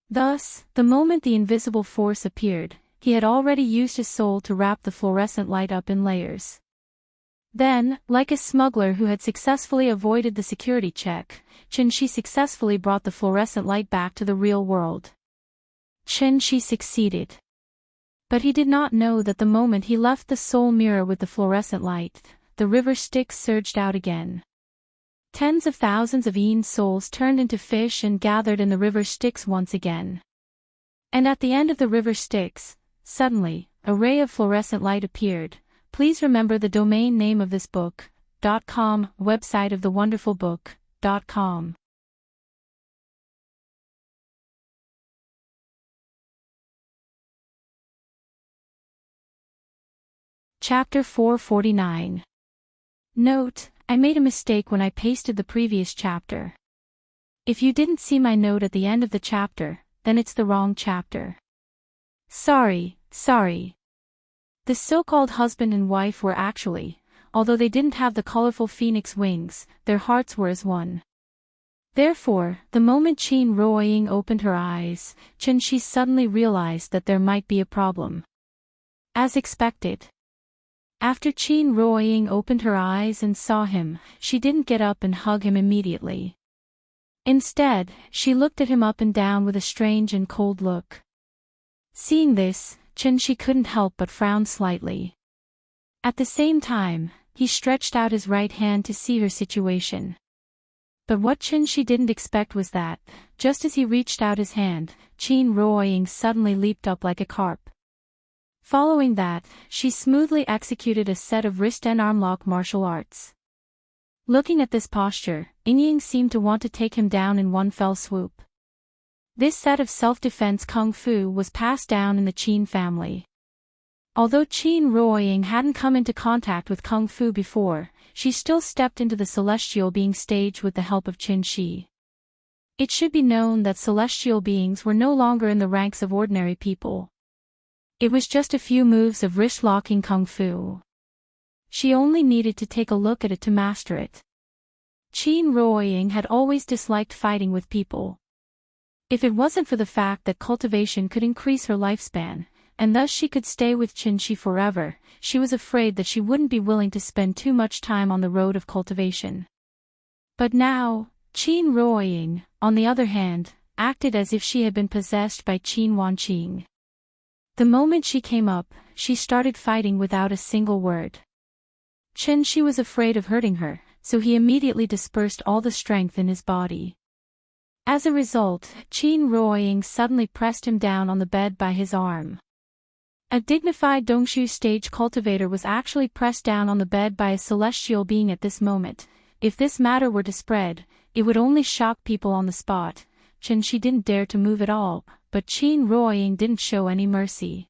Thus, the moment the invisible force appeared, he had already used his soul to wrap the fluorescent light up in layers. Then, like a smuggler who had successfully avoided the security check, Shi successfully brought the fluorescent light back to the real world. Shi succeeded. But he did not know that the moment he left the soul mirror with the fluorescent light, the river Styx surged out again. Tens of thousands of Yin's souls turned into fish and gathered in the river Styx once again. And at the end of the river Styx, suddenly, a ray of fluorescent light appeared. Please remember the domain name of this book.com, website of thewonderfulbook.com. Chapter 449. Note: I made a mistake when I pasted the previous chapter. If you didn't see my note at the end of the chapter, then it's the wrong chapter. Sorry. The so-called husband and wife were actually, although they didn't have the colorful phoenix wings, their hearts were as one. Therefore, the moment Qin Ruoying opened her eyes, Chen-Shi suddenly realized that there might be a problem. As expected. After Qin Ruoying opened her eyes and saw him, she didn't get up and hug him immediately. Instead, she looked at him up and down with a strange and cold look. Seeing this, Chen-Shi couldn't help but frown slightly. At the same time, he stretched out his right hand to see her situation. But what Chen-Shi didn't expect was that, just as he reached out his hand, Qin Ruoying suddenly leaped up like a carp. Following that, she smoothly executed a set of wrist and arm lock martial arts. Looking at this posture, Ying seemed to want to take him down in one fell swoop. This set of self-defense kung fu was passed down in the Qin family. Although Qin Ruoying hadn't come into contact with kung fu before, she still stepped into the celestial being stage with the help of Chen-Shi. It should be known that celestial beings were no longer in the ranks of ordinary people. It was just a few moves of wrist-locking kung fu. She only needed to take a look at it to master it. Qin Ruoying had always disliked fighting with people. If it wasn't for the fact that cultivation could increase her lifespan, and thus she could stay with Chen-Shi forever, she was afraid that she wouldn't be willing to spend too much time on the road of cultivation. But now, Qin Ruoying, on the other hand, acted as if she had been possessed by Qin Wanqing. The moment she came up, she started fighting without a single word. Chen-Shi was afraid of hurting her, so he immediately dispersed all the strength in his body. As a result, Qin Ruoying suddenly pressed him down on the bed by his arm. A dignified Dongshu stage cultivator was actually pressed down on the bed by a celestial being at this moment. If this matter were to spread, it would only shock people on the spot. Chen-Shi didn't dare to move at all, but Qin Ruoying didn't show any mercy.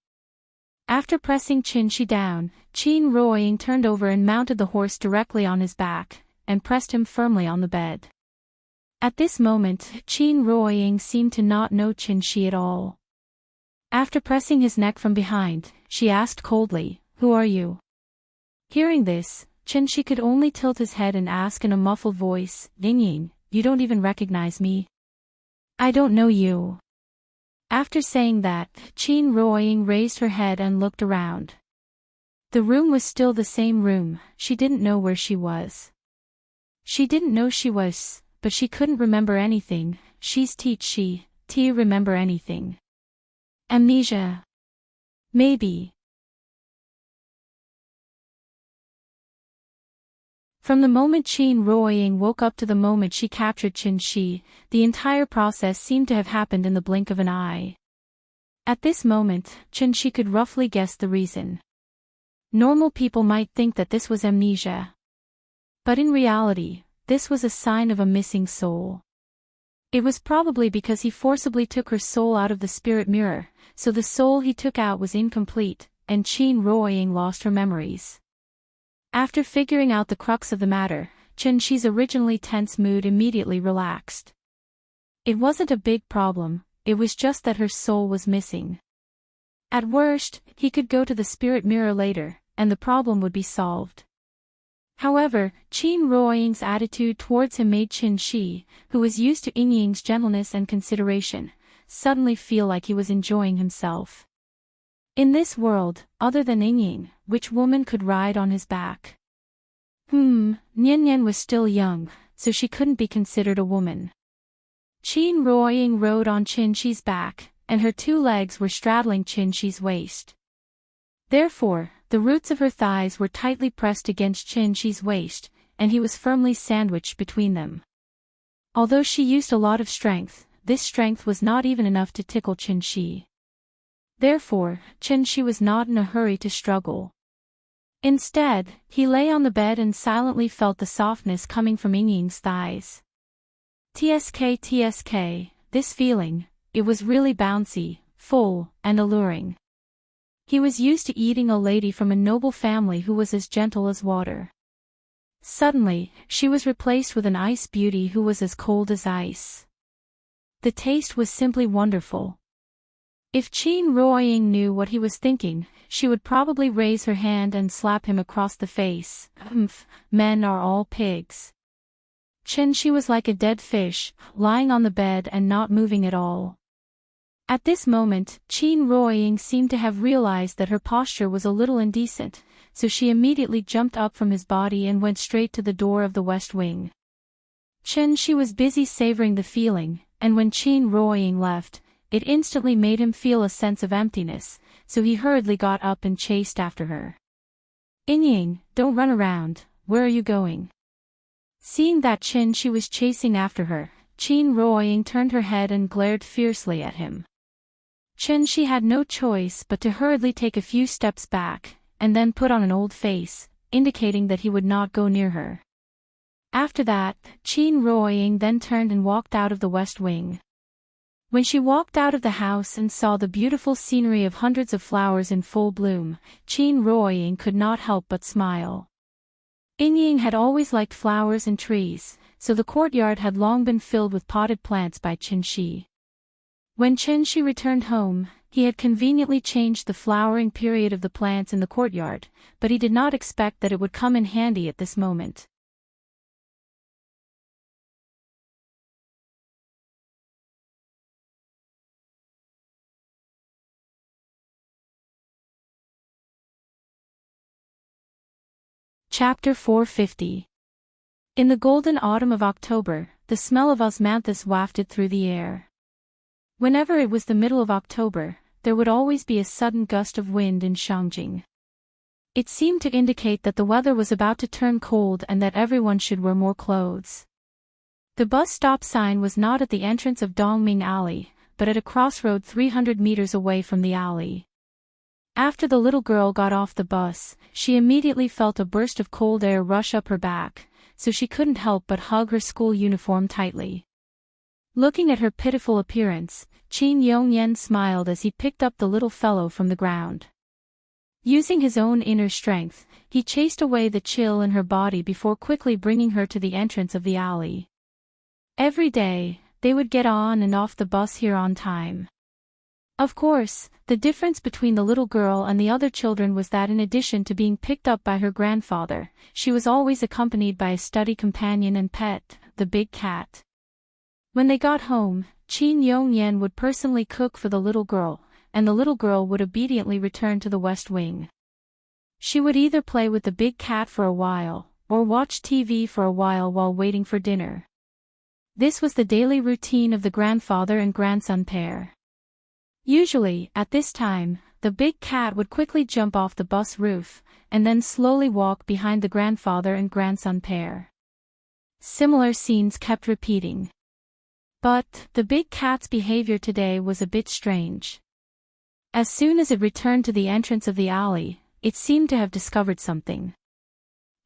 After pressing Chen-Shi down, Qin Ruoying turned over and mounted the horse directly on his back, and pressed him firmly on the bed. At this moment, Qin Ruoying seemed to not know Chen-Shi at all. After pressing his neck from behind, she asked coldly, "Who are you?" Hearing this, Chen-Shi could only tilt his head and ask in a muffled voice, "Ying, you don't even recognize me?" "I don't know you." After saying that, Qin Ruoying raised her head and looked around. The room was still the same room. She didn't know where she was. She didn't know she was, but she couldn't remember anything. She's she remember anything. Amnesia. Maybe. From the moment Qin Ruoying woke up to the moment she captured Chen-Shi, the entire process seemed to have happened in the blink of an eye. At this moment, Chen-Shi could roughly guess the reason. Normal people might think that this was amnesia. But in reality, this was a sign of a missing soul. It was probably because he forcibly took her soul out of the spirit mirror, so the soul he took out was incomplete, and Qin Ruoying lost her memories. After figuring out the crux of the matter, Chen-Shi's originally tense mood immediately relaxed. It wasn't a big problem, it was just that her soul was missing. At worst, he could go to the spirit mirror later, and the problem would be solved. However, Qin Ruoying's attitude towards him made Chen-Shi, who was used to Ying's gentleness and consideration, suddenly feel like he was enjoying himself. In this world, other than Ying, which woman could ride on his back? Nian was still young, so she couldn't be considered a woman. Qin Ruoying rode on Chen-Shi's back, and her two legs were straddling Chen-Shi's waist. Therefore, the roots of her thighs were tightly pressed against Chen-Shi's waist, and he was firmly sandwiched between them. Although she used a lot of strength, this strength was not even enough to tickle Chen-Shi. Therefore, Chen-Shi was not in a hurry to struggle. Instead, he lay on the bed and silently felt the softness coming from Ying's thighs. TSK, this feeling, it was really bouncy, full, and alluring. He was used to eating a lady from a noble family who was as gentle as water. Suddenly, she was replaced with an ice beauty who was as cold as ice. The taste was simply wonderful. If Qin Ruoying knew what he was thinking, she would probably raise her hand and slap him across the face. Men are all pigs. She was like a dead fish, lying on the bed and not moving at all. At this moment, Qin Ruoying seemed to have realized that her posture was a little indecent, so she immediately jumped up from his body and went straight to the door of the west wing. She was busy savoring the feeling, and when Qin Ruoying left, it instantly made him feel a sense of emptiness, so he hurriedly got up and chased after her. Ying, don't run around, where are you going? Seeing that she was chasing after her, Qin Ruoying turned her head and glared fiercely at him. She had no choice but to hurriedly take a few steps back, and then put on an old face, indicating that he would not go near her. After that, Qin Ruoying then turned and walked out of the west wing. When she walked out of the house and saw the beautiful scenery of hundreds of flowers in full bloom, Qin Ruoying could not help but smile. Ying had always liked flowers and trees, so the courtyard had long been filled with potted plants by Qin. When Qin returned home, he had conveniently changed the flowering period of the plants in the courtyard, but he did not expect that it would come in handy at this moment. Chapter 450. In the golden autumn of October, the smell of osmanthus wafted through the air. Whenever it was the middle of October, there would always be a sudden gust of wind in Shangjing. It seemed to indicate that the weather was about to turn cold and that everyone should wear more clothes. The bus stop sign was not at the entrance of Dongming Alley, but at a crossroad 300 meters away from the alley. After the little girl got off the bus, she immediately felt a burst of cold air rush up her back, so she couldn't help but hug her school uniform tightly. Looking at her pitiful appearance, Qin Yongyan smiled as he picked up the little fellow from the ground. Using his own inner strength, he chased away the chill in her body before quickly bringing her to the entrance of the alley. Every day, they would get on and off the bus here on time. Of course, the difference between the little girl and the other children was that in addition to being picked up by her grandfather, she was always accompanied by a study companion and pet, the big cat. When they got home, Qin Yongyan would personally cook for the little girl, and the little girl would obediently return to the west wing. She would either play with the big cat for a while, or watch TV for a while waiting for dinner. This was the daily routine of the grandfather and grandson pair. Usually, at this time, the big cat would quickly jump off the bus roof, and then slowly walk behind the grandfather and grandson pair. Similar scenes kept repeating. But, the big cat's behavior today was a bit strange. As soon as it returned to the entrance of the alley, it seemed to have discovered something.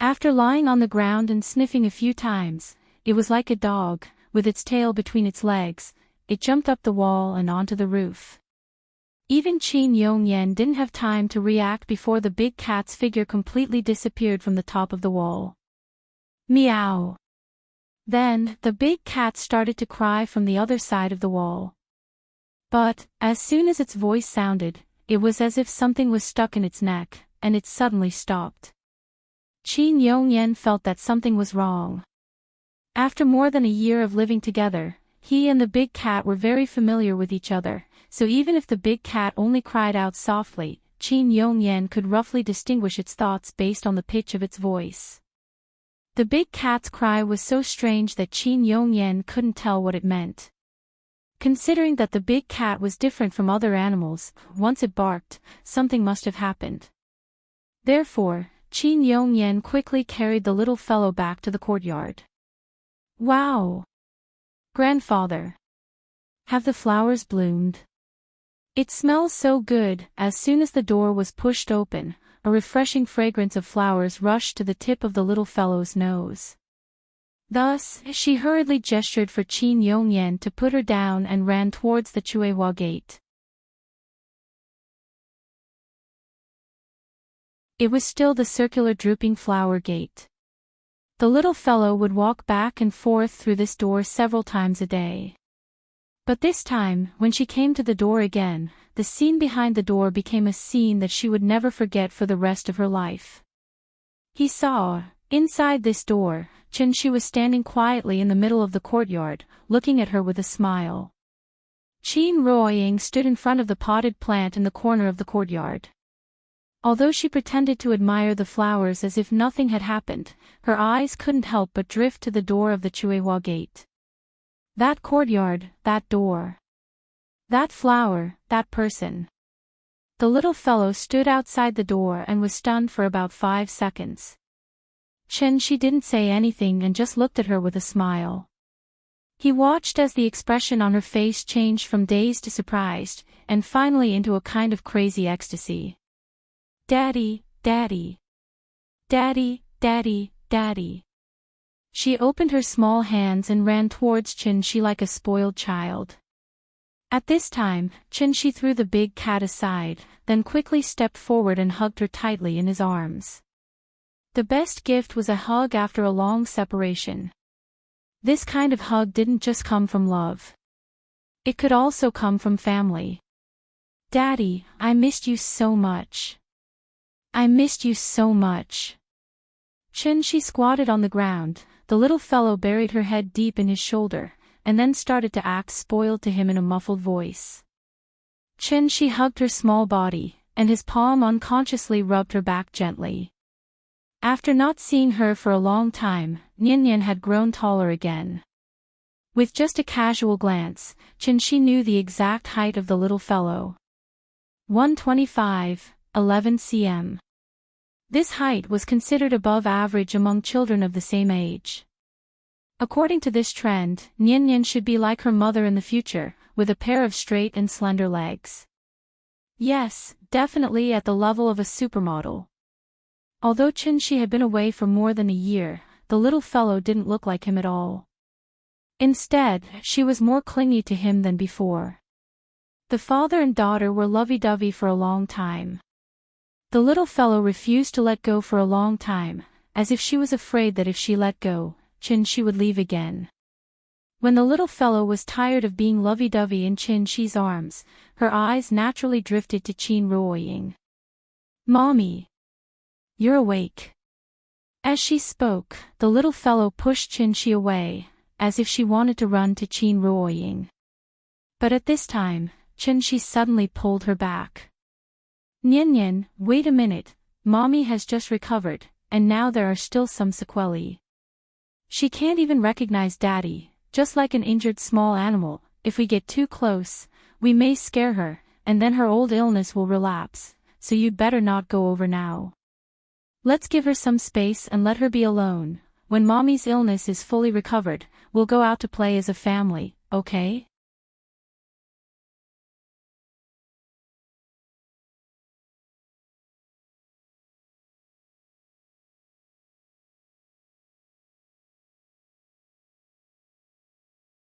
After lying on the ground and sniffing a few times, it was like a dog, with its tail between its legs, it jumped up the wall and onto the roof. Even Qin Yongyan didn't have time to react before the big cat's figure completely disappeared from the top of the wall. Meow. Then, the big cat started to cry from the other side of the wall. But, as soon as its voice sounded, it was as if something was stuck in its neck, and it suddenly stopped. Qin Yongyan felt that something was wrong. After more than a year of living together, he and the big cat were very familiar with each other, so even if the big cat only cried out softly, Qin Yongyan could roughly distinguish its thoughts based on the pitch of its voice. The big cat's cry was so strange that Qin Yongyan couldn't tell what it meant. Considering that the big cat was different from other animals, once it barked, something must have happened. Therefore, Qin Yongyan quickly carried the little fellow back to the courtyard. Wow! Grandfather! Have the flowers bloomed? It smells so good. As soon as the door was pushed open, a refreshing fragrance of flowers rushed to the tip of the little fellow's nose. Thus, she hurriedly gestured for Qin Yongyan to put her down and ran towards the Chuehua gate. It was still the circular drooping flower gate. The little fellow would walk back and forth through this door several times a day. But this time, when she came to the door again, the scene behind the door became a scene that she would never forget for the rest of her life. He saw, inside this door, She was standing quietly in the middle of the courtyard, looking at her with a smile. Chin Roying stood in front of the potted plant in the corner of the courtyard. Although she pretended to admire the flowers as if nothing had happened, her eyes couldn't help but drift to the door of the Chihuahua gate. That courtyard, that door. That flower, that person. The little fellow stood outside the door and was stunned for about 5 seconds. She didn't say anything and just looked at her with a smile. He watched as the expression on her face changed from dazed to surprised, and finally into a kind of crazy ecstasy. Daddy, Daddy. Daddy, Daddy, Daddy. She opened her small hands and ran towards She like a spoiled child. At this time, She threw the big cat aside, then quickly stepped forward and hugged her tightly in his arms. The best gift was a hug after a long separation. This kind of hug didn't just come from love. It could also come from family. Daddy, I missed you so much. I missed you so much. She squatted on the ground. The little fellow buried her head deep in his shoulder, and then started to act spoiled to him in a muffled voice. She hugged her small body, and his palm unconsciously rubbed her back gently. After not seeing her for a long time, Nian had grown taller again. With just a casual glance, She knew the exact height of the little fellow. 125, 11 cm. This height was considered above average among children of the same age. According to this trend, Nian should be like her mother in the future, with a pair of straight and slender legs. Yes, definitely at the level of a supermodel. Although She had been away for more than a year, the little fellow didn't look like him at all. Instead, she was more clingy to him than before. The father and daughter were lovey-dovey for a long time. The little fellow refused to let go for a long time, as if she was afraid that if she let go, she would leave again. When the little fellow was tired of being lovey-dovey in She's arms, her eyes naturally drifted to Chin Roying. Mommy. You're awake. As she spoke, the little fellow pushed She away, as if she wanted to run to Chin Roying. But at this time, She suddenly pulled her back. Nian, wait a minute, Mommy has just recovered, and now there are still some sequelae. She can't even recognize Daddy, just like an injured small animal. If we get too close, we may scare her, and then her old illness will relapse, so you'd better not go over now. Let's give her some space and let her be alone. When Mommy's illness is fully recovered, we'll go out to play as a family, okay?